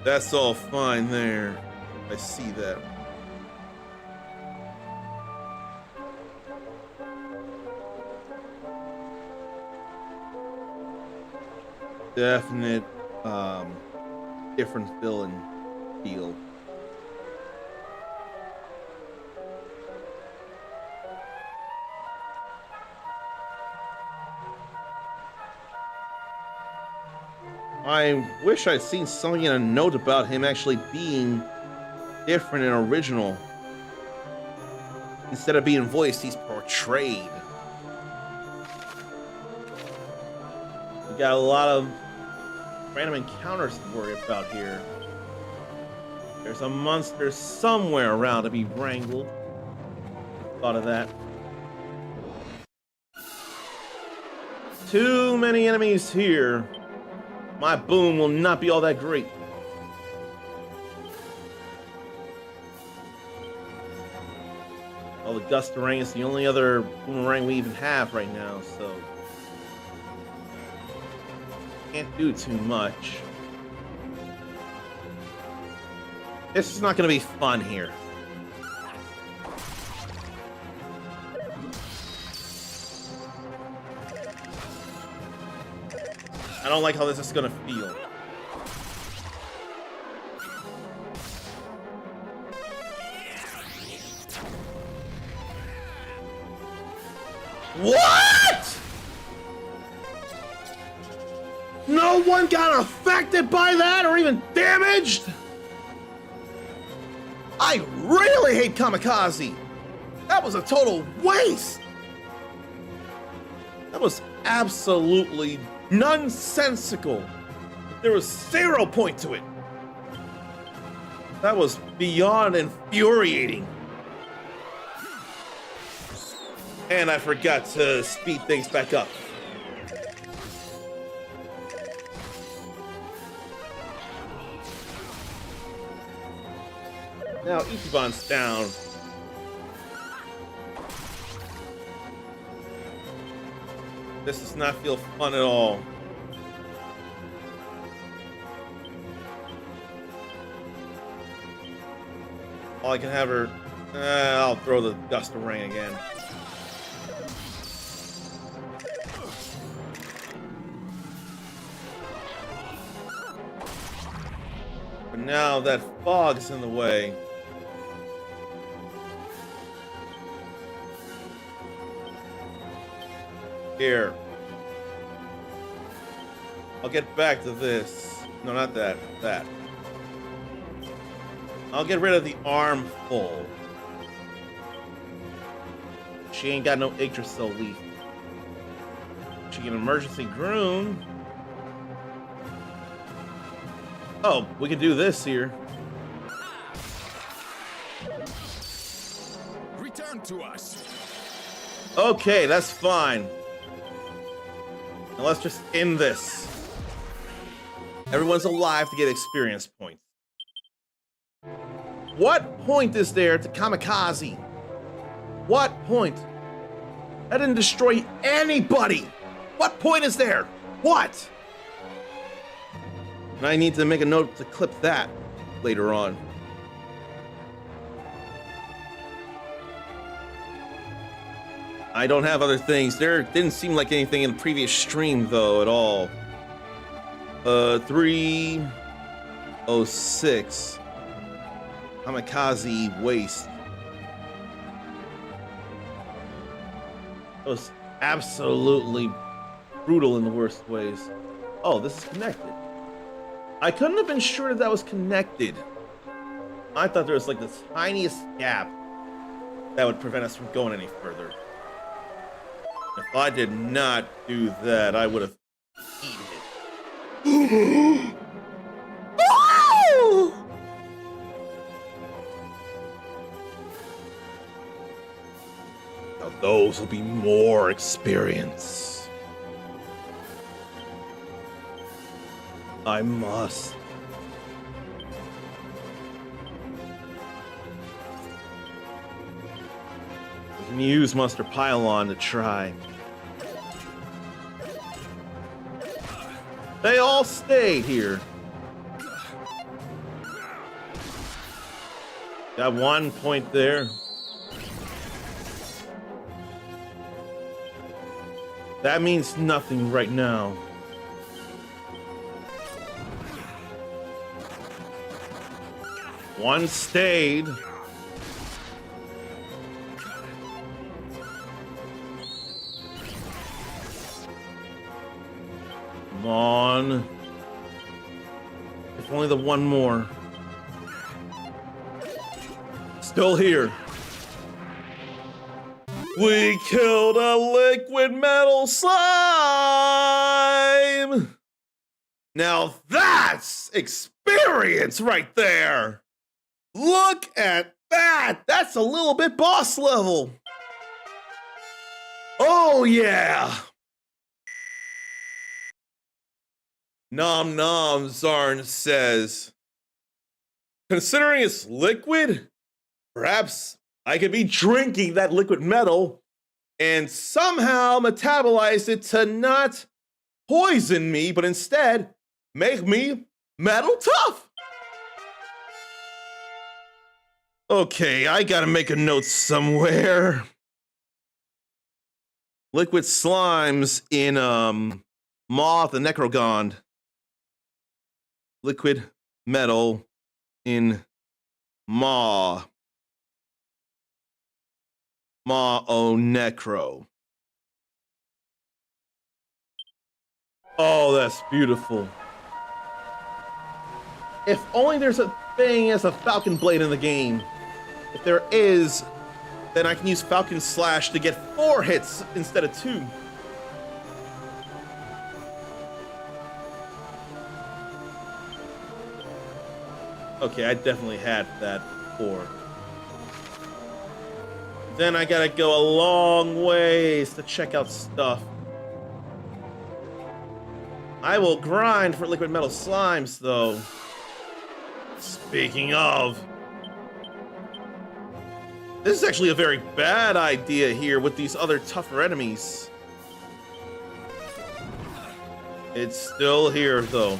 That's all fine there. I see that. Definite, different villain feel. I wish I'd seen something in a note about him actually being different and original. Instead of being voiced, he's portrayed. We got a lot of random encounters to worry about here. There's a monster somewhere around to be wrangled. Thought of that. Too many enemies here. My boom will not be all that great. Well, the Gustarang is the only other boomerang we even have right now, so can't do too much. This is not going to be fun here. I don't like how this is going to feel. What? No one got affected by that or even damaged? I really hate Kamikaze. That was a total waste. That was absolutely nonsensical. There was 0 point to it. That was beyond infuriating. And I forgot to speed things back up. Now Ichiban's down. This does not feel fun at all. All I can have her... I'll throw the Gustarang again. But now that fog's in the way. Here. I'll get back to this. No, not that. That. I'll get rid of the armful. She ain't got no Yggdrasil leaf. She can emergency groom. Oh, we can do this here. Return to us. Okay, that's fine. Now let's just end this. Everyone's alive to get experience points. What point is there to Kamikaze? What point? That didn't destroy anybody. What point is there? What? And I need to make a note to clip that later on. I don't have other things. There didn't seem like anything in the previous stream, though, at all. 306. Kamikaze waste. That was absolutely brutal in the worst ways. Oh, this is connected. I couldn't have been sure that was connected. I thought there was like the tiniest gap that would prevent us from going any further. If I did not do that, I would have eaten it. Now those will be more experience. I must. We can use Monster Pylon to try. They all stayed here. Got 1 point there. That means nothing right now. One stayed. Come on. only the one more. Still here. We killed a liquid metal slime! Now that's experience right there! Look at that! That's a little bit boss level! Oh yeah! Nom Nom Zarn says, considering it's liquid, perhaps I could be drinking that liquid metal and somehow metabolize it to not poison me, but instead make me metal tough. Okay, I gotta make a note somewhere. Liquid slimes in Moth and Necrogond. Liquid metal in Maw. Maw-o Necro. Oh, that's beautiful. If only there's a thing as a Falcon Blade in the game. If there is, then I can use Falcon Slash to get 4 hits instead of 2. Okay, I definitely had that before. Then I gotta go a long ways to check out stuff. I will grind for liquid metal slimes, though. Speaking of, this is actually a very bad idea here with these other tougher enemies. It's still here, though.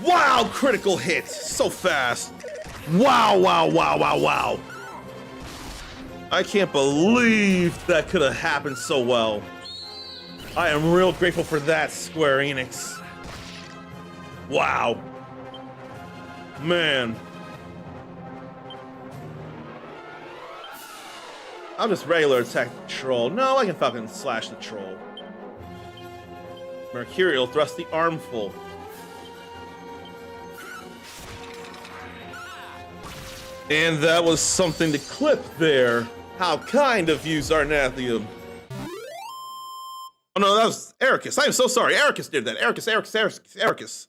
Wow, critical hit! So fast! Wow, wow, wow, wow, wow! I can't believe that could have happened so well. I am real grateful for that, Square Enix. Wow. Man. I'm just regular attack the troll. No, I can Falcon Slash the troll. Mercurial thrust the armful. And that was something to clip there. How kind of you, Zarnathium. Oh no, that was Ericus. I am so sorry. Ericus did that. Ericus.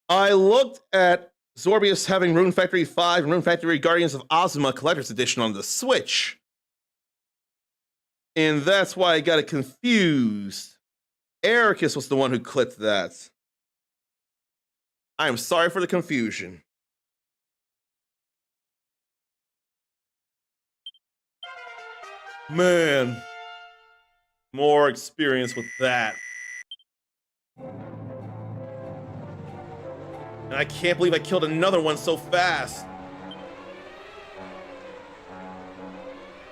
I looked at Zorbius having Rune Factory 5 and Rune Factory Guardians of Ozma Collector's Edition on the Switch. And that's why I got it confused. Ericus was the one who clipped that. I am sorry for the confusion. Man, more experience with that. And I can't believe I killed another one so fast.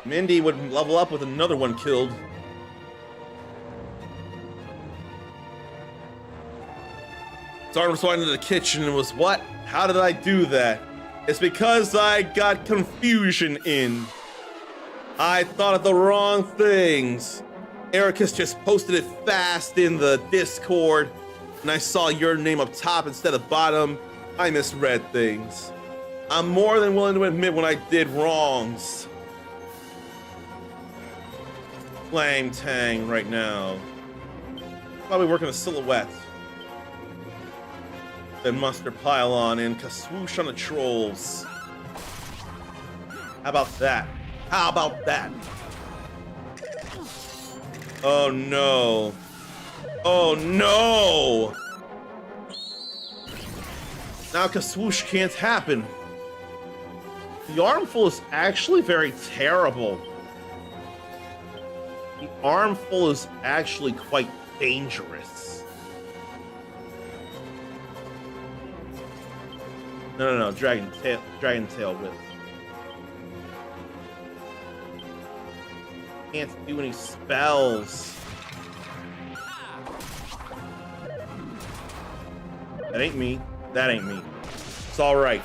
Mindy would level up with another one killed. Zarn responded to the kitchen and was, what? How did I do that? It's because I got confusion in. I thought of the wrong things. Ericus just posted it fast in the Discord, and I saw your name up top instead of bottom. I misread things. I'm more than willing to admit when I did wrongs. Flame Tang right now. Probably working a silhouette. Then Muster Pylon and Kaswoosh on the trolls. How about that? How about that? Oh no. Oh no! Now Kaswoosh can't happen. The armful is actually very terrible. The armful is actually quite dangerous. No, Dragon Tail Whip. Can't do any spells. That ain't me. That ain't me. It's alright.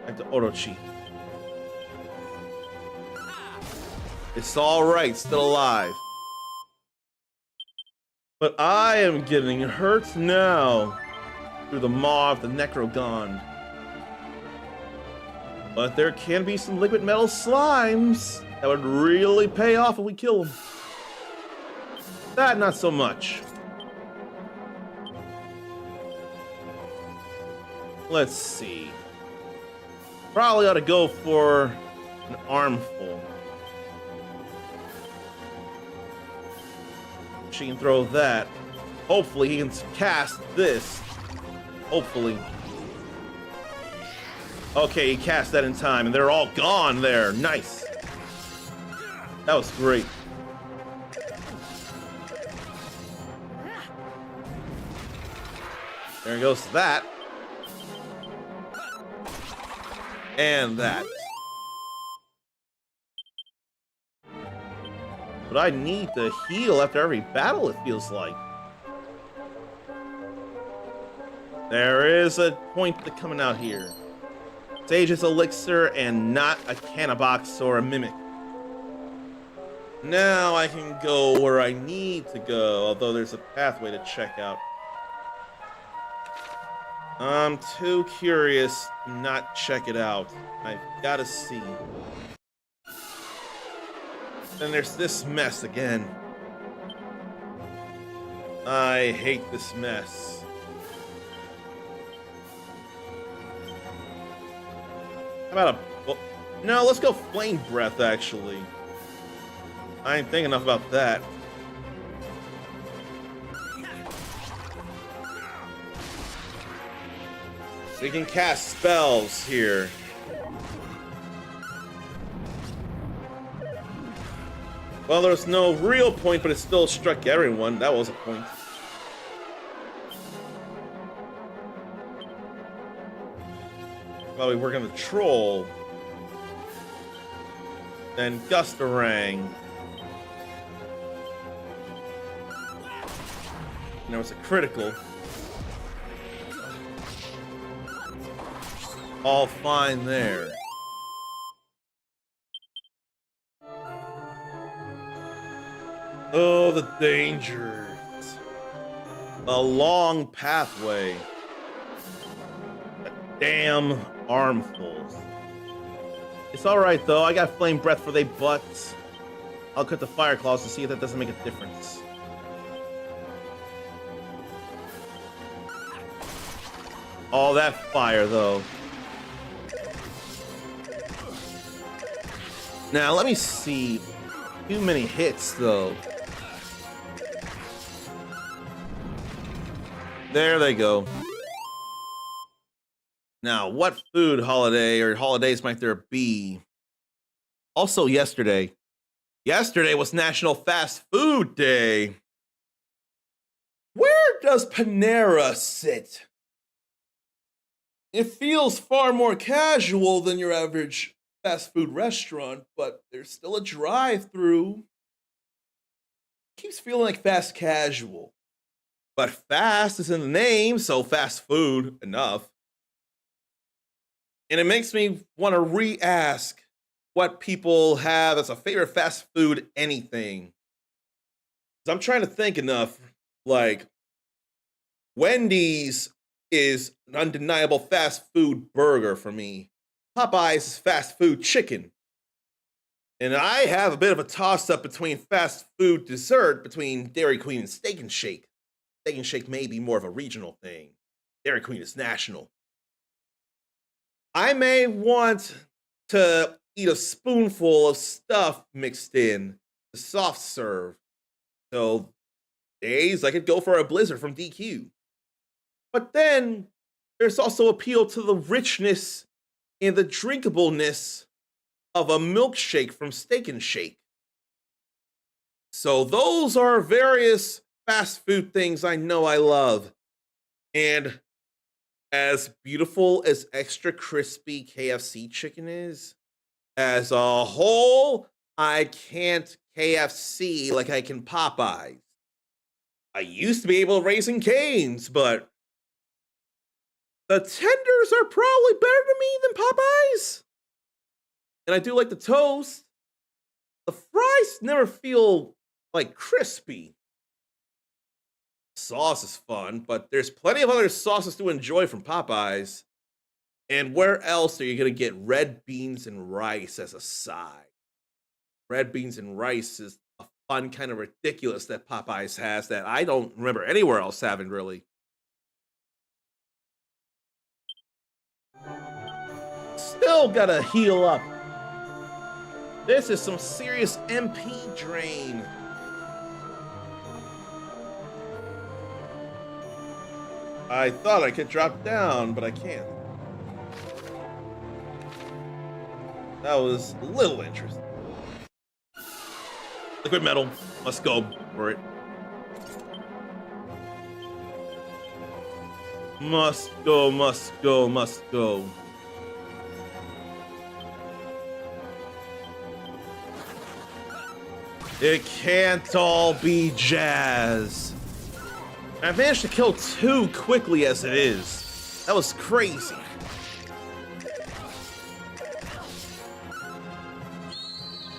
Back to Orochi. It's alright, still alive. But I am getting hurt now through the maw of the Necrogond. But there can be some liquid metal slimes that would really pay off if we kill them. That, not so much. Let's see. Probably ought to go for an armful. She can throw that. Hopefully he can cast this. Hopefully. Okay, he cast that in time, and they're all gone there. Nice. That was great. There goes that. And that. But I need to heal after every battle, it feels like. There is a point to coming out here. Sage's elixir and not a cannabox or a mimic. Now I can go where I need to go, although there's a pathway to check out. I'm too curious to not check it out. I've got to see. Then there's this mess again. I hate this mess. How about a... Well, no, let's go Flame Breath, actually. I ain't thinking enough about that. So you can cast spells here. Well, there's no real point, but it still struck everyone. That was a point. While we work on the troll. Then Gustarang. Now it's a critical. All fine there. Oh, the dangers. A long pathway. A damn armfuls. It's alright though, I got Flame Breath for they butts. I'll cut the Fire Claws to see if that doesn't make a difference. All that fire though. Now let me see. Too many hits though. There they go. Now, what food holiday or holidays might there be? Also yesterday. Yesterday was National Fast Food Day. Where does Panera sit? It feels far more casual than your average fast food restaurant, but there's still a drive-through. Keeps feeling like fast casual. But fast is in the name, so fast food, enough. And it makes me want to re-ask what people have as a favorite fast food anything. 'Cause I'm trying to think enough, like, Wendy's is an undeniable fast food burger for me. Popeyes is fast food chicken. And I have a bit of a toss-up between fast food dessert between Dairy Queen and Steak and Shake. Steak and Shake may be more of a regional thing. Dairy Queen is national. I may want to eat a spoonful of stuff mixed in, the soft serve. So days I could go for a Blizzard from DQ. But then there's also appeal to the richness and the drinkableness of a milkshake from Steak and Shake. So those are various fast food things I know I love. And as beautiful as extra crispy KFC chicken is, as a whole, I can't KFC like I can Popeyes. I used to be able to Raising Cane's, but the tenders are probably better to me than Popeyes. And I do like the toast. The fries never feel like crispy. sauce is fun, but there's plenty of other sauces to enjoy from Popeyes. And where else are you going to get red beans and rice as a side? Red beans and rice is a fun kind of ridiculous that Popeyes has that I don't remember anywhere else having, really. Still gotta heal up. This is some serious MP drain. I thought I could drop down, but I can't. That was a little interesting. Liquid metal, let's go for it. Must go, must go, must go. It can't all be jazz. I managed to kill 2 quickly as it is. That was crazy.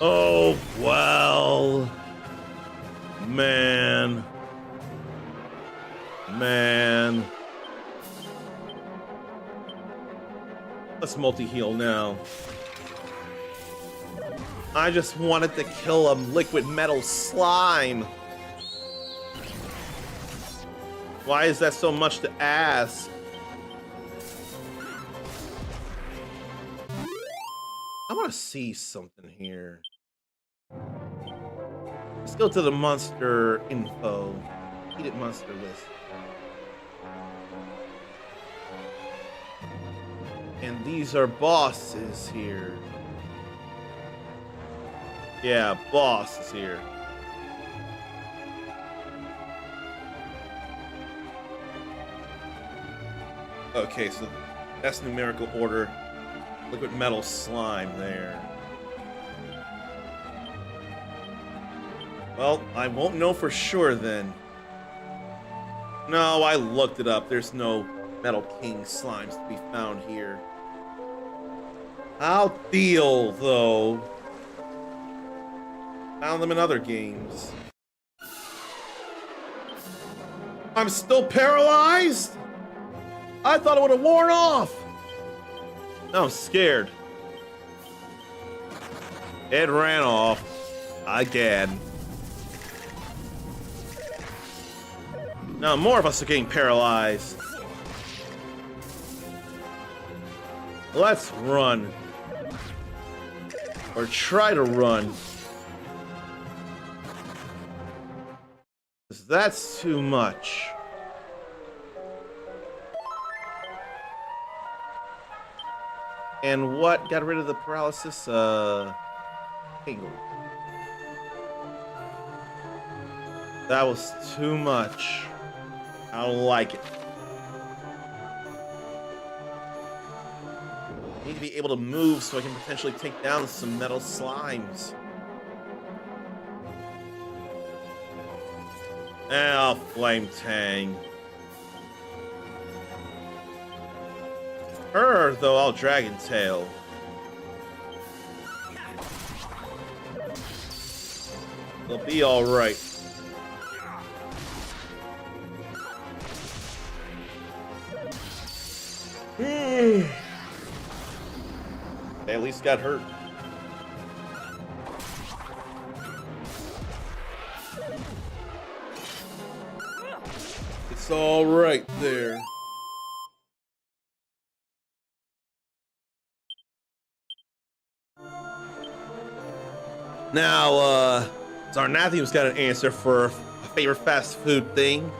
Oh, well. Man. Let's multi-heal now. I just wanted to kill a liquid metal slime. Why is that so much to ask? I want to see something here. Let's go to the monster info. Heated monster list. And these are bosses here. Yeah, boss is here. Okay, so that's numerical order. Liquid metal slime there. Well, I won't know for sure then. No, I looked it up. There's no Metal King slimes to be found here. I'll deal, though. Found them in other games. I'm still paralyzed? I thought it would have worn off. Now I'm scared. It ran off. Again. Now more of us are getting paralyzed. Let's run. Or try to run. That's too much. And what got rid of the paralysis? Tingle. That was too much. I don't like it. I need to be able to move so I can potentially take down some metal slimes. I'll flame tang. Her, though, I'll dragon tail. They'll be all right. They at least got hurt. It's all right there. Now, Zarnathium's got an answer for a favorite fast food thing.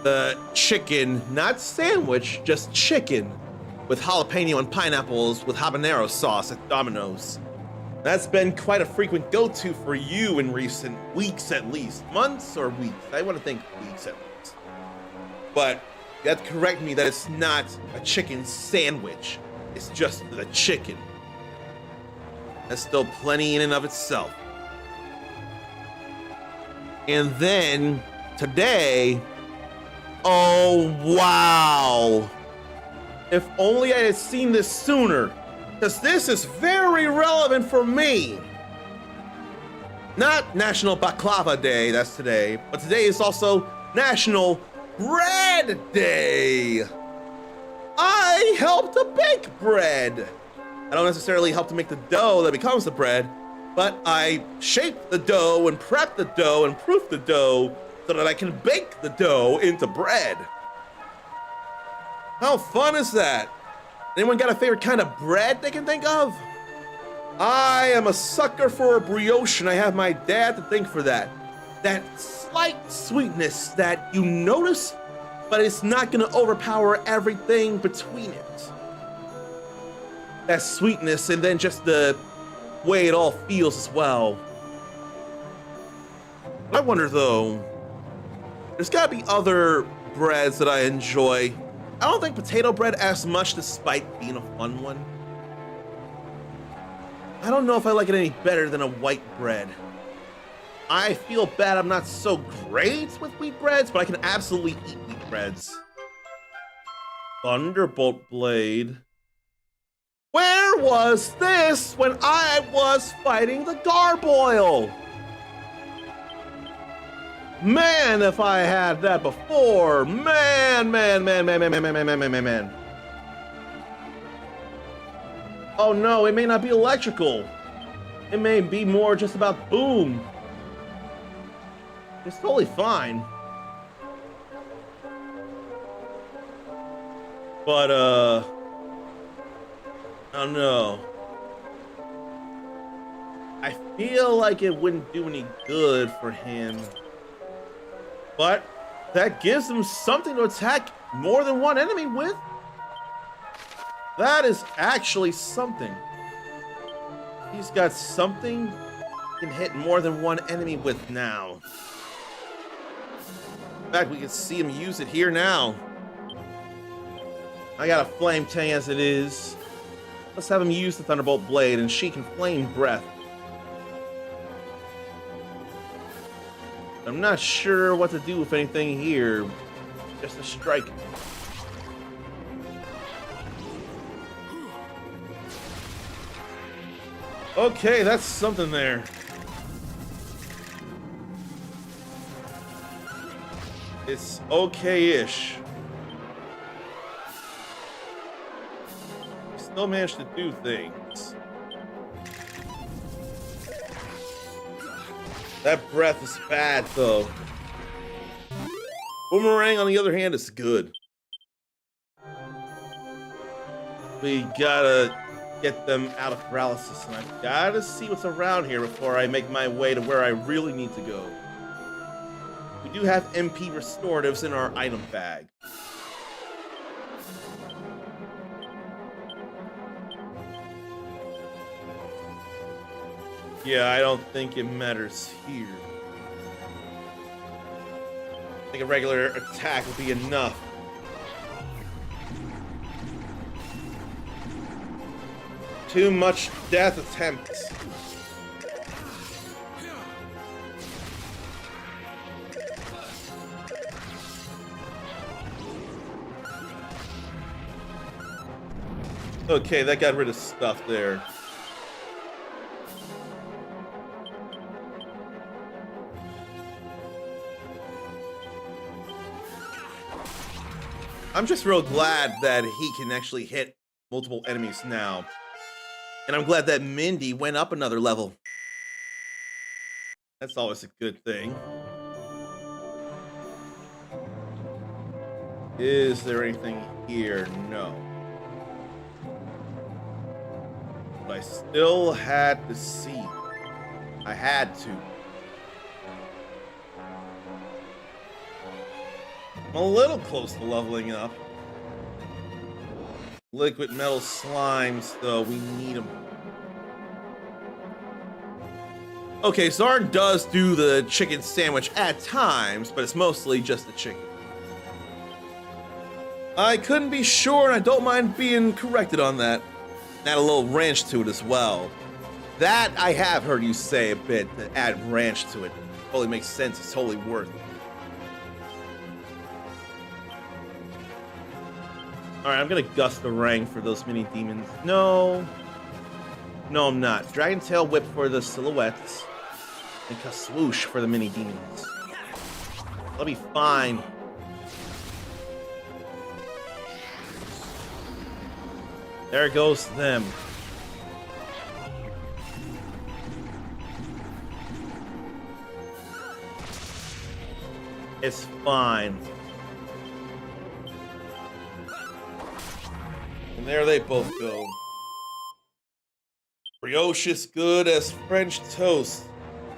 The chicken, not sandwich, just chicken with jalapeno and pineapples with habanero sauce at Domino's. That's been quite a frequent go-to for you in recent weeks at least. Months or weeks? I want to think weeks at least. But you have to correct me that it's not a chicken sandwich. It's just the chicken. That's still plenty in and of itself. And then, today, oh wow. If only I had seen this sooner, because this is very relevant for me. Not National Baklava Day, that's today, but today is also National Bread Day. I help to bake bread. I don't necessarily help to make the dough that becomes the bread, but I shape the dough and prep the dough and proof the dough so that I can bake the dough into bread. How fun is that? Anyone got a favorite kind of bread they can think of? I am a sucker for a brioche, and I have my dad to thank for that. That slight sweetness that you notice, but it's not gonna overpower everything between it. That sweetness, and then just the way it all feels as well. I wonder though, there's gotta be other breads that I enjoy. I don't think potato bread as much, despite being a fun one. I don't know if I like it any better than a white bread. I feel bad I'm not so great with wheat breads, but I can absolutely eat wheat breads. Thunderbolt blade. Where was this when I was fighting the gargoyle? Man, if I had that before. Man. Oh no, it may not be electrical. It may be more just about boom. It's totally fine. But, I don't know. I feel like it wouldn't do any good for him. But that gives him something to attack more than one enemy with. That is actually something. He's got something he can hit more than one enemy with now. In fact, we can see him use it here now. I got a flame tang as it is. Let's have him use the Thunderbolt Blade, and she can flame breath. I'm not sure what to do with anything here. Just a strike. Okay, that's something there. It's okay-ish. We still managed to do things. That breath is bad, though. Boomerang, on the other hand, is good. We gotta get them out of paralysis, and I've gotta see what's around here before I make my way to where I really need to go. We do have MP restoratives in our item bag. Yeah, I don't think it matters here. I think a regular attack will be enough. Too much death attempts. Okay, that got rid of stuff there. I'm just real glad that he can actually hit multiple enemies now. And I'm glad that Mindy went up another level. That's always a good thing. Is there anything here? No. But I still had to see. I had to. I'm a little close to leveling up. Liquid metal slimes, though, we need them. Okay, Zarn does do the chicken sandwich at times, but it's mostly just the chicken. I couldn't be sure, and I don't mind being corrected on that. Add a little ranch to it as well. That I have heard you say a bit, to add ranch to it. Totally makes sense, it's totally worth it. Alright, I'm gonna gust the rang for those mini demons. No, I'm not. Dragon Tail Whip for the silhouettes, and Kaswoosh for the mini demons. I'll be fine. There goes them. It's fine. And there they both go. Brioche good as French toast.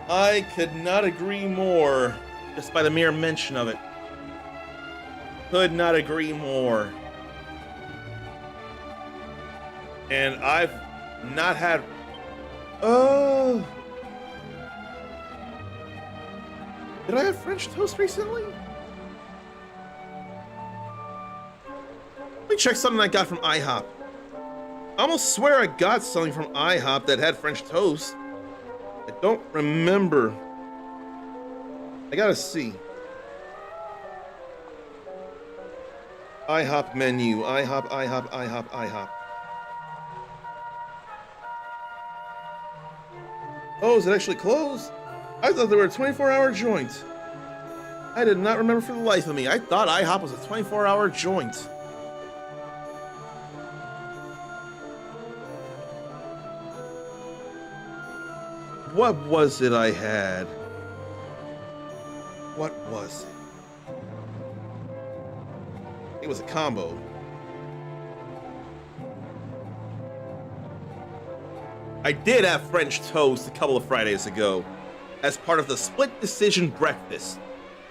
I could not agree more, just by the mere mention of it. Could not agree more. And I've not had... Oh! Did I have French toast recently? Let me check something I got from IHOP. I almost swear I got something from IHOP that had French toast. I don't remember. I gotta see. IHOP menu. IHOP. Oh, is it actually closed? I thought they were a 24-hour joint. I did not remember for the life of me. I thought IHOP was a 24-hour joint. What was it I had? What was it? It was a combo. I did have French toast a couple of Fridays ago as part of the split decision breakfast.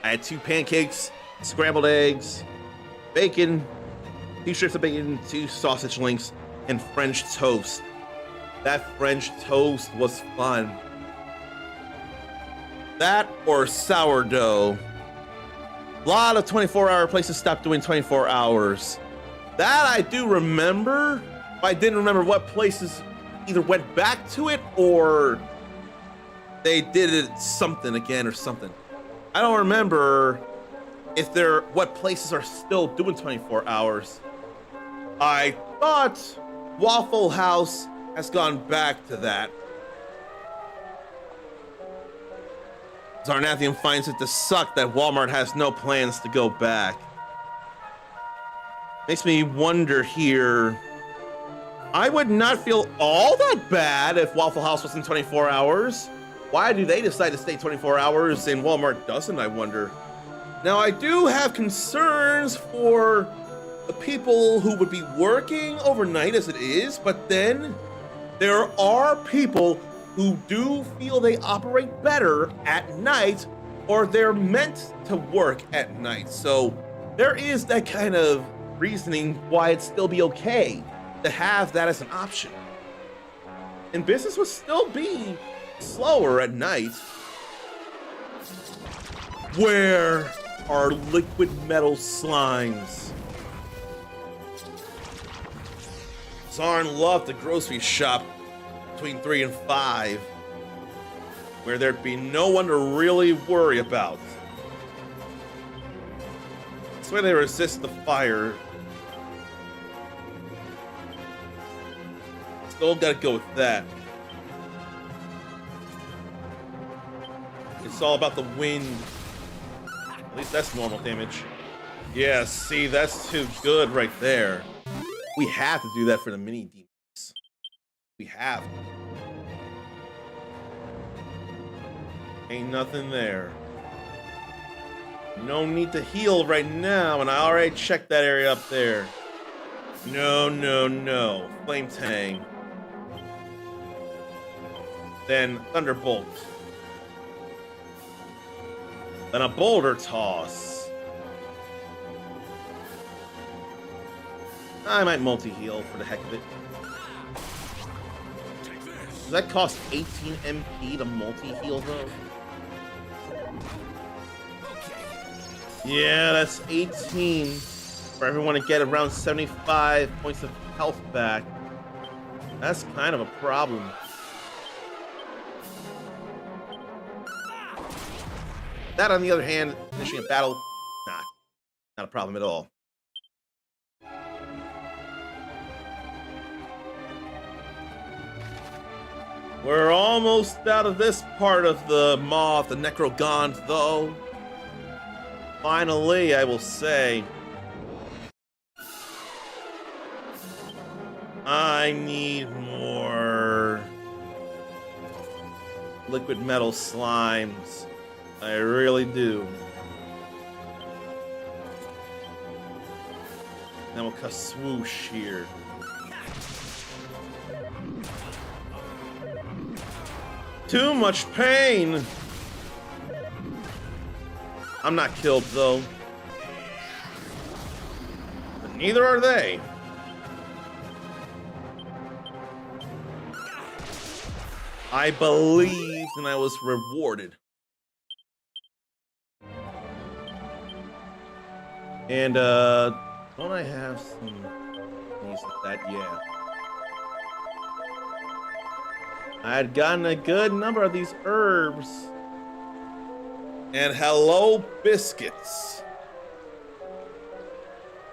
I had 2 pancakes, scrambled eggs, bacon, 2 strips of bacon, 2 sausage links, and French toast. That French toast was fun. That or sourdough. A lot of 24-hour places stopped doing 24 hours. That I do remember, but I didn't remember what places either went back to it or they did it something again or something. I don't remember if what places are still doing 24 hours. I thought Waffle House has gone back to that. Zarnathian finds it to suck that Walmart has no plans to go back. Makes me wonder here. I would not feel all that bad if Waffle House was in 24 hours. Why do they decide to stay 24 hours and Walmart doesn't, I wonder? Now, I do have concerns for the people who would be working overnight as it is, but then there are people who do feel they operate better at night, or they're meant to work at night. So there is that kind of reasoning why it'd still be okay to have that as an option. And business would still be slower at night. Where are liquid metal slimes? Zarn loved the grocery shop between 3 and 5, where there'd be no one to really worry about. That's why they resist the fire. Still gotta go with that. It's all about the wind. At least that's normal damage. Yeah, see, that's too good right there. We have to do that for the mini demons. We have. Ain't nothing there. No need to heal right now, and I already checked that area up there. No. Flame Tang. Then Thunderbolt. Then a Boulder Toss. I might multi-heal for the heck of it. Does that cost 18 MP to multi-heal though? Yeah, that's 18 for everyone to get around 75 points of health back. That's kind of a problem. That, on the other hand, finishing a battle, not a problem at all. We're almost out of this part of the Maw of the Necrogaunt, though. finally, I will say, I need more liquid metal slimes. I really do. Then we'll cast swoosh here. Too much pain! I'm not killed though. But neither are they. I believed and I was rewarded. And don't I have some things like that? Yeah. I had gotten a good number of these herbs. And hello, biscuits.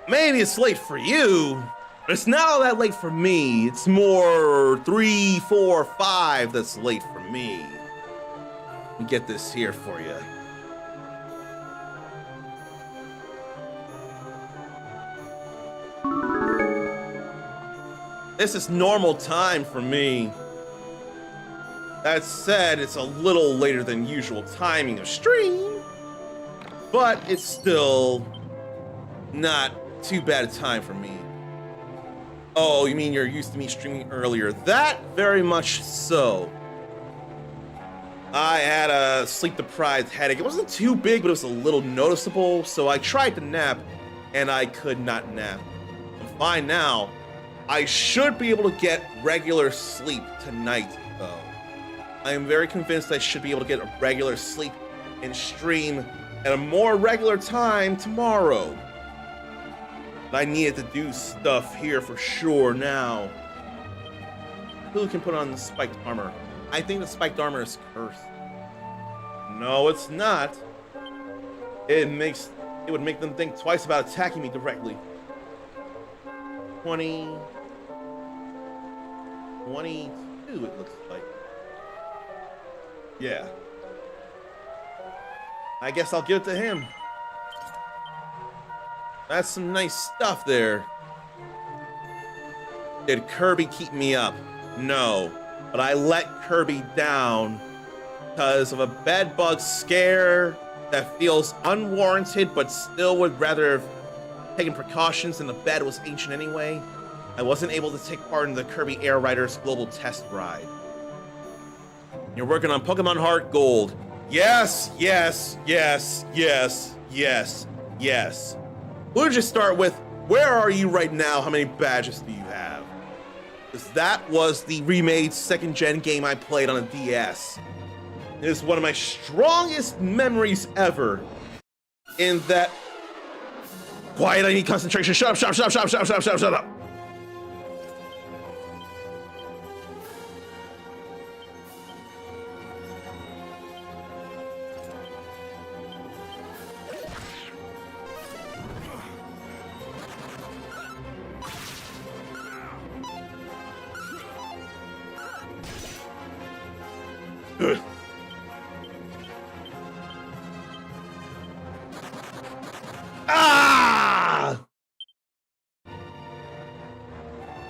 Maybe it's late for you, but it's not all that late for me. It's more 3, 4, 5 that's late for me. Let me get this here for you. This is normal time for me. That said, it's a little later than usual timing of stream, but it's still not too bad a time for me. Oh, you mean you're used to me streaming earlier? That very much so. I had a sleep-deprived headache. It wasn't too big, but it was a little noticeable, so I tried to nap, and I could not nap. I'm fine now. I should be able to get regular sleep tonight, though. I am very convinced I should be able to get a regular sleep and stream at a more regular time tomorrow. But I needed to do stuff here for sure now. Who can put on the spiked armor? I think the spiked armor is cursed. No, it's not. It would make them think twice about attacking me directly. 20, 22 it looks like. Yeah. I guess I'll give it to him. That's some nice stuff there. Did Kirby keep me up? No. But I let Kirby down because of a bedbug scare that feels unwarranted, but still would rather have taken precautions, and the bed was ancient anyway. I wasn't able to take part in the Kirby Air Riders Global Test Ride. You're working on Pokemon Heart Gold. Yes, yes, yes, yes, yes, yes. We'll just start with, where are you right now? How many badges do you have? Because that was the remade second gen game I played on a DS. It is one of my strongest memories ever. In that, quiet, I need concentration. Shut up, shut up, shut up, shut up, shut up, shut up, shut up, shut up. Ah!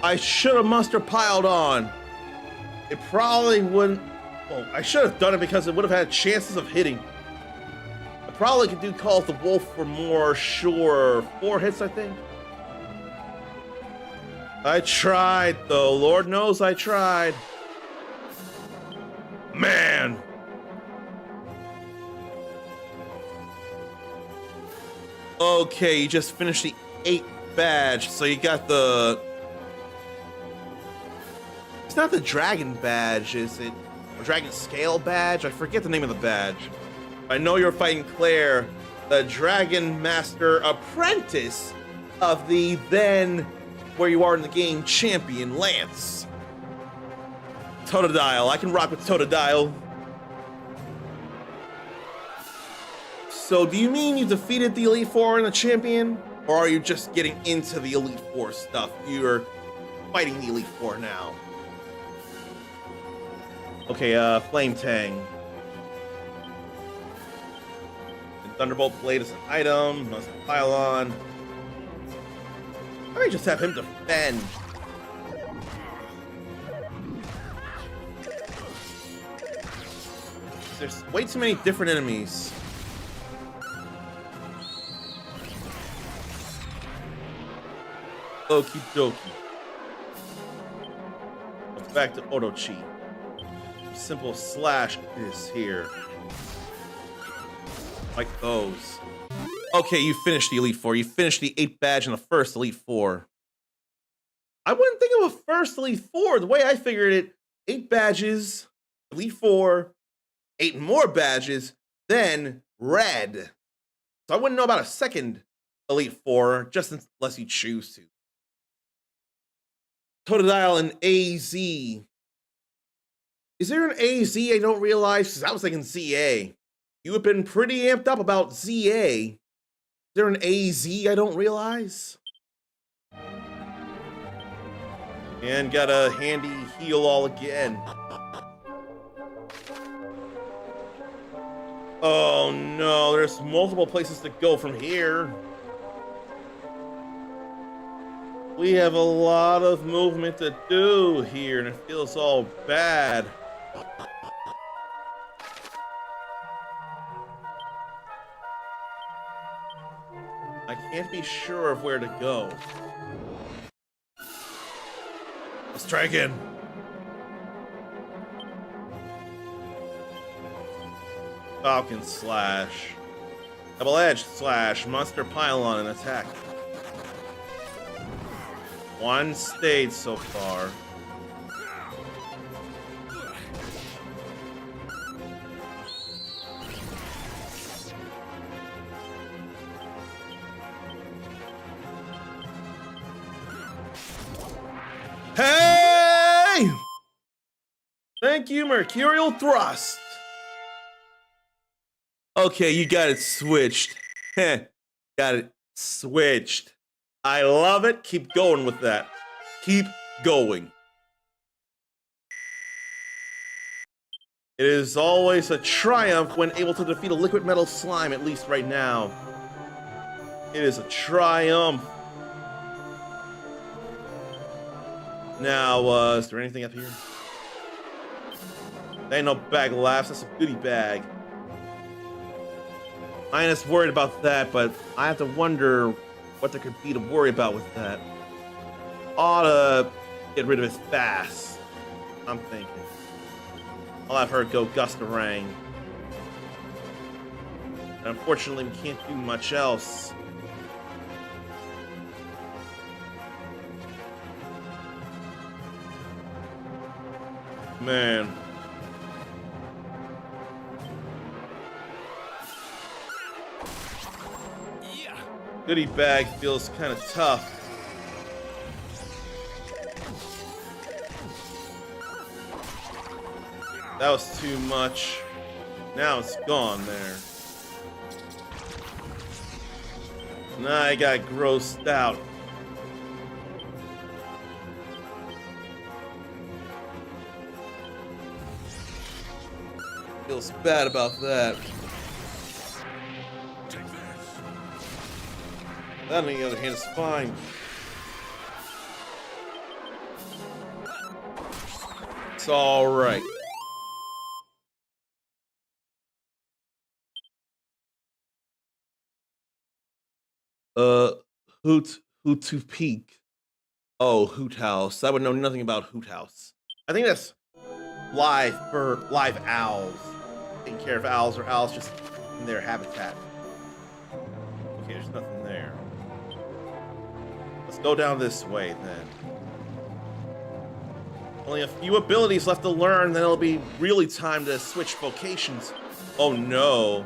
I should have mustard piled on. It probably wouldn't. Well, I should have done it because it would have had chances of hitting. I probably could do Call of the Wolf for more sure 4 hits, I think. I tried, though. Lord knows I tried. Man. Okay, you just finished the 8th badge, so you got the... It's not the Dragon badge, is it? Or Dragon Scale badge? I forget the name of the badge. I know you're fighting Claire, the Dragon Master Apprentice of the then, where you are in the game, champion Lance. Totodile, I can rock with Totodile. So do you mean you defeated the Elite Four and the champion? Or are you just getting into the Elite Four stuff? You're fighting the Elite Four now. Okay, Flame Tang. Thunderbolt Blade is an item. Must pylon. I may just have him defend. There's way too many different enemies. Okie dokie. Let's back to Orochi. Simple slash is here. Like those. Okay, you finished the Elite Four. You finished the 8 badge in the first Elite Four. I wouldn't think of a first Elite Four. The way I figured it, 8 badges, Elite Four, 8 more badges, then red. So I wouldn't know about a second Elite Four, just unless you choose to. Totodile and AZ. Is there an AZ I don't realize? Because I was thinking ZA. You have been pretty amped up about ZA. Is there an AZ I don't realize? And got a handy heal all again. Oh no, there's multiple places to go from here. We have a lot of movement to do here, and it feels all bad. I can't be sure of where to go. Let's try again. Falcon slash. Double edge slash. Monster pylon and attack. One stage so far. Hey! Thank you, Mercurial Thrust. Okay, you got it switched. Got it switched. I love it. Keep going with that. Keep going. It is always a triumph when able to defeat a liquid metal slime, at least right now. It is a triumph. Now, is there anything up here? There ain't no bag of laughs. That's a goodie bag. I ain't as worried about that, but I have to wonder what there could be to worry about with that. Ought to get rid of it fast, I'm thinking. I'll have her go Gustarang. And unfortunately, we can't do much else. Man. Goodie bag feels kind of tough. That was too much. Now it's gone there. Now I got grossed out. Feels bad about that. That, on the other hand, is fine. It's all right. Hoot to Peak. Oh, Hoot House. I would know nothing about Hoot House. I think that's live owls. Taking care of owls, or owls just in their habitat. Okay, there's nothing there. Let's go down this way then. Only a few abilities left to learn, then it'll be really time to switch vocations. Oh no.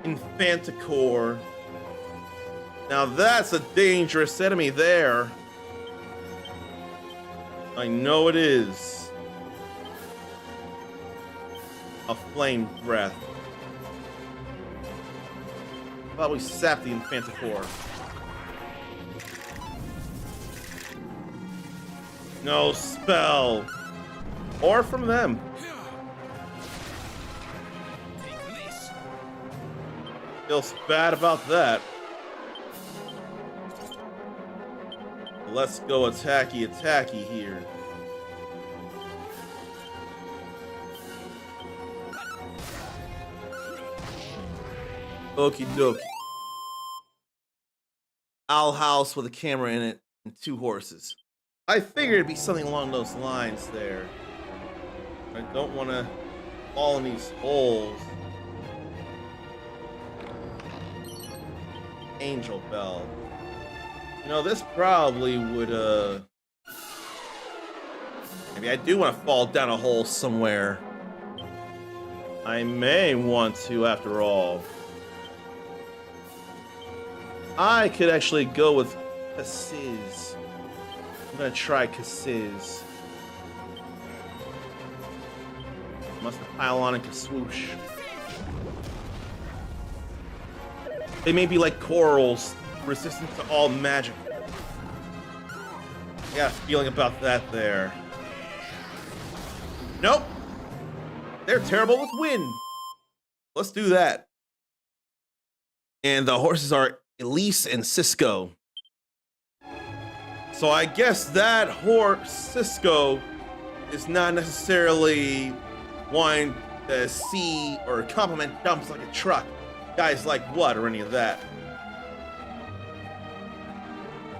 Infanticore. Now that's a dangerous enemy there. I know it is. A flame breath. How about we sap the Infanticore? No spell. Or from them. Feels bad about that. Let's go attacky here. Okie dokie. Owl house with a camera in it and 2 horses. I figured it'd be something along those lines there. I don't want to fall in these holes. Angel bell. You know, this probably would, maybe I do want to fall down a hole somewhere. I may want to, after all. I could actually go with Cassis. I'm gonna try Cassis. Must pile on and swoosh. They may be like corals, resistant to all magic. I got a feeling about that there. Nope. They're terrible with wind. Let's do that. And the horses are Elise and Cisco. So I guess that horse, Cisco, is not necessarily wanting to see or compliment dumps like a truck. Guys like what or any of that.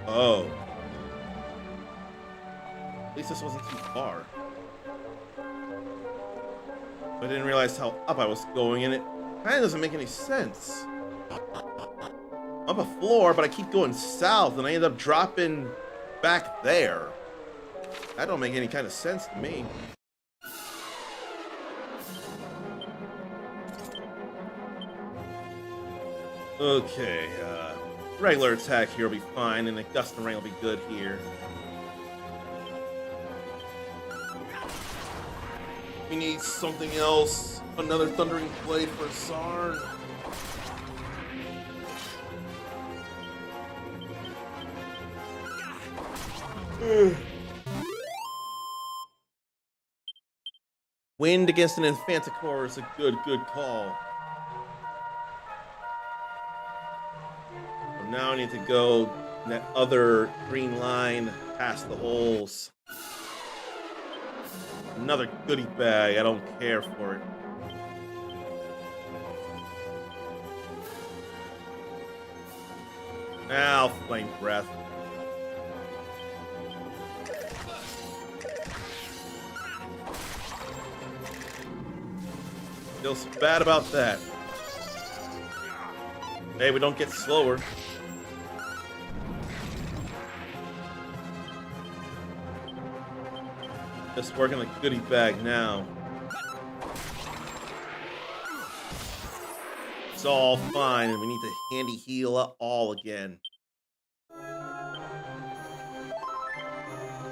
Oh. At least this wasn't too far. I didn't realize how up I was going, and it kind of doesn't make any sense. I'm up a floor, but I keep going south, and I end up dropping back there. That don't make any kind of sense to me. Okay, regular attack here will be fine, and a gust of rain will be good here. We need something else. Another thundering blade for Sarn. Wind against an Infanticore is a good call. So now I need to go that other green line past the holes. Another goodie bag. I don't care for it. Now, flame breath. Feels bad about that. Hey, we don't get slower. Just working the goodie bag now. It's all fine, and we need to handy heal up all again.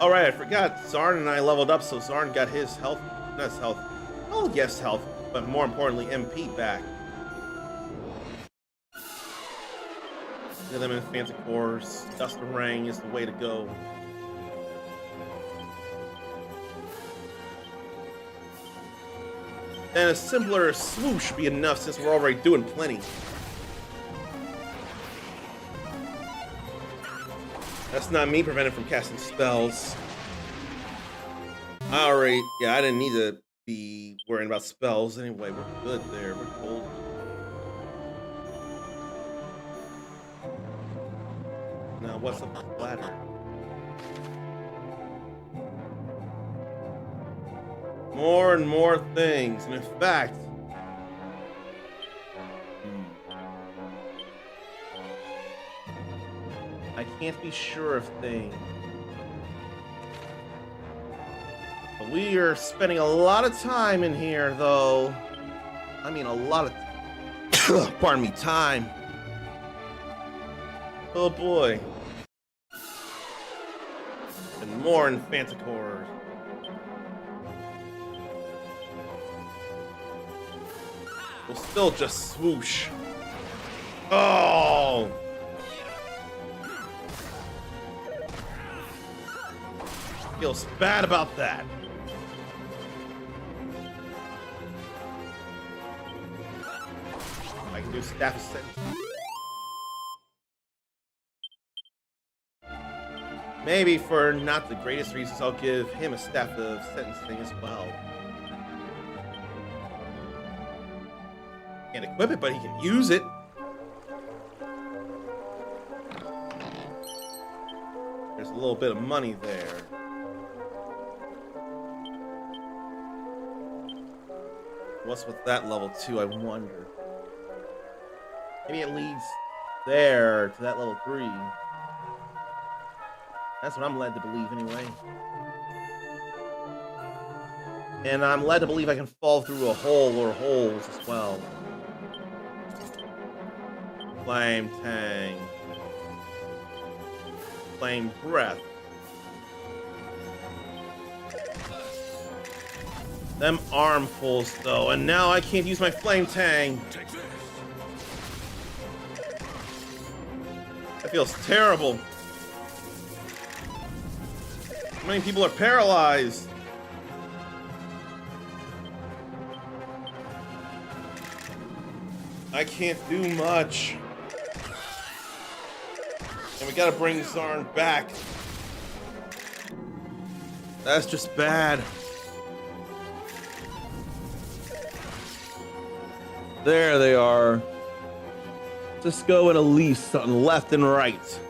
Alright, I forgot. Zarn and I leveled up, so Zarn got his health. Not his health. Oh, yes, health. But more importantly, MP back. Get them in Infanticores. Dust and Rain is the way to go. And a simpler swoosh should be enough since we're already doing plenty. That's not me prevented from casting spells. Alright, yeah, I didn't need to be worrying about spells anyway. We're good there. We're cold. Now, what's up with the ladder? More and more things, and in fact, I can't be sure of things. But we are spending a lot of time in here, though. I mean, a lot of, pardon me, time. Oh boy. And more Infanticores. We'll still just swoosh. Oh! Feels bad about that. I can New staff is sentence. Maybe for not the greatest reasons, I'll give him a staff of sentencing as well. Can't equip it, but he can use it. There's a little bit of money there. What's with that level 2, I wonder? Maybe it leads there to that level 3. That's what I'm led to believe anyway. And I'm led to believe I can fall through a hole or holes as well. Flame Tang. Flame Breath. Them armfuls though, and now I can't use my Flame Tang. That feels terrible. How many people are paralyzed? I can't do much. And we gotta bring Zarn back. That's just bad. There they are. Cisco and Elise on left and right.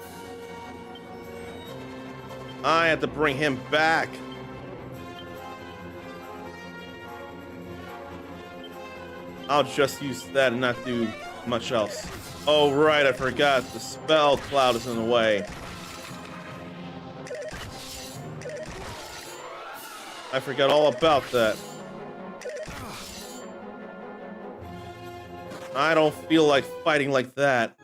I have to bring him back. I'll just use that and not do much else. Oh, right, I forgot. The spell cloud is in the way. I forgot all about that. I don't feel like fighting like that.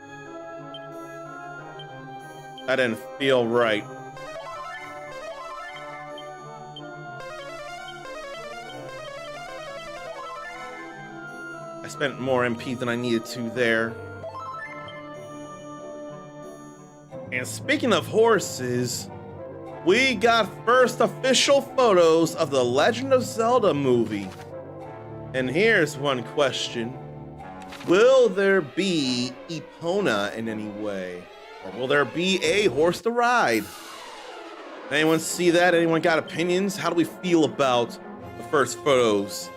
That didn't feel right. I spent more MP than I needed to there. And speaking of horses, we got first official photos of the Legend of Zelda movie. And here's one question. Will there be Epona in any way? Or will there be a horse to ride? Anyone see that? Anyone got opinions? How do we feel about the first photos?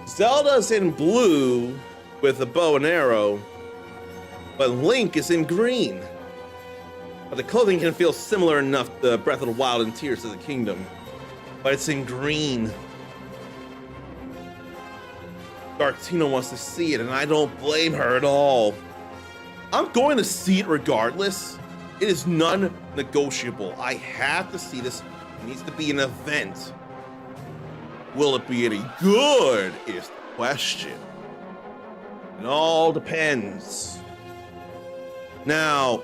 Zelda's in blue with a bow and arrow, but Link is in green. But the clothing can feel similar enough to Breath of the Wild and Tears of the Kingdom, but it's in green. Dartina wants to see it, and I don't blame her at all. I'm going to see it regardless. It is non-negotiable. I have to see this. It needs to be an event. Will it be any good is the question. It all depends. Now,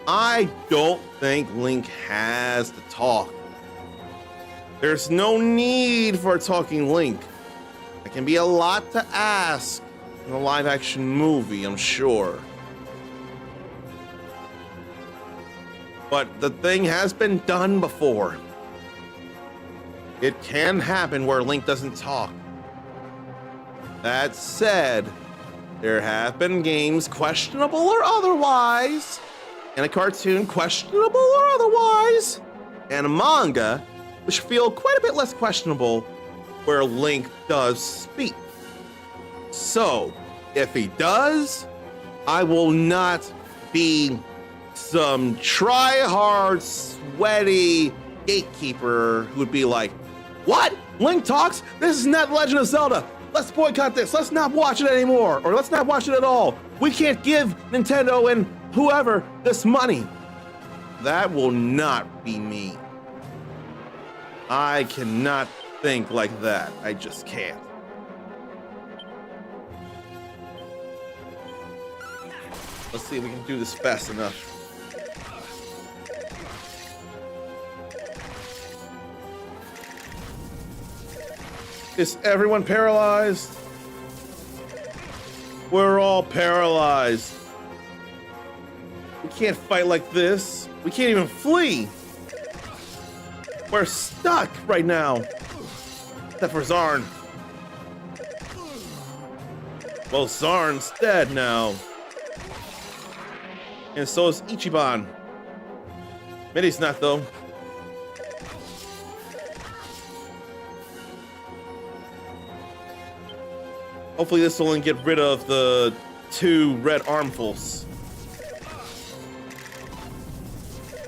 I don't think Link has to talk. There's no need for a talking Link. It can be a lot to ask in a live-action movie, I'm sure. But the thing has been done before. It can happen where Link doesn't talk. That said, there have been games, questionable or otherwise, and a cartoon, questionable or otherwise, and a manga, which feel quite a bit less questionable, where Link does speak. So, if he does, I will not be some try-hard, sweaty gatekeeper who would be like, what? Link talks? This is not Legend of Zelda. Let's boycott this. Let's not watch it anymore. Or let's not watch it at all. We can't give Nintendo and whoever this money. That will not be me. I cannot think like that. I just can't. Let's see if we can do this fast enough. Is everyone paralyzed? We're all paralyzed. We can't fight like this. We can't even flee. We're stuck right now. Except for Zarn. Well, Zarn's dead now. And so is Ichiban. Mitty's not, though. Hopefully this will only get rid of the 2 red armfuls.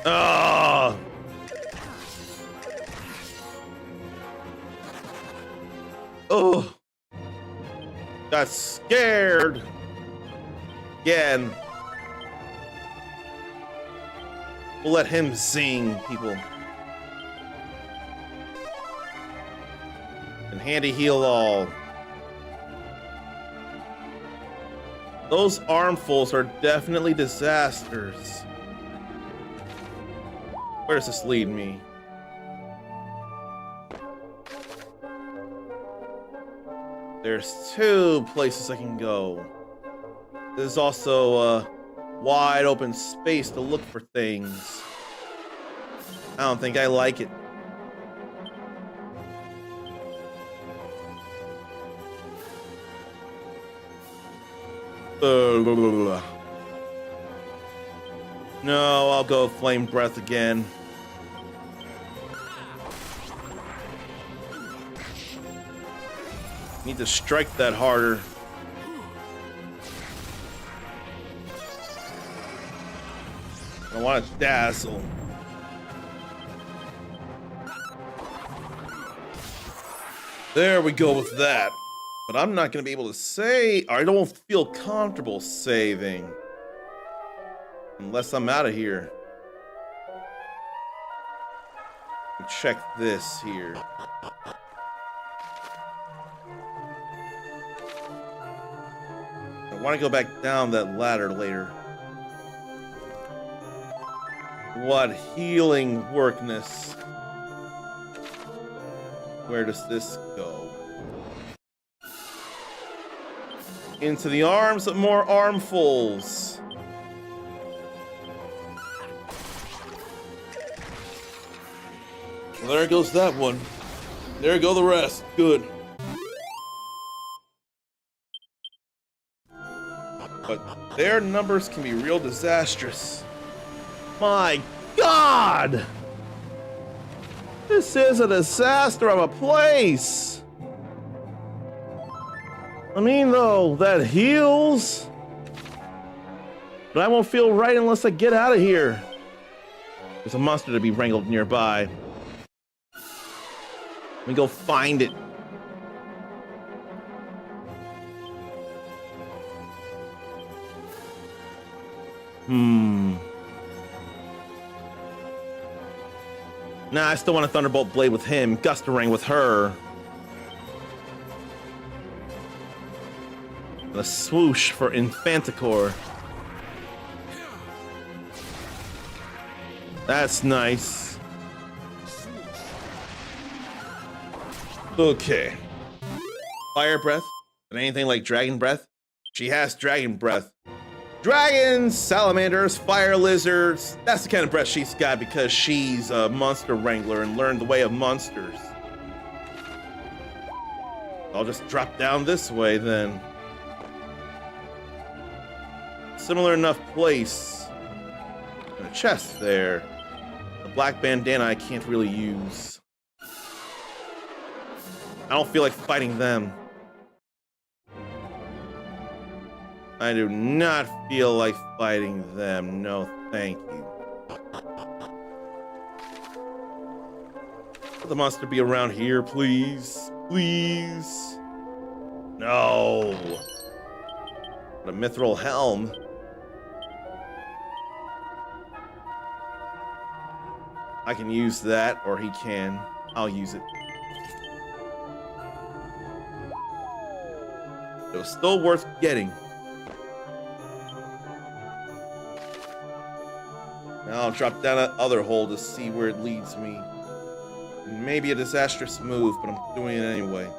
Ah! Oh! Got scared! Again. We'll let him sing, people. And handy heal all. Those armfuls are definitely disasters. Where does this lead me? There's 2 places I can go. There's also a wide open space to look for things. I don't think I like it. No, I'll go Flame Breath again. Need to strike that harder. I want to dazzle. There we go with that. But I'm not going to be able to say. I don't feel comfortable saving. Unless I'm out of here. Check this here. I want to go back down that ladder later. What healing workness. Where does this go? Into the arms of more armfuls. Well, there goes that one. There go the rest. Good. But their numbers can be real disastrous. My God! This is a disaster of a place! I mean, though, that heals. But I won't feel right unless I get out of here. There's a monster to be wrangled nearby. Let me go find it. Nah, I still want a Thunderbolt Blade with him, Gustarang with her. And a swoosh for Infanticore. That's nice. Okay. Fire Breath? And anything like Dragon Breath? She has Dragon Breath. Dragons, salamanders, fire lizards. That's the kind of breath she's got because she's a monster wrangler and learned the way of monsters. I'll just drop down this way then. Similar enough place. And a chest there. The black bandana I can't really use. I don't feel like fighting them. I do not feel like fighting them. No, thank you. Let the monster be around here, please. Please. No. What a mithril helm. I can use that, or he can. I'll use it. It was still worth getting. Now I'll drop down that other hole to see where it leads me. Maybe a disastrous move, but I'm doing it anyway.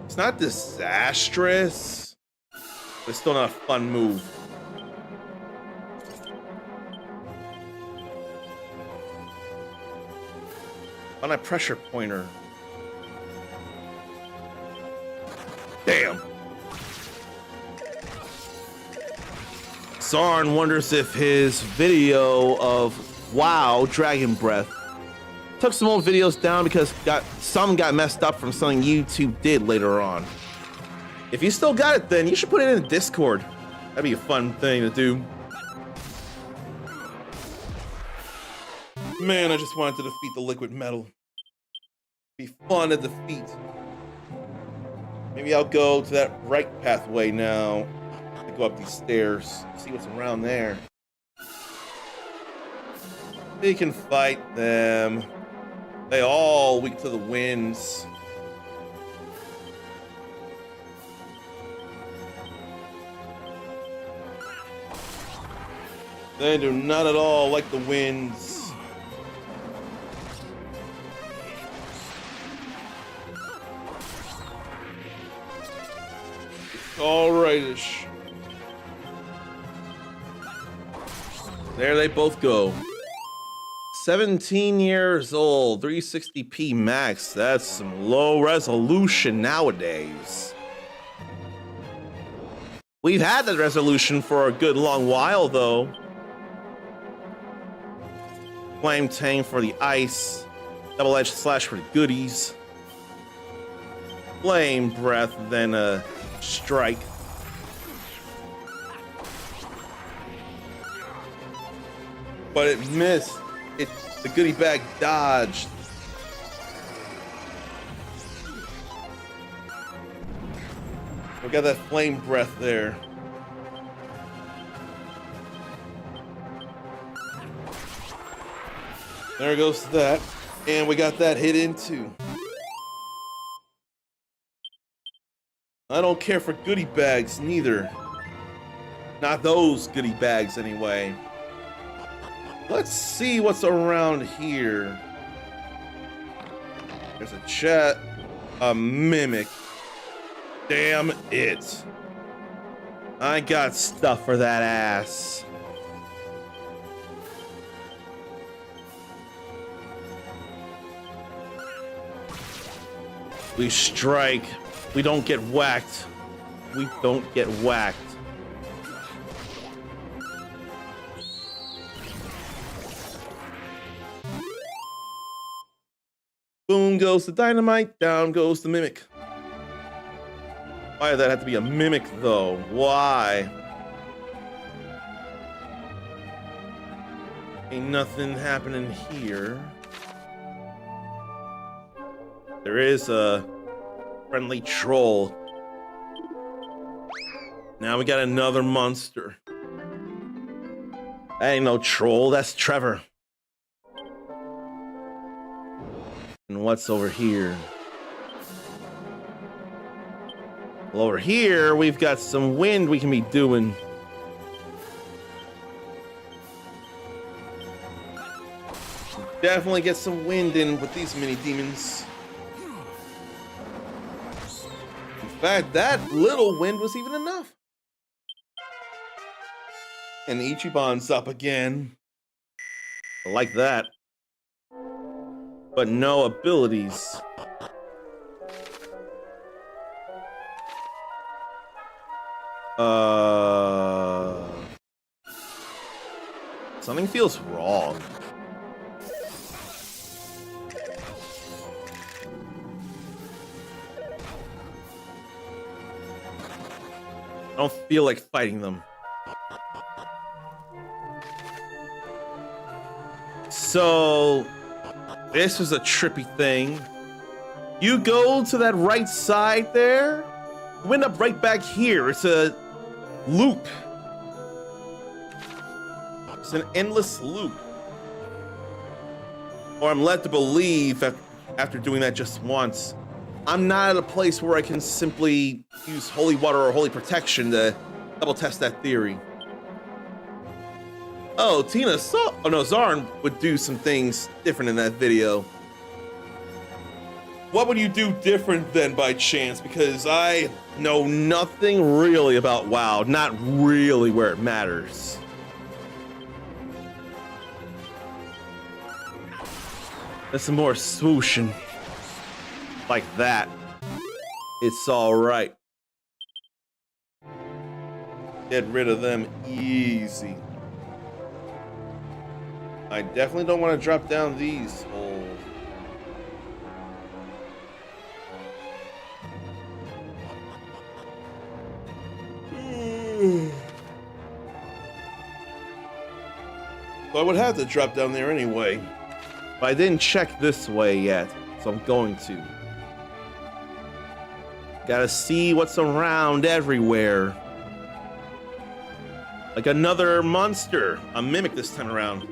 It's not disastrous, but it's still not a fun move. On a pressure pointer. Damn. Zarn wonders if his video of WoW Dragon Breath took some old videos down because some got messed up from something YouTube did later on. If you still got it, then you should put it in Discord. That'd be a fun thing to do. Man, I just wanted to defeat the liquid metal. Be fun to defeat. Maybe I'll go to that right pathway now. I go up these stairs, see what's around there. We can fight them. They all weak to the winds. They do not at all like the winds. All rightish. There they both go. 17 years old, 360p max. That's some low resolution nowadays. We've had that resolution for a good long while though. Flame Tang for the ice. Double-edged slash for the goodies. Flame breath, then a strike. But it missed. The goodie bag dodged. We got that flame breath there. There goes that. And we got that hit into. I don't care for goodie bags neither. Not those goodie bags anyway. Let's see what's around here. There's a chat. A mimic. Damn it. I got stuff for that ass. We strike. We don't get whacked. We don't get whacked. Boom goes the dynamite, down goes the mimic. Why did that have to be a mimic though? Why? Ain't nothing happening here. There is a friendly troll. Now we got another monster. That ain't no troll, that's Trevor. And what's over here? Well, over here, we've got some wind we can be doing. Definitely get some wind in with these mini demons. In fact, that little wind was even enough. And Ichiban's up again. I like that. But no abilities. Something feels wrong. I don't feel like fighting them. So, this was a trippy thing. You go to that right side there, you end up right back here. It's a loop. It's an endless loop. Or I'm led to believe after doing that just once, I'm not at a place where I can simply use holy water or holy protection to double test that theory. Oh, Tina saw. Oh no, Zarn would do some things different in that video. What would you do different then by chance? Because I know nothing really about WoW, not really where it matters. There's some more swooshing. Like that. It's all right. Get rid of them easy. I definitely don't want to drop down these holes. So I would have to drop down there anyway. But I didn't check this way yet, so I'm going to. Gotta see what's around everywhere. Like another monster. A mimic this time around.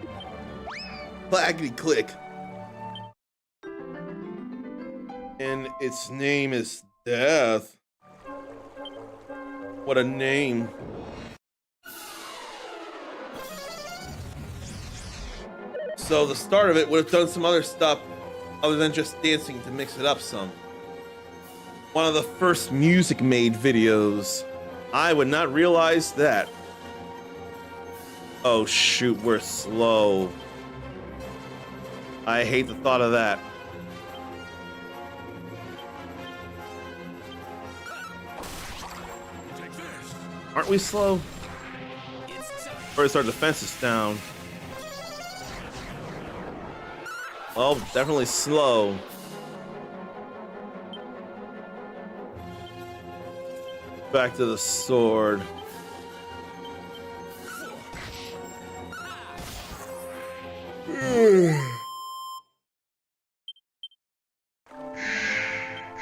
Clackety click. And its name is Death. What a name. So the start of it would have done some other stuff other than just dancing to mix it up some. One of the first music made videos. I would not realize that. Oh shoot, we're slow. I hate the thought of that. Aren't we slow? Or is our defenses down? Well, definitely slow. Back to the sword.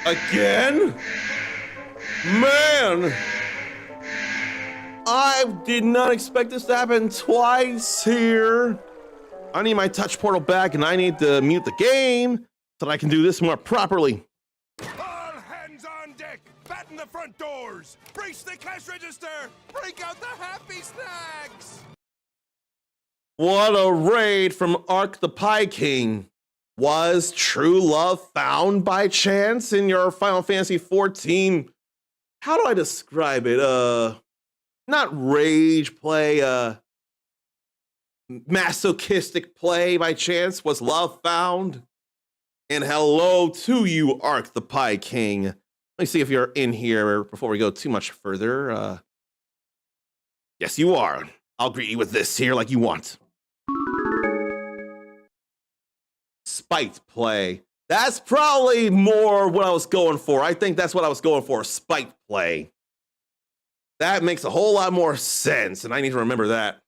Again? Man! I did not expect this to happen twice here. I need my touch portal back and I need to mute the game so that I can do this more properly. All hands on deck! Batten the front doors! Brace the cash register! Break out the happy snacks! What a raid from Ark the Pie King. Was true love found by chance in your Final Fantasy XIV? How do I describe it? Not rage play, masochistic play by chance. Was love found? And hello to you, Ark the Pie King. Let me see if you're in here before we go too much further. Yes, you are. I'll greet you with this here like you want. Spite play. That's probably more what I was going for. I think that's what I was going for, spite play. That makes a whole lot more sense, and I need to remember that.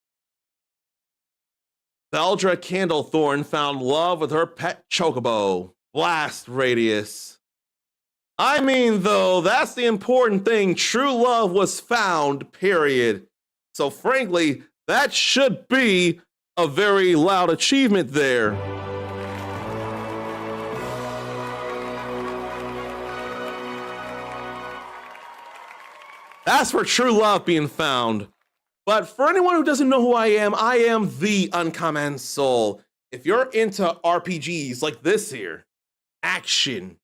Veldra Candlethorn found love with her pet chocobo. Blast radius. I mean, though, that's the important thing. True love was found, period. So frankly, that should be a very loud achievement there. That's for true love being found. But for anyone who doesn't know who I am the Uncommon Soul. If you're into RPGs like this here, action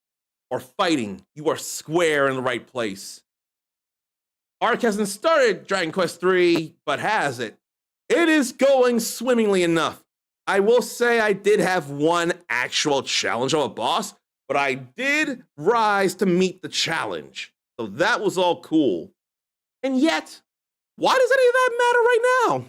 or fighting, you are square in the right place. Ark hasn't started Dragon Quest III, but has it? It is going swimmingly enough. I will say I did have one actual challenge of a boss, but I did rise to meet the challenge. So that was all cool. And yet, why does any of that matter right now?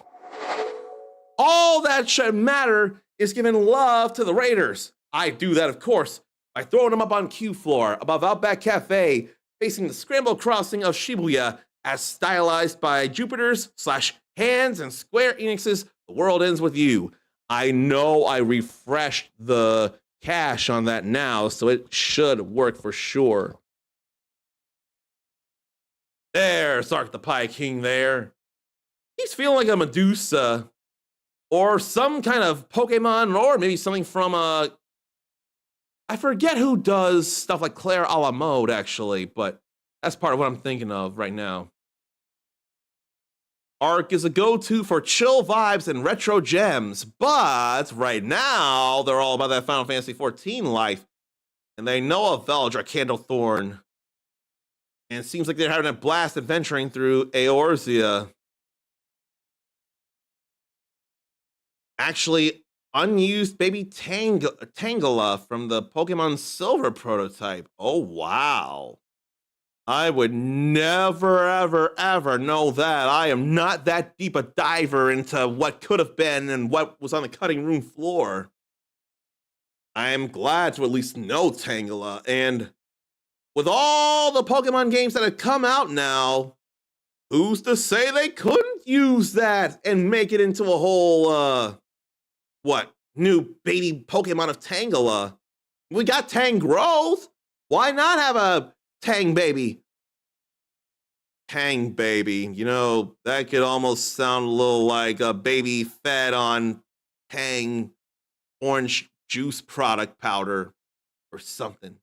All that should matter is giving love to the raiders. I do that, of course, by throwing them up on Q Floor above Outback Cafe, facing the scramble crossing of Shibuya as stylized by Jupiter's / Hands and Square Enix's The World Ends With You. I know I refreshed the cache on that now, so it should work for sure. There's Ark the Pie King there. He's feeling like a Medusa or some kind of Pokemon, or maybe something from I forget who does stuff like Claire a la mode, actually, but that's part of what I'm thinking of right now. Ark is a go-to for chill vibes and retro gems, but right now they're all about that Final Fantasy XIV life, and they know of Veldra Candlethorn. And it seems like they're having a blast adventuring through Eorzea. Actually, unused baby Tangela from the Pokemon Silver prototype. Oh, wow. I would never, ever, ever know that. I am not that deep a diver into what could have been and what was on the cutting room floor. I am glad to at least know Tangela, and with all the Pokemon games that have come out now, who's to say they couldn't use that and make it into a whole, new baby Pokemon of Tangela? We got Tangrowth. Why not have a Tang baby? Tang baby. You know, that could almost sound a little like a baby fed on Tang orange juice product powder or something.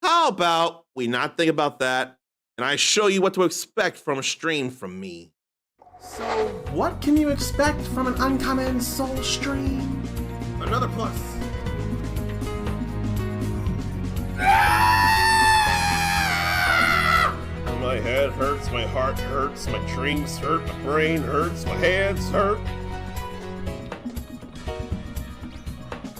How about we not think about that and I show you what to expect from a stream from me? So, what can you expect from an uncommon soul stream? Another plus. My head hurts, my heart hurts, my dreams hurt, my brain hurts, my hands hurt.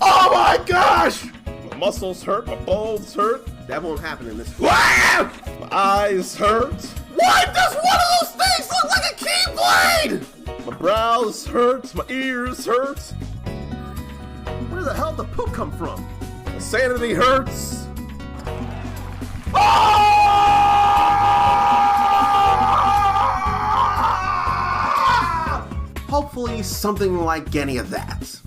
Oh my gosh! My muscles hurt, my bones hurt, That won't happen in this. Wow! my eyes hurt, Why does one of those things look like a keyblade? my brows hurt, my ears hurt, Where the hell did the poop come from? my sanity hurts. Hopefully something like any of that.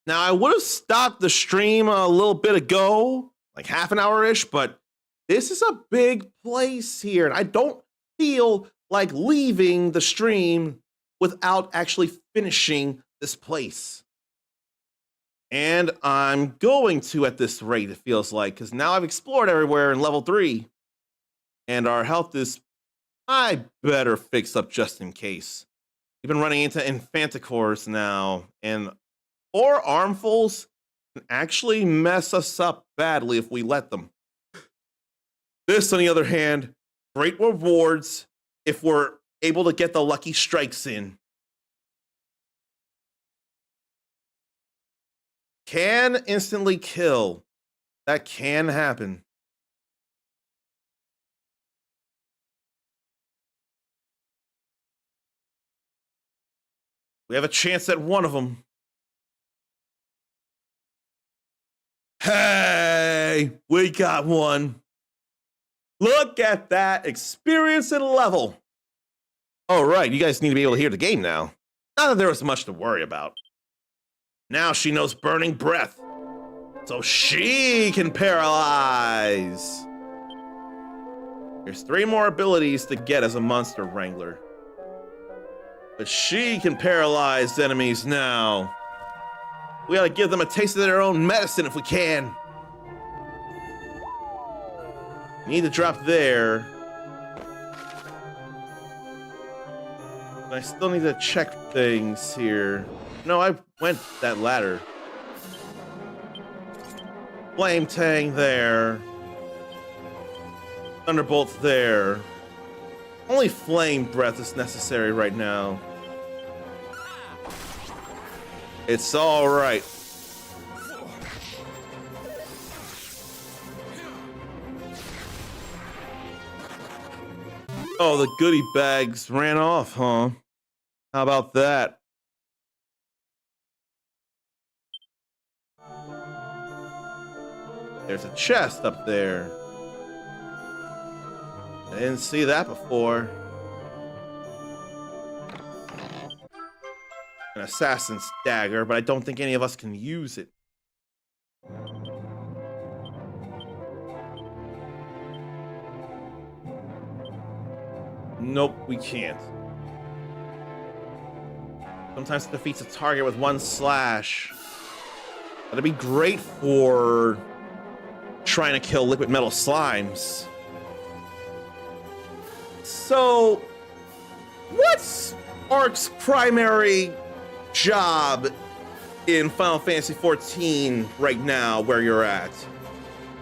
Now, I would have stopped the stream a little bit ago, like half an hour-ish, but this is a big place here, and I don't feel like leaving the stream without actually finishing this place. And I'm going to at this rate, it feels like, because now I've explored everywhere in level 3, and our health is, I better fix up just in case. We've been running into Infanticores now, and 4 armfuls can actually mess us up badly if we let them. This, on the other hand, great rewards if we're able to get the lucky strikes in. Can instantly kill. That can happen. We have a chance at one of them. Hey, we got one. Look at that experience and level. All right, you guys need to be able to hear the game now. Not that there was much to worry about. Now she knows Burning Breath, so she can paralyze. There's 3 more abilities to get as a Monster Wrangler. But she can paralyze enemies now. We gotta give them a taste of their own medicine if we can. Need to drop there. I still need to check things here. No, I went that ladder. Flame Tang there. Thunderbolt there. Only Flame Breath is necessary right now. It's all right. Oh, the goodie bags ran off, huh? How about that? There's a chest up there. I didn't see that before. An assassin's dagger, but I don't think any of us can use it. Nope, we can't. Sometimes it defeats a target with 1 slash. That'd be great for trying to kill liquid metal slimes. So, what's Ark's primary job in Final Fantasy XIV right now, where you're at?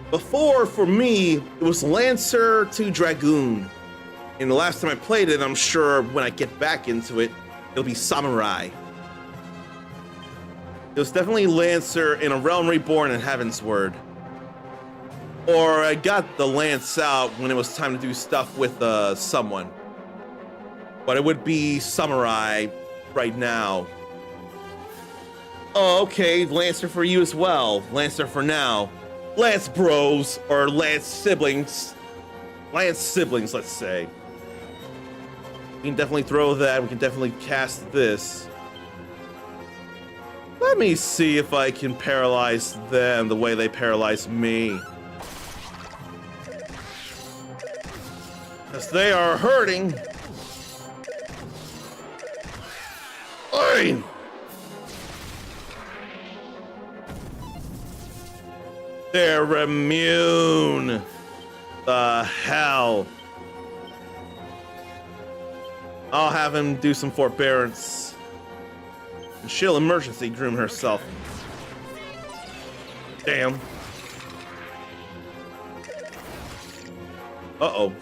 Before, for me, it was Lancer to Dragoon. And the last time I played it, I'm sure when I get back into it, it'll be Samurai. It was definitely Lancer in A Realm Reborn and Heaven's Word. Or I got the Lance out when it was time to do stuff with someone. But it would be Samurai right now. Oh, okay, Lancer for you as well. Lancer for now. Lance bros, or Lance siblings. Lance siblings, let's say. We can definitely throw that. We can definitely cast this. Let me see if I can paralyze them the way they paralyze me. Because they are hurting. Oi! They're immune. The hell. I'll have him do some forbearance. And she'll emergency groom herself. Damn. Uh-oh.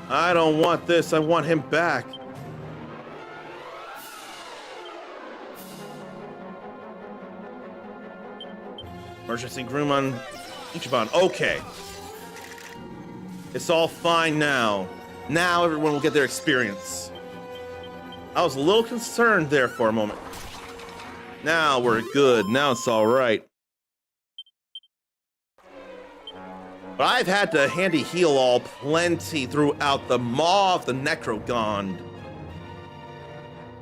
I don't want this. I want him back. Emergency groom on Ichiban. Okay. It's all fine now. Now everyone will get their experience. I was a little concerned there for a moment. Now we're good. Now it's all right. But I've had to handy heal all plenty throughout the Maw of the Necrogond.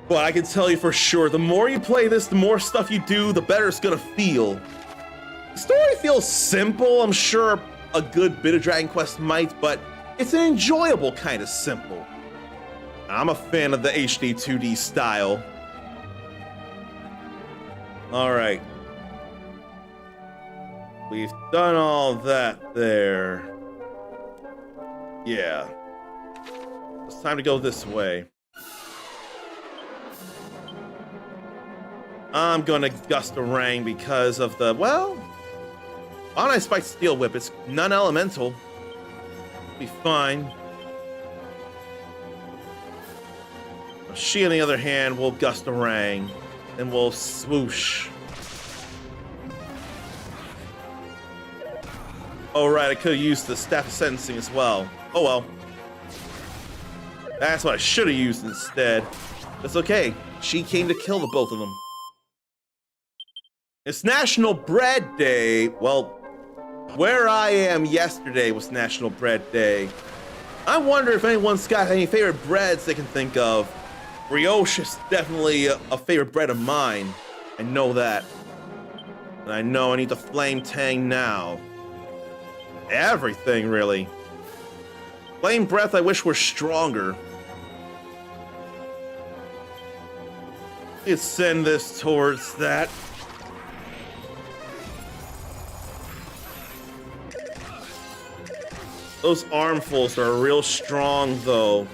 But I can tell you for sure, the more you play this, the more stuff you do, the better it's gonna feel. The story feels simple. I'm sure a good bit of Dragon Quest might, but it's an enjoyable kind of simple. I'm a fan of the HD 2D style. All right. We've done all that there. Yeah. It's time to go this way. I'm gonna gust a rang because of the, well, on I spike Steel Whip. It's non-elemental. Be fine. She, on the other hand, will gust a rang. And we'll swoosh. Oh, right, I could have used the Staff of Sentencing as well. Oh, well. That's what I should have used instead. That's okay. She came to kill the both of them. It's National Bread Day. Well, where I am yesterday was National Bread Day. I wonder if anyone's got any favorite breads they can think of. Brioche is definitely a favorite bread of mine. I know that. And I know I need the Flame Tang now. Everything, really. Flame Breath I wish were stronger. Let's send this towards that. Those armfuls are real strong, though.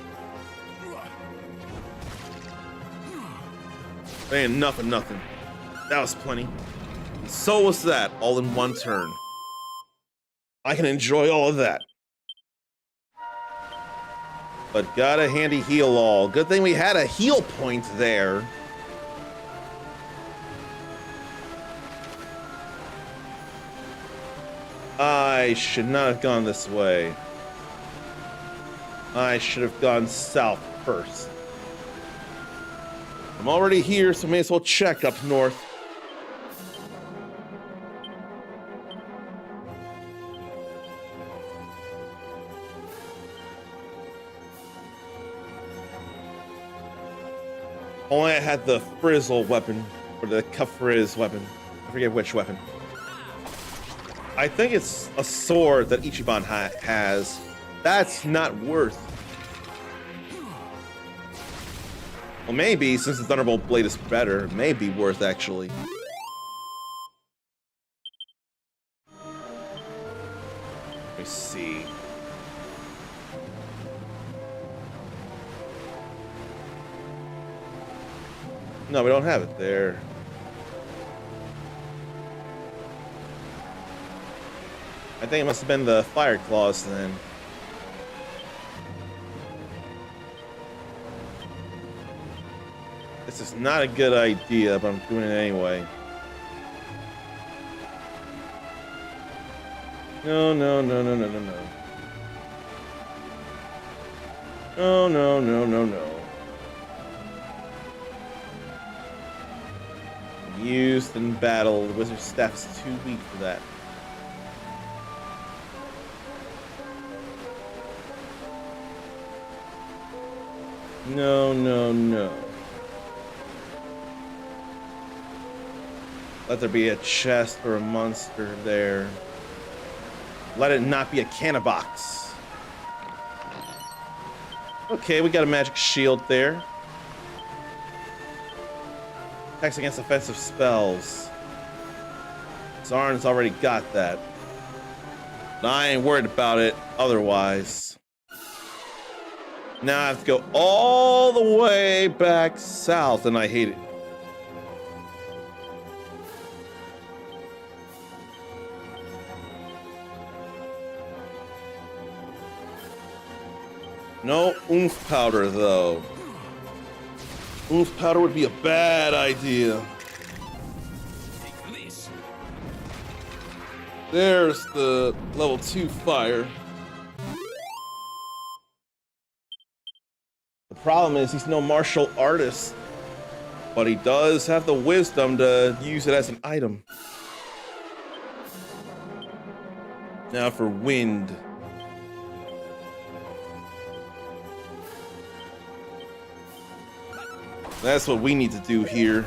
They ain't nothing. That was plenty. And so was that, all in one turn. I can enjoy all of that. But got a handy heal all. Good thing we had a heal point there. I should not have gone this way. I should have gone south first. I'm already here, so may as well check up north. Only I had the Frizzle weapon, or the Kafriz weapon. I forget which weapon. I think it's a sword that Ichiban has. That's not worth. Well, maybe, since the Thunderbolt Blade is better, it may be worth, actually. Let me see. No, we don't have it there. I think it must have been the fire claws then. This is not a good idea, but I'm doing it anyway. No, no, no, no, no, no, no. No, no, no, no, no. Used in battle. The wizard staff is too weak for that. No, no, no. Let there be a chest or a monster there. Let it not be a canna box. Okay, we got a magic shield there. Attacks against offensive spells. Zarn's already got that. But I ain't worried about it otherwise. Now I have to go all the way back south, and I hate it. No oomph powder, though. Oomph powder would be a bad idea. There's the level 2 fire. The problem is he's no martial artist, but he does have the wisdom to use it as an item. Now for wind. That's what we need to do here.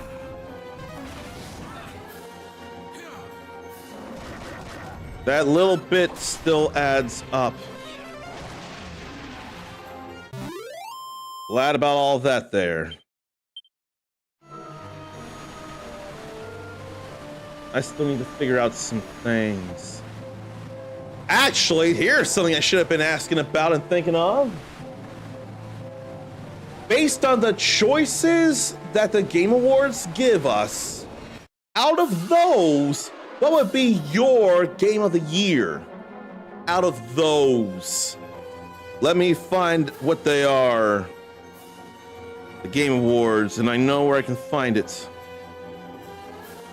That little bit still adds up. Glad about all that there. I still need to figure out some things. Actually, here's something I should have been asking about and thinking of. Based on the choices that the Game Awards give us, out of those, what would be your Game of the Year? Out of those. Let me find what they are. The Game Awards, and I know where I can find it.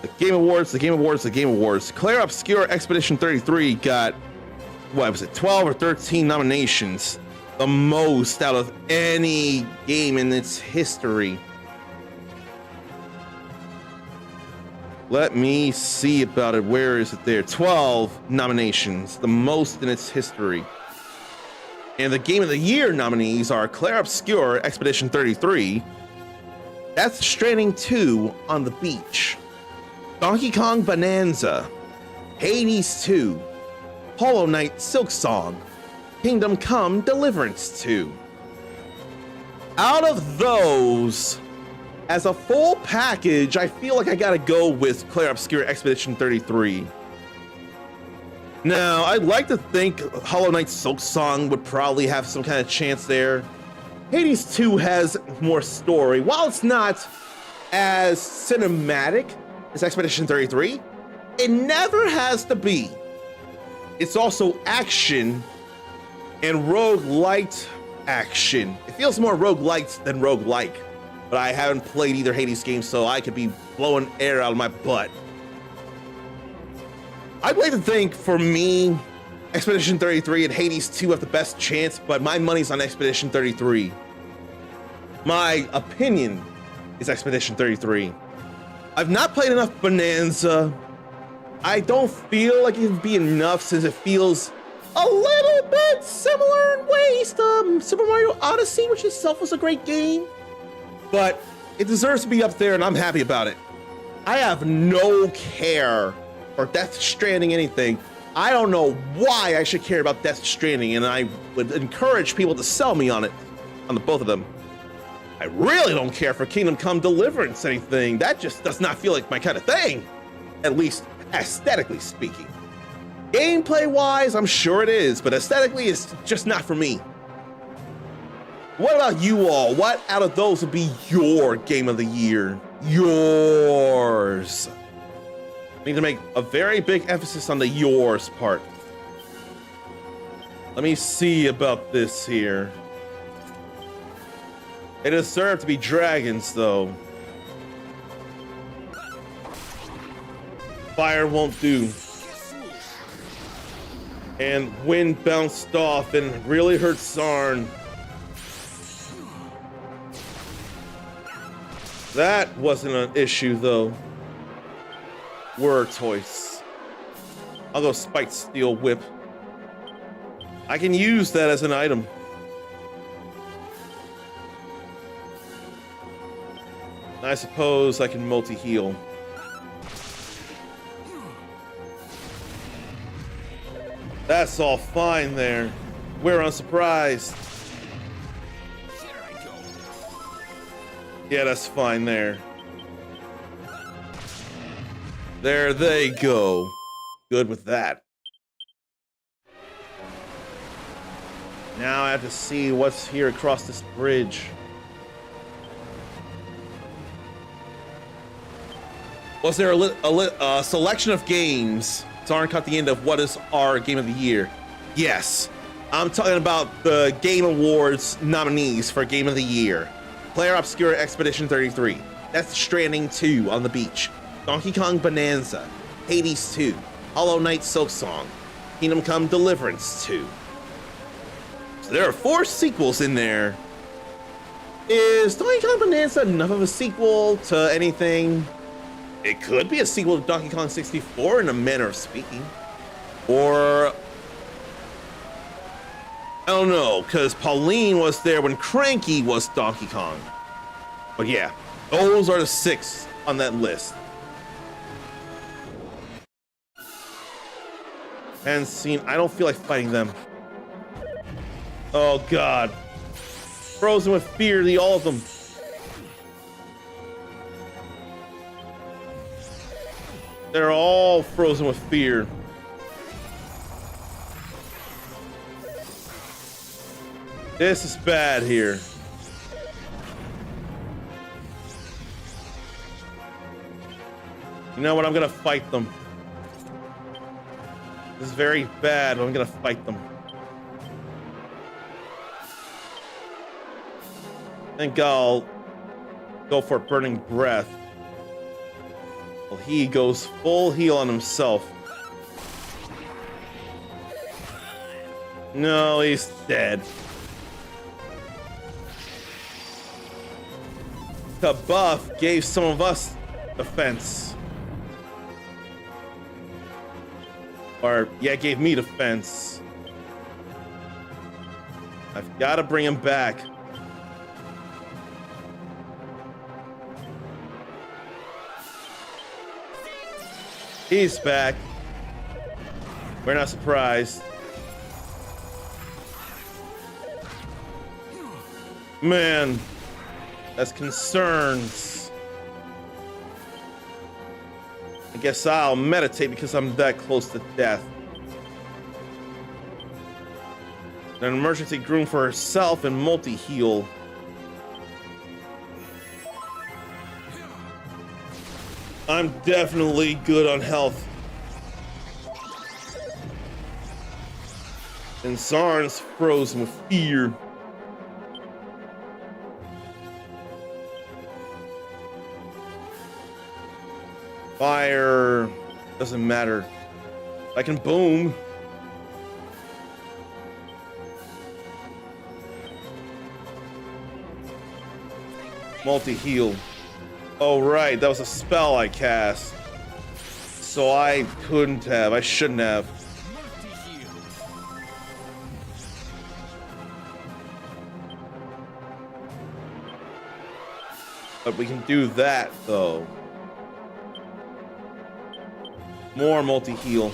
The Game Awards, the Game Awards, the Game Awards. Claire Obscure Expedition 33 got, what was it, 12 or 13 nominations. The most out of any game in its history. Let me see about it. Where is it there? 12 nominations, the most in its history. And the Game of the Year nominees are Claire Obscure Expedition 33, Death Stranding 2 on the Beach, Donkey Kong Bonanza, Hades 2, Hollow Knight Silksong, Kingdom Come Deliverance 2. Out of those, as a full package, I feel like I gotta go with Claire Obscure Expedition 33. Now, I'd like to think Hollow Knight Silksong would probably have some kind of chance there. Hades 2 has more story. While it's not as cinematic as Expedition 33, it never has to be. It's also action and roguelite action. It feels more roguelite than roguelike, but I haven't played either Hades game, so I could be blowing air out of my butt. I'd like to think, for me, Expedition 33 and Hades 2 have the best chance, but my money's on Expedition 33. My opinion is Expedition 33. I've not played enough Bonanza. I don't feel like it'd be enough since it feels a little bit similar in ways to Super Mario Odyssey, which itself was a great game. But it deserves to be up there, and I'm happy about it. I have no care for Death Stranding anything. I don't know why I should care about Death Stranding, and I would encourage people to sell me on it, on the both of them. I really don't care for Kingdom Come Deliverance anything. That just does not feel like my kind of thing, at least aesthetically speaking. Gameplay-wise, I'm sure it is, but aesthetically, it's just not for me. What about you all? What out of those would be your Game of the Year? Yours. I need to make a very big emphasis on the yours part. Let me see about this here. They deserve to be dragons, though. Fire won't do. And wind bounced off and really hurt Zarn. That wasn't an issue, though. Were toys. I'll go Spiked Steel Whip. I can use that as an item. I suppose I can multi-heal. That's all fine there. We're unsurprised. Yeah, that's fine there. There they go. Good with that. Now I have to see what's here across this bridge. Was there a selection of games? Zarn caught the end of what is our game of the year? Yes. I'm talking about the Game Awards nominees for Game of the Year. Player Obscure Expedition 33. Death Stranding 2 on the beach. Donkey Kong Bonanza. Hades 2. Hollow Knight Silksong. Kingdom Come Deliverance 2. So there are 4 sequels in there. Is Donkey Kong Bonanza enough of a sequel to anything? It could be a sequel to Donkey Kong 64 in a manner of speaking. Or I don't know, because Pauline was there when Cranky was Donkey Kong. But yeah, those are the 6 on that list. And seen, I don't feel like fighting them. Oh God. Frozen with fear, all of them. They're all frozen with fear. This is bad here. You know what? I'm gonna fight them. This is very bad, but I'm gonna fight them. I think I'll go for Burning Breath. Well, he goes full heal on himself. No, he's dead. The buff gave some of us defense. Or, yeah, gave me defense. I've got to bring him back. He's back. We're not surprised. Man, that's concerns. I guess I'll meditate because I'm that close to death. An emergency groom for herself and multi-heal. I'm definitely good on health. And Zarn's frozen with fear. Fire doesn't matter. I can boom. Multi-heal. Oh right, that was a spell I cast. So I couldn't have, I shouldn't have. But we can do that though. More multi-heal.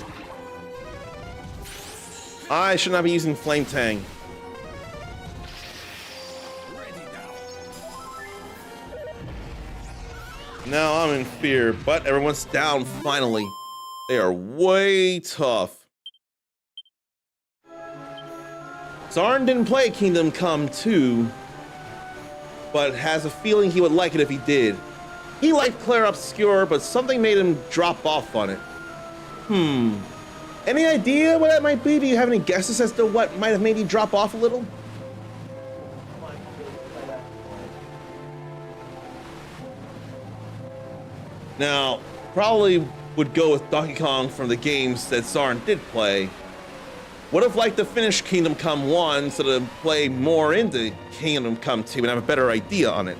I should not be using Flame Tang. Now I'm in fear, but everyone's down finally. They are way tough. Zarn didn't play Kingdom Come 2, but has a feeling he would like it if he did. He liked Clair Obscur, but something made him drop off on it. Any idea what that might be? Do you have any guesses as to what might have made you drop off a little? Now, probably would go with Donkey Kong from the games that Zarn did play. Would have liked to finish Kingdom Come 1 so to play more into Kingdom Come 2 and have a better idea on it.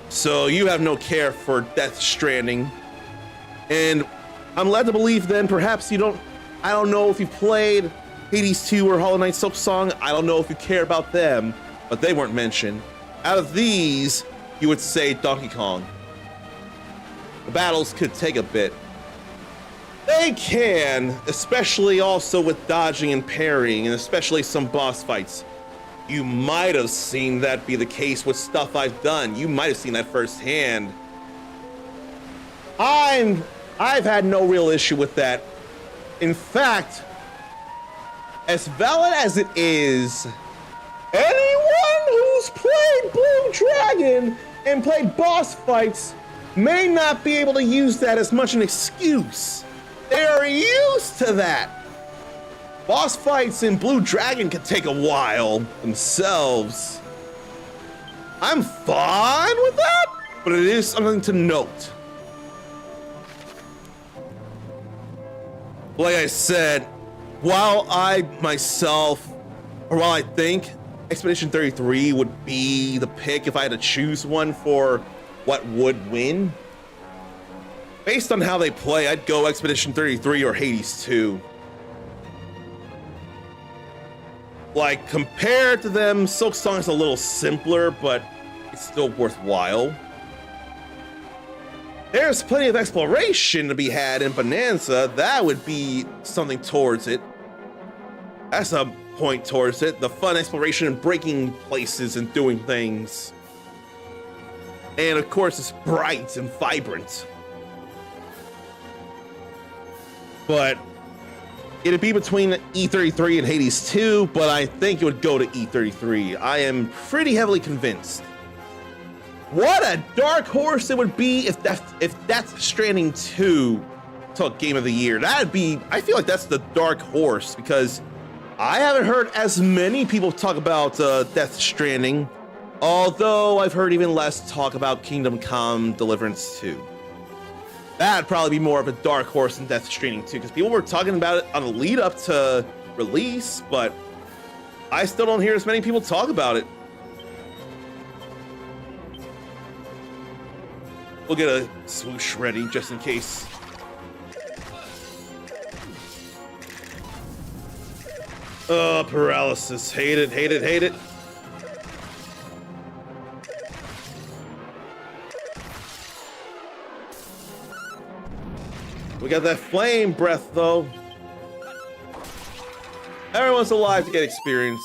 So you have no care for Death Stranding. And I'm led to believe then perhaps you don't, I don't know if you played Hades 2 or Hollow Knight Silksong. I don't know if you care about them, but they weren't mentioned. Out of these, you would say Donkey Kong. The battles could take a bit. They can, especially also with dodging and parrying, and especially some boss fights. You might have seen that be the case with stuff I've done. You might have seen that firsthand. I've had no real issue with that. In fact, as valid as it is, anyone who's played Blue Dragon and played boss fights may not be able to use that as much an excuse. They are used to that. Boss fights in Blue Dragon can take a while themselves. I'm fine with that, but it is something to note. Like I said, while I think Expedition 33 would be the pick if I had to choose one for what would win, based on how they play, I'd go Expedition 33 or Hades 2. Like, compared to them, Silksong is a little simpler, but it's still worthwhile. There's plenty of exploration to be had in Bonanza. That would be something towards it. That's a point towards it. The fun exploration and breaking places and doing things. And of course, it's bright and vibrant. But it'd be between E33 and Hades 2, but I think it would go to E33. I am pretty heavily convinced. What a dark horse it would be if Death Stranding 2 took Game of the Year. That'd be, I feel like that's the dark horse because I haven't heard as many people talk about Death Stranding, although I've heard even less talk about Kingdom Come Deliverance 2. That'd probably be more of a dark horse than Death Stranding 2 because people were talking about it on the lead up to release, but I still don't hear as many people talk about it. We'll get a swoosh ready just in case. Oh, paralysis. Hate it, hate it, hate it. We got that flame breath, though. Everyone's alive to get experience.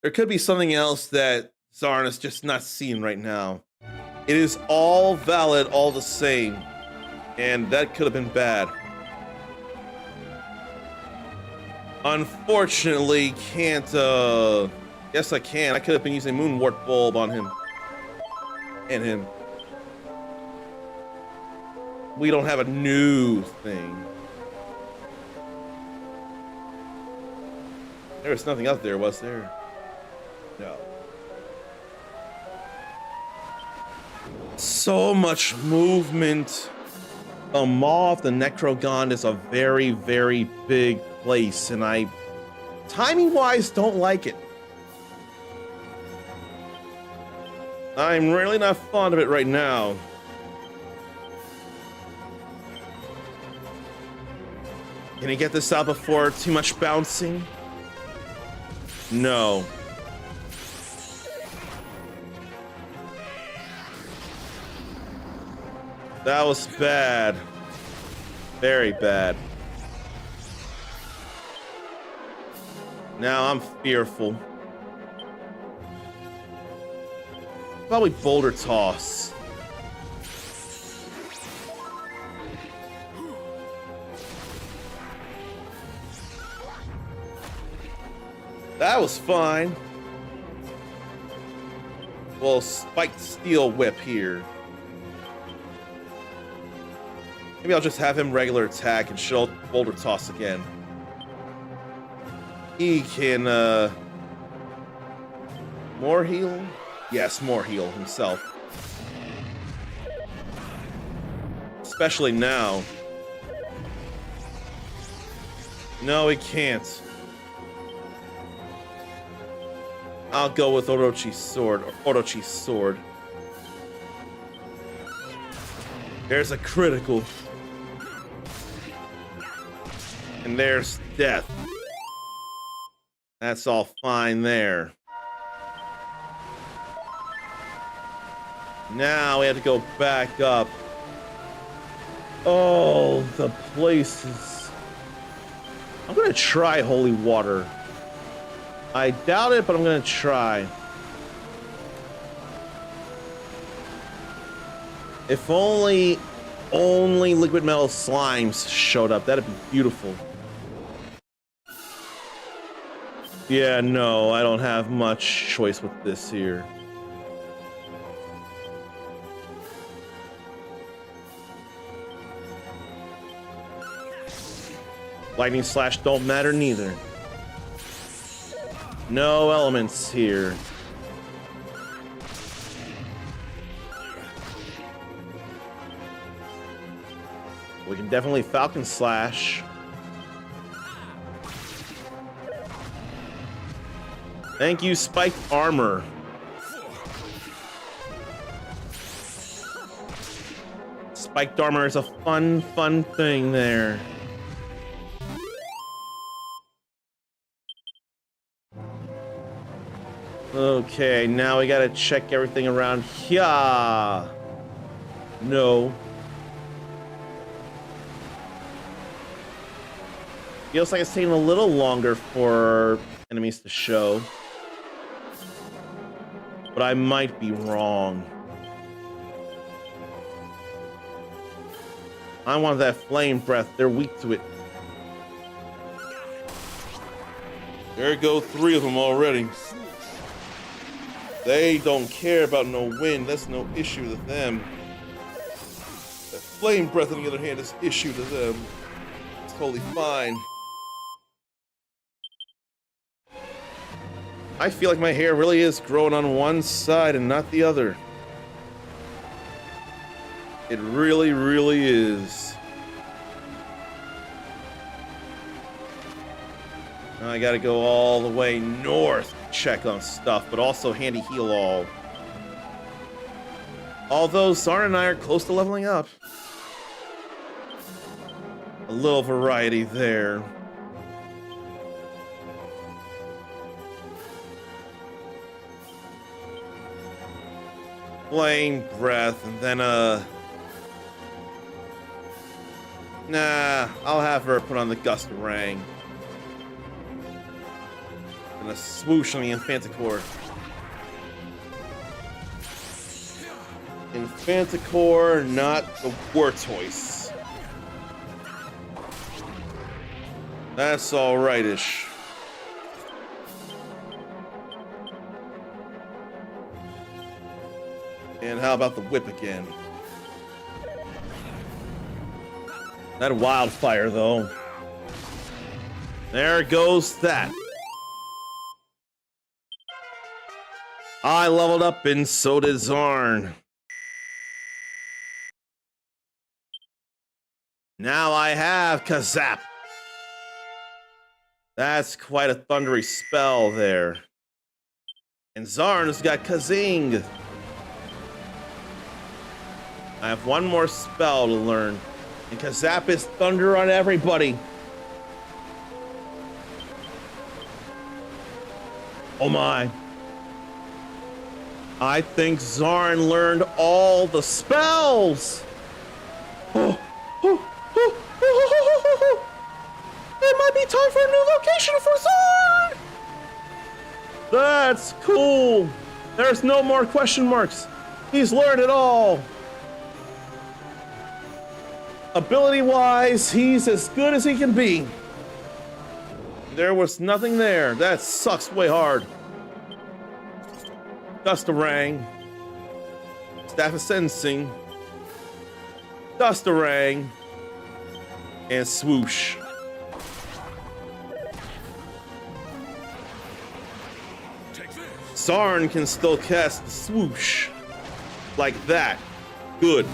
There could be something else that Zarn is just not seeing right now. It is all valid, all the same. And that could have been bad. Unfortunately, can't, yes I can. I could have been using Moonwort Bulb on him. And him. We don't have a new thing. There was nothing out there, was there? No. So much movement. The Maw of the Necrogon is a very, very big place, and I, timing-wise, don't like it. I'm really not fond of it right now. Can he get this out before too much bouncing? No. That was bad. Very bad. Now I'm fearful. Probably Boulder Toss. That was fine. Well, spiked steel whip here. Maybe I'll just have him regular attack and she'll boulder toss again. He can, more heal? Yes, more heal himself. Especially now. No, he can't. I'll go with Orochi's sword. There's a critical. And there's death. That's all fine there. Now we have to go back up. Oh, the places. I'm gonna try holy water. I doubt it, but I'm gonna try. If only liquid metal slimes showed up, that'd be beautiful. Yeah, no, I don't have much choice with this here. Lightning slash don't matter neither. No elements here. We can definitely Falcon Slash. Thank you, spiked armor. Spiked armor is a fun thing there. Okay, now we gotta check everything around here. No. Feels like it's taking a little longer for enemies to show. But I might be wrong. I want that flame breath. They're weak to it. There go 3 of them already. They don't care about no wind. That's no issue to them. That flame breath, on the other hand, is issue to them. It's totally fine. I feel like my hair really is growing on one side and not the other. It really is. Now I gotta go all the way north to check on stuff, but also handy heal all. Although Zarn and I are close to leveling up. A little variety there. Flame breath, and then nah, I'll have her put on the gust of rain. And a swoosh on the Infanticore. Infanticore, not the Wartoise. That's alright-ish. And how about the whip again? That wildfire, though. There goes that. I leveled up, and so did Zarn. Now I have Kazap. That's quite a thundery spell there. And Zarn has got Kazing. I have one more spell to learn. And Kazap is thunder on everybody. Oh my. I think Zarn learned all the spells. It might be time for a new location for Zarn. That's cool. There's no more question marks. He's learned it all. Ability-wise, he's as good as he can be. There was nothing there. That sucks way hard. Gustarang. Staff of Sensing. Gustarang. And swoosh. Sarn can still cast swoosh. Like that. Good.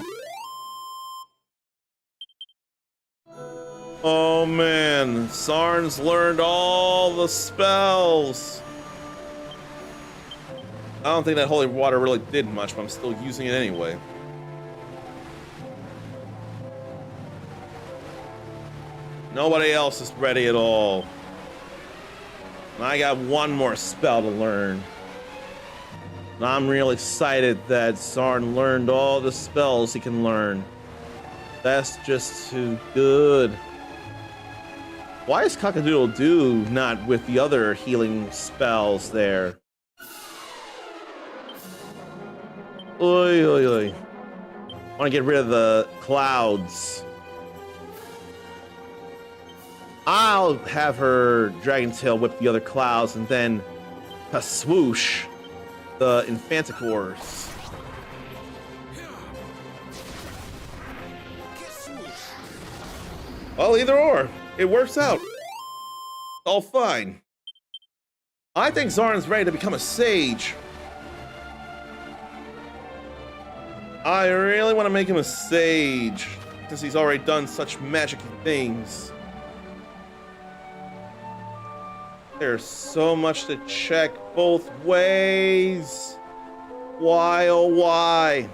Oh man, Sarn's learned all the spells. I don't think that holy water really did much, but I'm still using it anyway. Nobody else is ready at all. And I got one more spell to learn. And I'm real excited that Sarn learned all the spells he can learn. That's just too good. Why is Cock-a-doodle-doo not with the other healing spells there? Oy, oy, oy. I want to get rid of the clouds. I'll have her Dragon Tail whip the other clouds and then swoosh the Infanticores. Well, either or. It works out. All fine. I think Zarn's ready to become a sage. I really want to make him a sage, since he's already done such magic things. There's so much to check both ways. Why, oh why?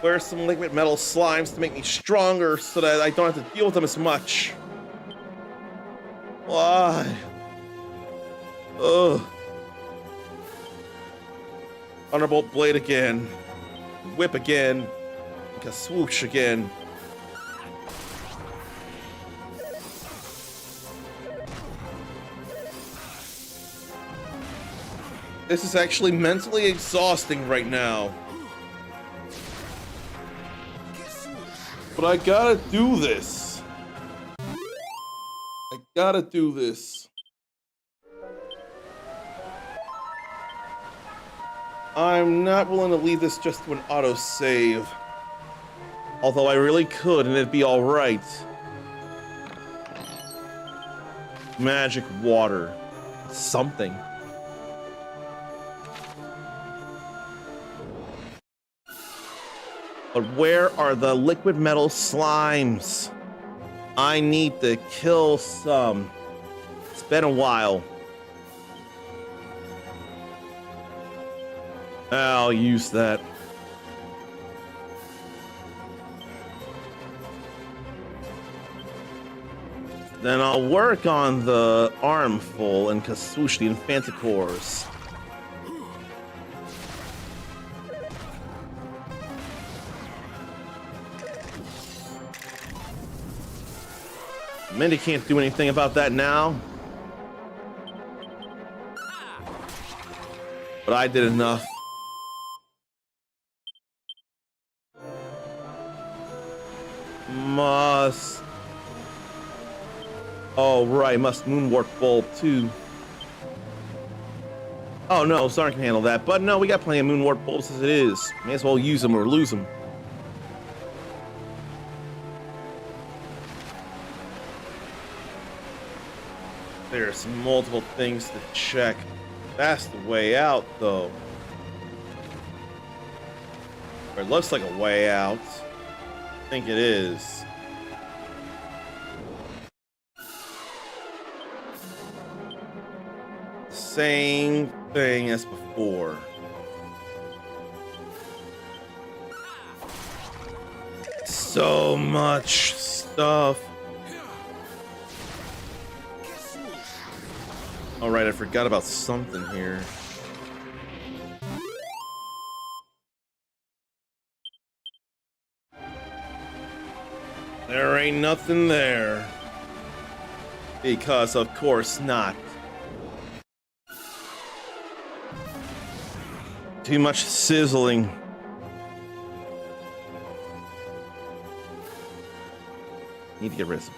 Where's some liquid metal slimes to make me stronger so that I don't have to deal with them as much? Why? Ugh. Thunderbolt Blade again. Whip again. Like a swoosh again. This is actually mentally exhausting right now. But I gotta do this. I gotta do this. I'm not willing to leave this just to an autosave. Although I really could and it'd be alright. Magic water. Something. But where are the liquid metal slimes? I need to kill some. It's been a while. I'll use that. Then I'll work on the armful and swoosh the Infanticores. Mindy can't do anything about that now. But I did enough. Must. Oh, right. Must Moonwarp Bulb, too. Oh, no. Sarn can handle that. But no, we got plenty of Moonwarp Bulbs as it is. May as well use them or lose them. There's multiple things to check. That's the way out, though. Or it looks like a way out. I think it is. Same thing as before. So much stuff. Alright, I forgot about something here. There ain't nothing there. Because of course not. Too much sizzling. Need to get rid of some.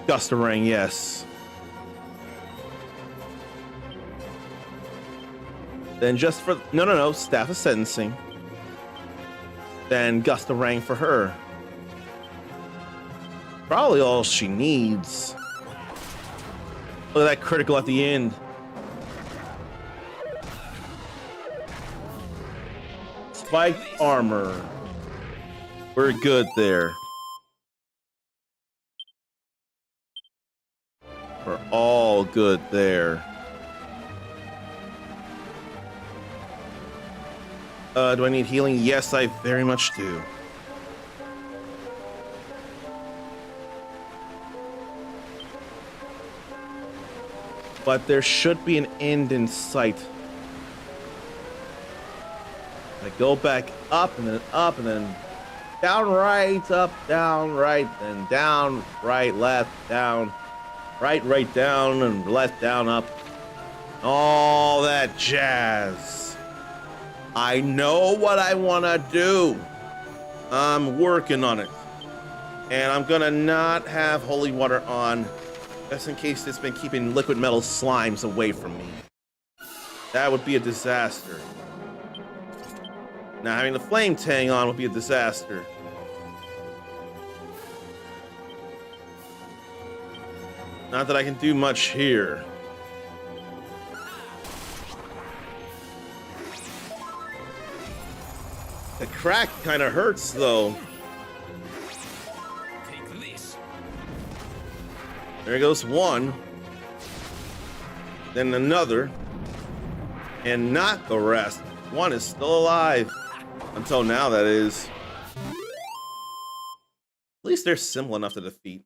Gust of Rain, yes. Then just for no, Staff of Sentencing. Then Gust of Rang for her. Probably all she needs. Look at that critical at the end. Spiked armor. We're good there. We're all good there. Do I need healing? Yes, I very much do. But there should be an end in sight. I go back up and then down, right, up, down, right, then down, right, left, down, right, down, and left, down, up. All that jazz. I know what I want to do. I'm working on it. And I'm gonna not have holy water on, just in case it's been keeping liquid metal slimes away from me. That would be a disaster. Now having the flame tang on would be a disaster. Not that I can do much here. The crack kind of hurts though. Take this. There goes one. Then another. And not the rest. One is still alive. Until now, that is. At least they're simple enough to defeat.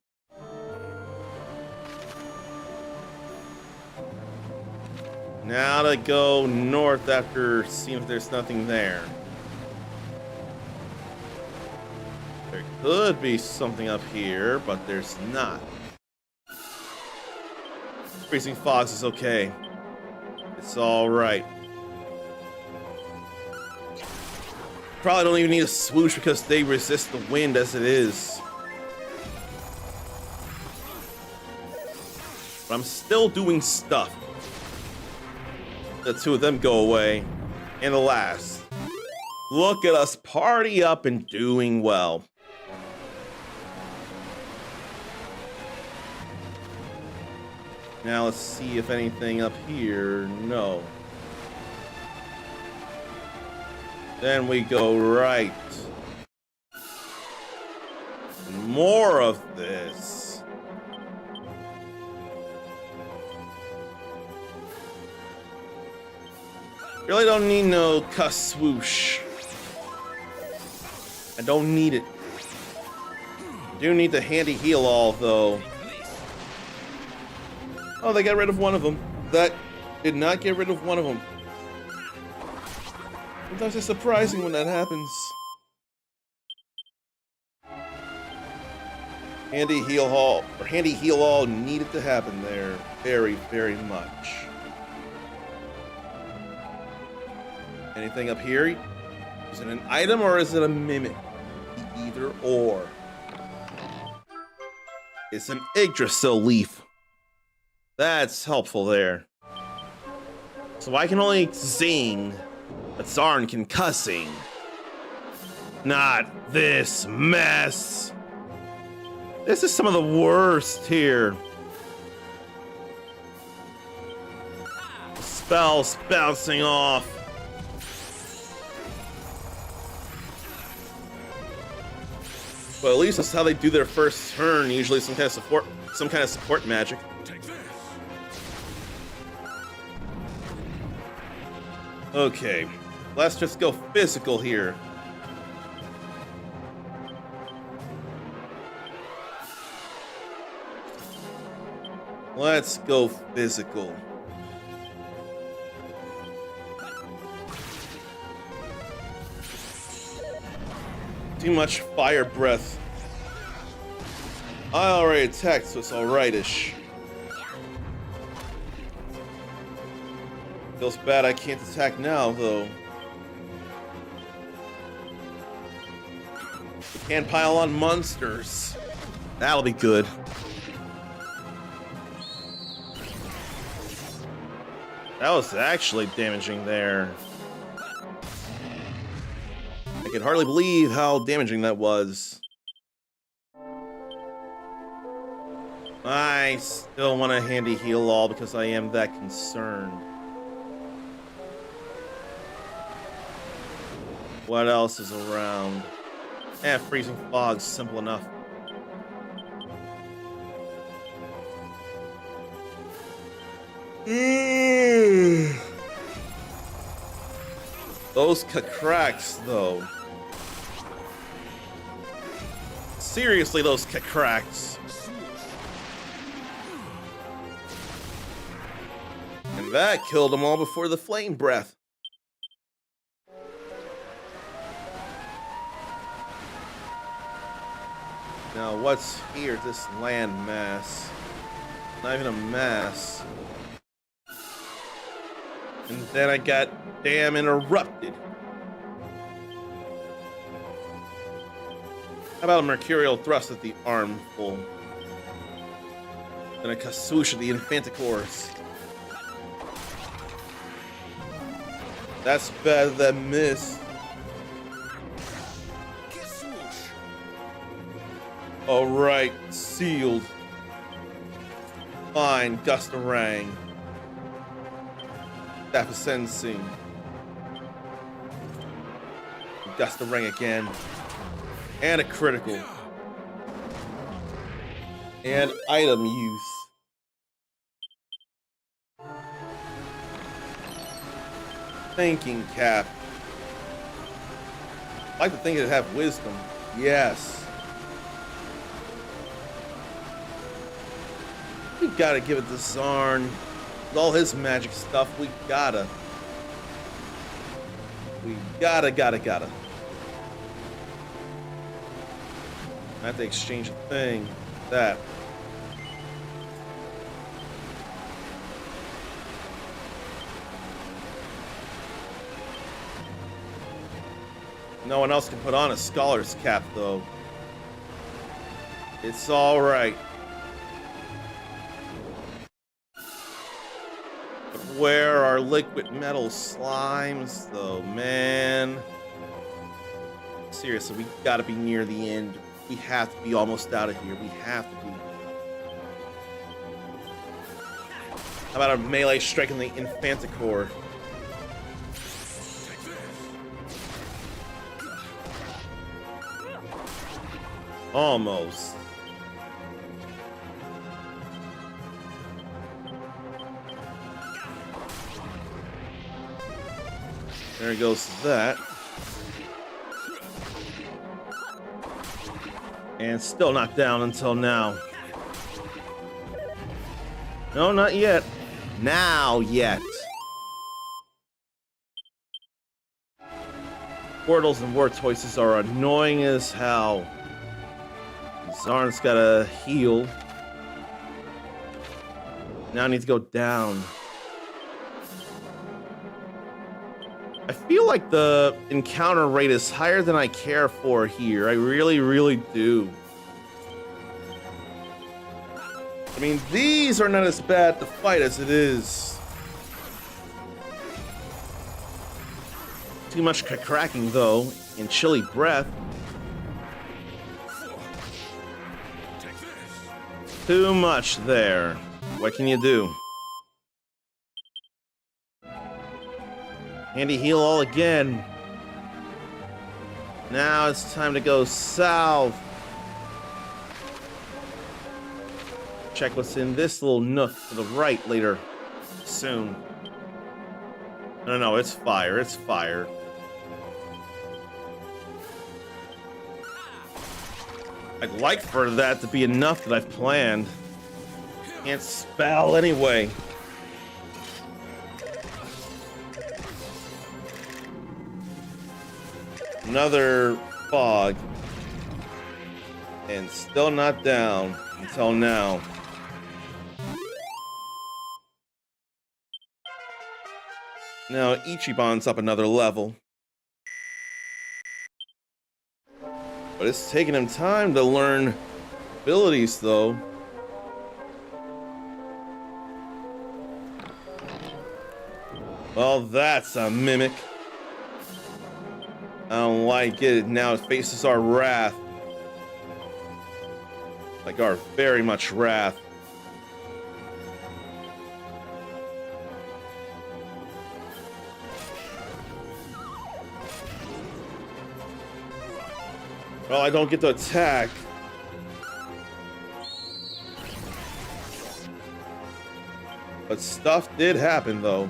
Now to go north after seeing if there's nothing there. There could be something up here, but there's not. Freezing fogs is okay. It's alright. Probably don't even need a swoosh because they resist the wind as it is. But I'm still doing stuff. The two of them go away. And the last. Look at us party up and doing well. Now let's see if anything up here. No. Then we go right. More of this. Really don't need no cuss swoosh. I don't need it. I do need the handy heal all though. Oh, they got rid of one of them. That did not get rid of one of them. Sometimes it's surprising when that happens. Handy heal all, or handy heal all needed to happen there very, very much. Anything up here? Is it an item or is it a mimic? Either or. It's an Yggdrasil leaf. That's helpful there. So I can only sing, but Zarn can cussing. Not this mess. This is some of the worst here. Spells bouncing off. But at least that's how they do their first turn. Usually some kind of support magic. Take this. Okay, let's just go physical here. Let's go physical. Too much fire breath. I already attacked, so it's alright-ish. Feels bad I can't attack now, though. We can pile on monsters. That'll be good. That was actually damaging there. I can hardly believe how damaging that was. I still want to handy heal all because I am that concerned. What else is around? Freezing fog's simple enough. Those cracks, though. Seriously, those cracks. And that killed them all before the flame breath. Now, what's here? This land mass. Not even a mass. And then I got damn interrupted. How about a mercurial thrust at the armful? And a kasoosh at the infanticores. That's better than miss. Alright, sealed. Fine, Gustarang. Staff of Sensing. Gustarang again. And a critical. And item use. Thinking cap. I like to think it'd have wisdom. Yes. We gotta give it to Zarn. With all his magic stuff, we gotta. I have to exchange a thing. That. No one else can put on a scholar's cap, though. It's all right. But where are liquid metal slimes, though, man? Seriously, we gotta be near the end. We have to be almost out of here. We have to be. How about a melee strike in the Infanticore? Almost. There goes that. And still knocked down until now. No, not yet. Now yet. Portals and war choices are annoying as hell. Zarn's gotta heal. Now I need to go down. I feel like the encounter rate is higher than I care for here. I really, really do. I mean, these are not as bad to fight as it is. Too much cracking, though, and chilly breath. Too much there. What can you do? Handy heal all again. Now it's time to go south. Check what's in this little nook to the right later. Soon. No, it's fire. It's fire. I'd like for that to be enough that I've planned. Can't spell anyway. Another fog. And still not down until now. Now Ichiban's up another level. But it's taking him time to learn abilities, though. Well, that's a mimic. I don't like it. Now it faces our wrath. Like our very much wrath. Well, I don't get to attack. But stuff did happen, though.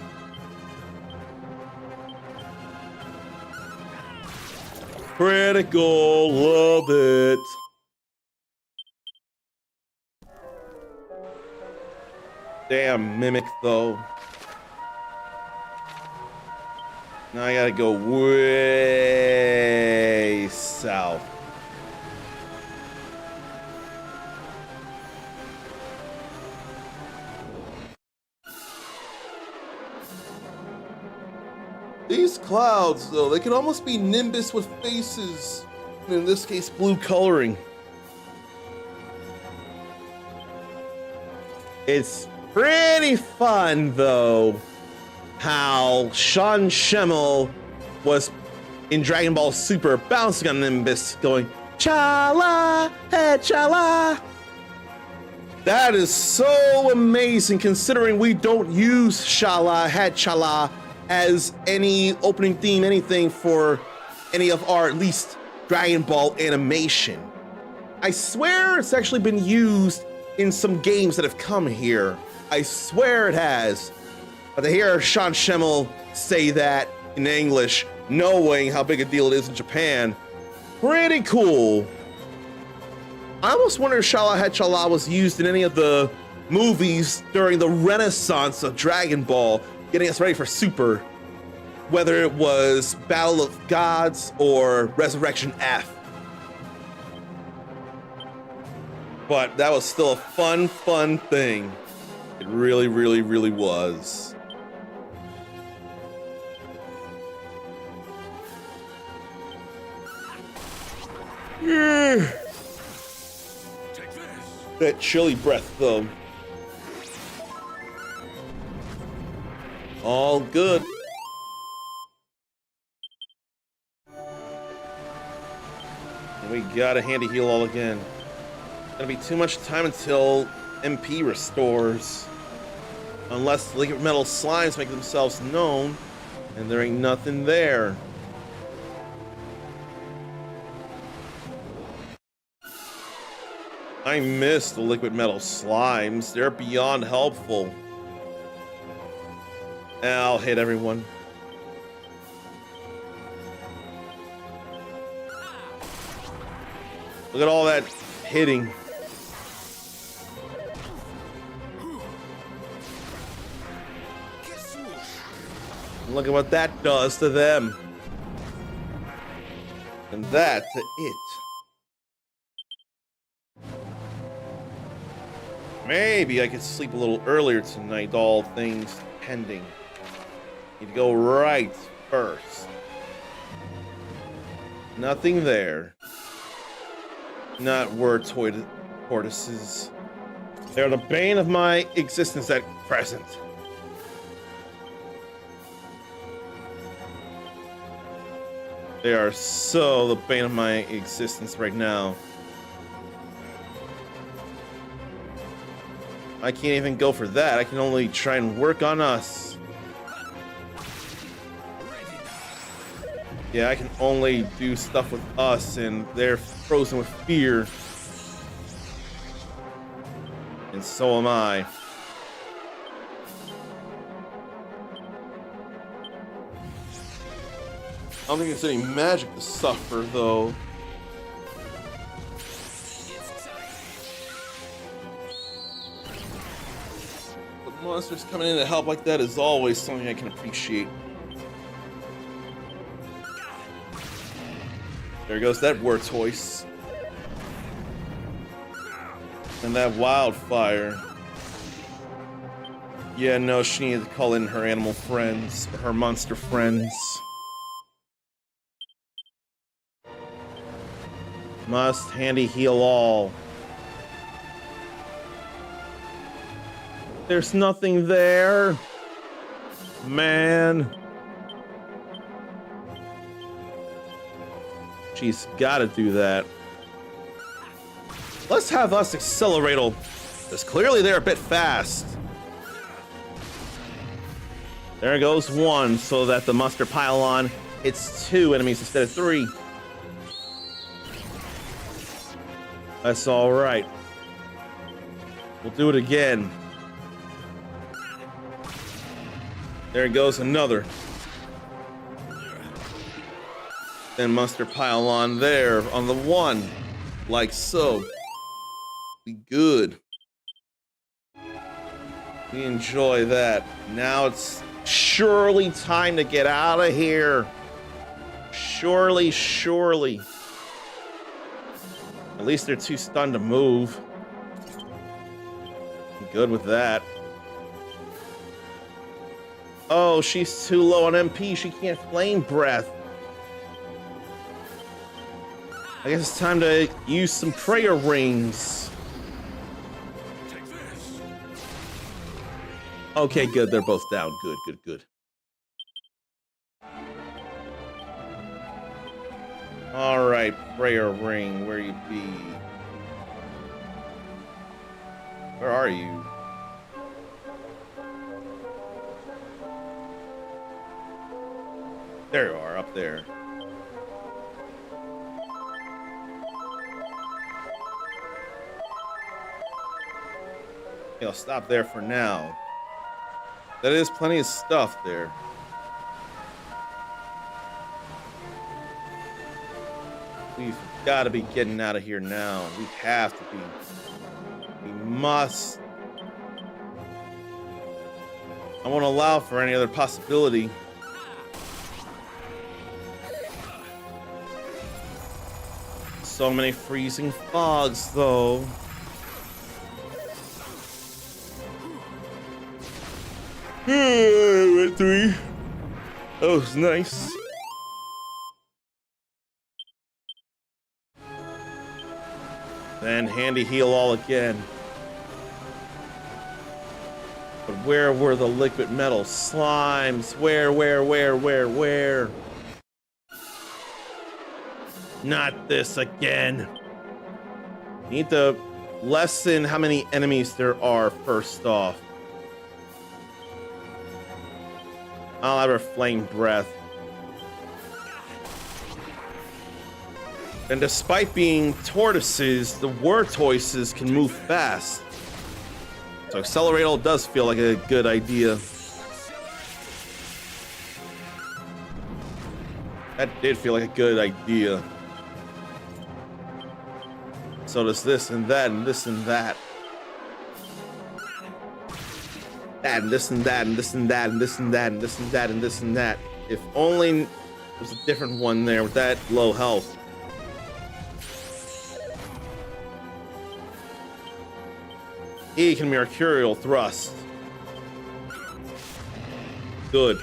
Critical, love it. Damn mimic, though. Now I gotta go way south. These clouds, though, they can almost be Nimbus with faces. In this case, blue coloring. It's pretty fun, though, how Sean Schemmel was in Dragon Ball Super bouncing on Nimbus, going, Chala, hey, Chala. That is so amazing, considering we don't use Shala, Head Chala, as any opening theme, anything for any of our, at least, Dragon Ball animation. I swear it's actually been used in some games that have come here. I swear it has. But to hear Sean Schemmel say that in English, knowing how big a deal it is in Japan, pretty cool. I almost wonder if Shala Head Chala was used in any of the movies during the renaissance of Dragon Ball, getting us ready for Super, whether it was Battle of Gods or Resurrection F. But that was still a fun thing. It really, really, really was. That chilly breath, though. All good. We got a handy heal all again. Gonna be too much time until MP restores. Unless liquid metal slimes make themselves known, and there ain't nothing there. I miss the liquid metal slimes. They're beyond helpful. I'll hit everyone. Look at all that hitting. Look at what that does to them. And that to it. Maybe I could sleep a little earlier tonight, all things pending. Need to go right first. Nothing there. Not word tortoises. They're the bane of my existence at present. They are so the bane of my existence right now. I can't even go for that. I can only try and work on us. Yeah, I can only do stuff with us, and they're frozen with fear. And so am I. I don't think there's any magic to suffer, though. But monsters coming in to help like that is always something I can appreciate. There goes that Wartoise. And that wildfire. Yeah, no, she needed to call in her animal friends, or her monster friends. Must handy heal all. There's nothing there. man. She's gotta do that. Let's have us accelerate, because clearly they're a bit fast. There goes one, so that the muster pylon hits 2 enemies instead of 3. That's all right. We'll do it again. There goes another. Then muster pylon there on the 1, like so. Be good. We enjoy that. Now it's surely time to get out of here. Surely, surely. At least they're too stunned to move. I'm good with that. Oh, she's too low on MP. She can't flame breath. I guess it's time to use some prayer rings. Okay, good. They're both down. Good, good, good. All right, prayer ring, where you be? Where are you? There you are, up there. Okay, I'll stop there for now. That is plenty of stuff there. We've got to be getting out of here now. We have to be. We must. I won't allow for any other possibility. So many freezing fogs, though. Went 3. That was nice. Then handy heal all again. But where were the liquid metal slimes? Where? Not this again. Need to lessen how many enemies there are first off. I'll have her flame breath. And despite being tortoises, the wartortoises can move fast. So accelerate does feel like a good idea. That did feel like a good idea. So does this and that and this and that. That and this and that and this and that and this and that and this and that and this and that. If only there was a different one there with that low health. E can mercurial thrust. Good.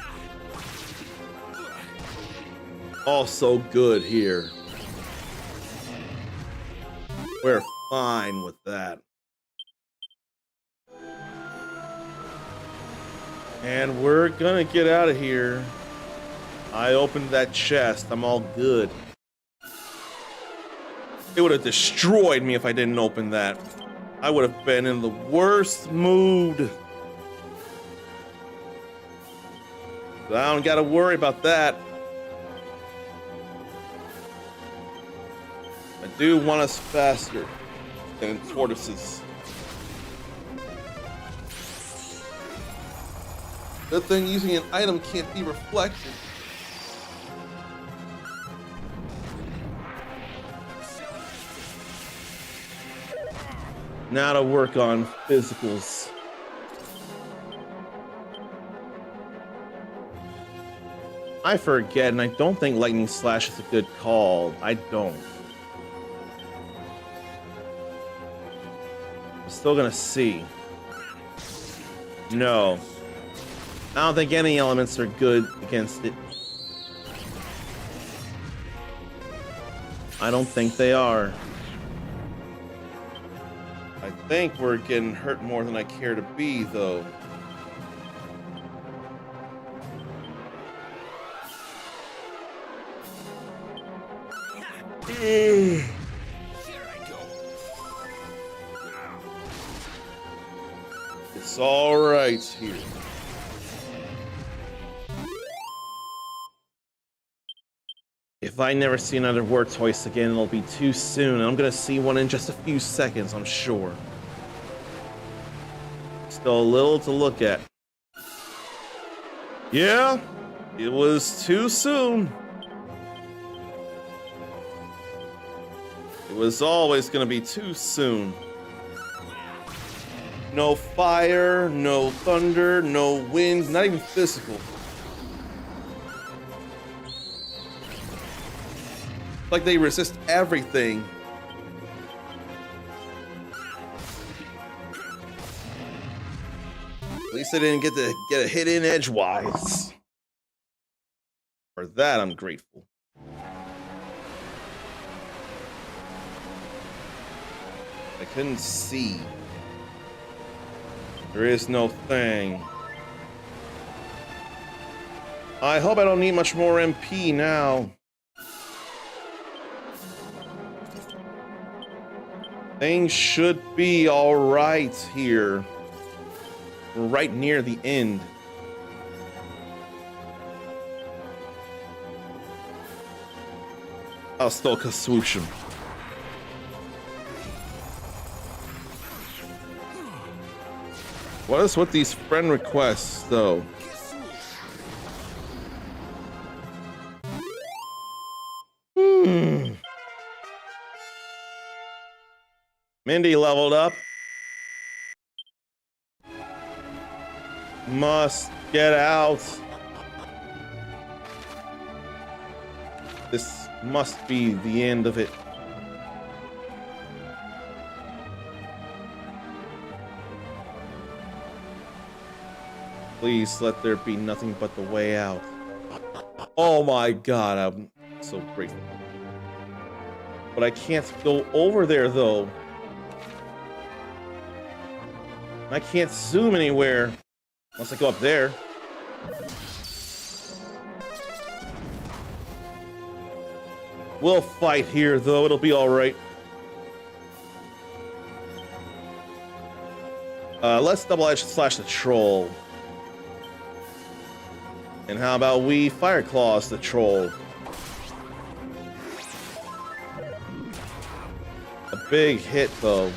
Also good here. We're fine with that. And we're gonna get out of here. I opened that chest. I'm all good. It would have destroyed me if I didn't open that. I would have been in the worst mood. But I don't gotta worry about that. I do want us faster than tortoises. Good thing using an item can't be reflected. Now to work on physicals. I forget, and I don't think Lightning Slash is a good call. I don't. I'm still gonna see. No. I don't think any elements are good against it. I don't think they are. I think we're getting hurt more than I care to be, though. Here I go. It's all right here. If I never see another Wartortoise again, it'll be too soon. I'm gonna see one in just a few seconds, I'm sure. Still a little to look at. Yeah, it was too soon. It was always gonna be too soon. No fire, no thunder, no wind, not even physical. Like they resist everything. At least I didn't get a hit in edgewise. For that, I'm grateful. I couldn't see. There is no thing. I hope I don't need much more MP now. Things should be all right here. We're right near the end. I'll still swoosh him. What is with these friend requests, though? Mindy leveled up. Must get out. This must be the end of it. Please let there be nothing but the way out. Oh my god, I'm so grateful. But I can't go over there though. I can't zoom anywhere unless I go up there. We'll fight here though, it'll be alright. Let's double edge slash the troll. And how about we fire claws the troll? A big hit though.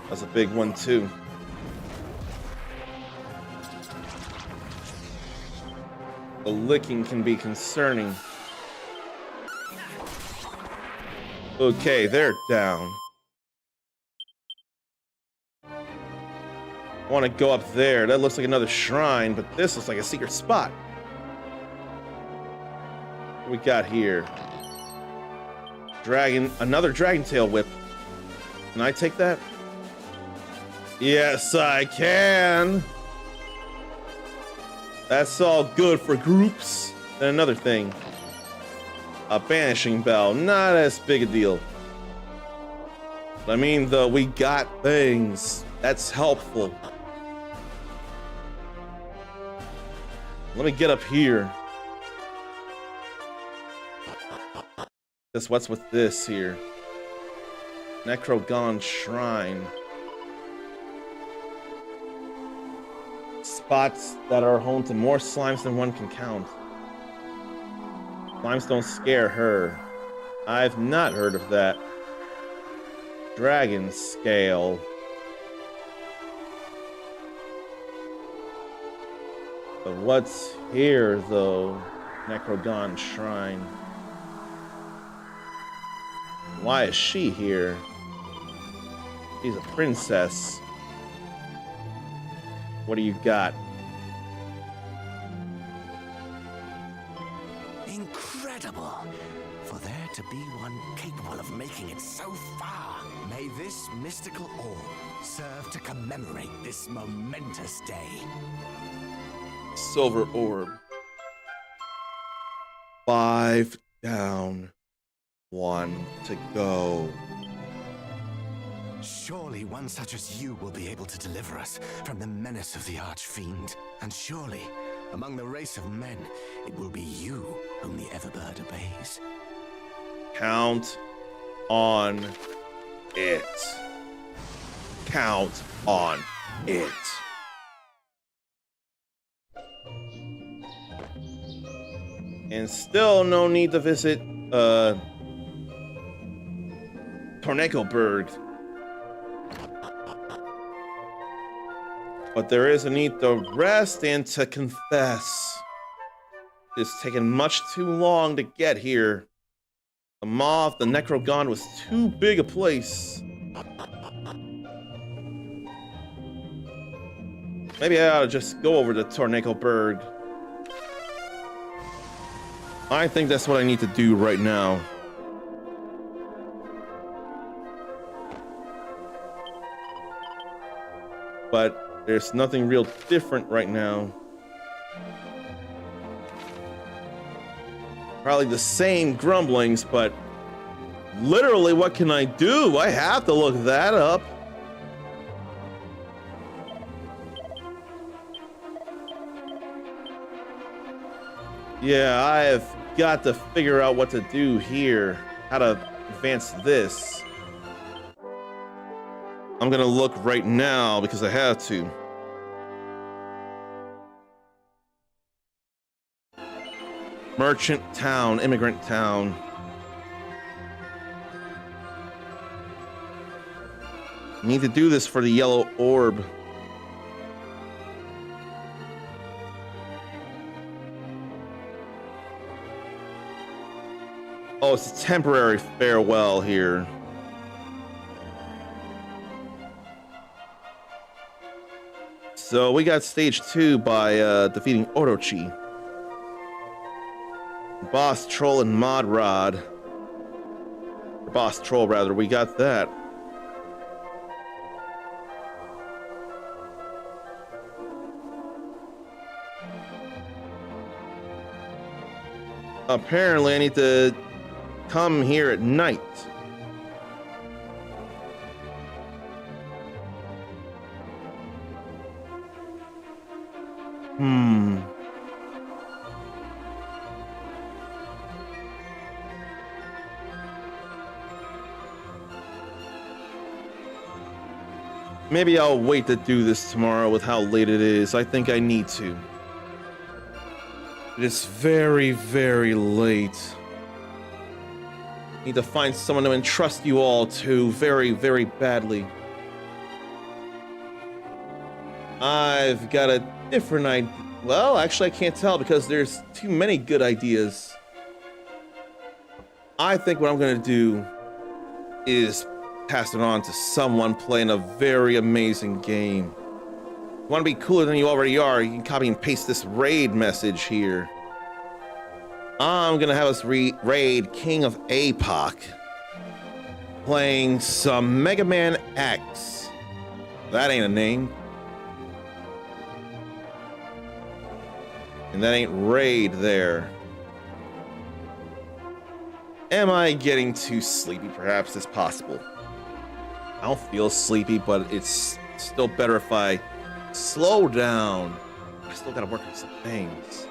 That's a big one too. The licking can be concerning. Okay, they're down. I want to go up there. That looks like another shrine, but this looks like a secret spot. What we got here? Dragon, another dragon tail whip. Can I take that? Yes, I can. That's all good for groups. And another thing. A banishing bell. Not as big a deal. I mean, though, we got things. That's helpful. Let me get up here. What's with this here? Necrogon Shrine. Spots that are home to more slimes than one can count. Slimes don't scare her. I've not heard of that. Dragon Scale. But what's here, though? Necrogon Shrine. Why is she here? She's a princess. What do you got? Incredible! For there to be one capable of making it so far, may this mystical orb serve to commemorate this momentous day. Silver orb. 5 down. 1 to go. Surely one such as you will be able to deliver us from the menace of the Archfiend. And surely, among the race of men, it will be you whom the Everbird obeys. Count on it. Count on it. And still no need to visit Tornakelberg. But there is a need to rest and to confess. It's taken much too long to get here. The Maw of the Necrogon was too big a place. Maybe I ought to just go over to Tornakelberg. I think that's what I need to do right now. But there's nothing real different right now. Probably the same grumblings, but literally, what can I do? I have to look that up. Yeah, I've got to figure out what to do here. How to advance this. I'm gonna look right now because I have to. Merchant town, immigrant town. Need to do this for the yellow orb. Oh, it's a temporary farewell here. So we got stage 2 by defeating Orochi. Boss Troll and Mod Rod. Or Boss Troll, rather. We got that. Apparently, I need to come here at night. Maybe I'll wait to do this tomorrow with how late it is. I think I need to. It is very, very late. Need to find someone to entrust you all to very, very badly. I've got a different idea. Well, actually, I can't tell because there's too many good ideas. I think what I'm gonna do is pass it on to someone playing a very amazing game. You want to be cooler than you already are, you can copy and paste this raid message here. I'm gonna have us raid King of APOC, playing some Mega Man X. That ain't a name. And that ain't raid there. Am I getting too sleepy? Perhaps it's possible. I don't feel sleepy, but it's still better if I slow down. I still gotta work on some things.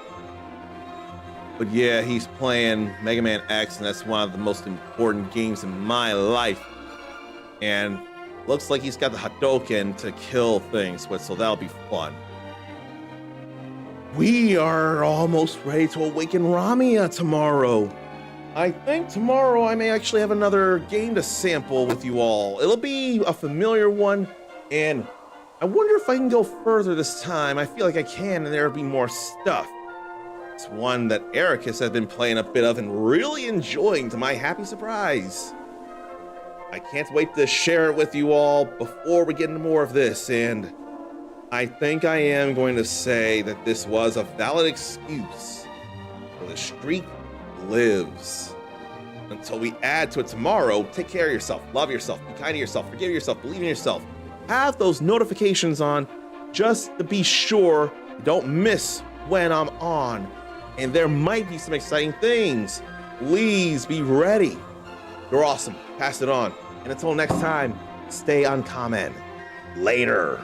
But yeah, he's playing Mega Man X, and that's one of the most important games in my life. And looks like he's got the Hadouken to kill things with, so that'll be fun. We are almost ready to awaken Ramia tomorrow. I think tomorrow I may actually have another game to sample with you all. It'll be a familiar one, and I wonder if I can go further this time. I feel like I can, and there'll be more stuff. It's one that Ericus has been playing a bit of and really enjoying, to my happy surprise. I can't wait to share it with you all before we get into more of this, and I think I am going to say that this was a valid excuse for the streak lives. Until we add to it tomorrow, take care of yourself, love yourself, be kind to yourself, forgive yourself, believe in yourself. Have those notifications on just to be sure you don't miss when I'm on. And there might be some exciting things. Please be ready. You're awesome. Pass it on. And until next time, stay uncommon. Later.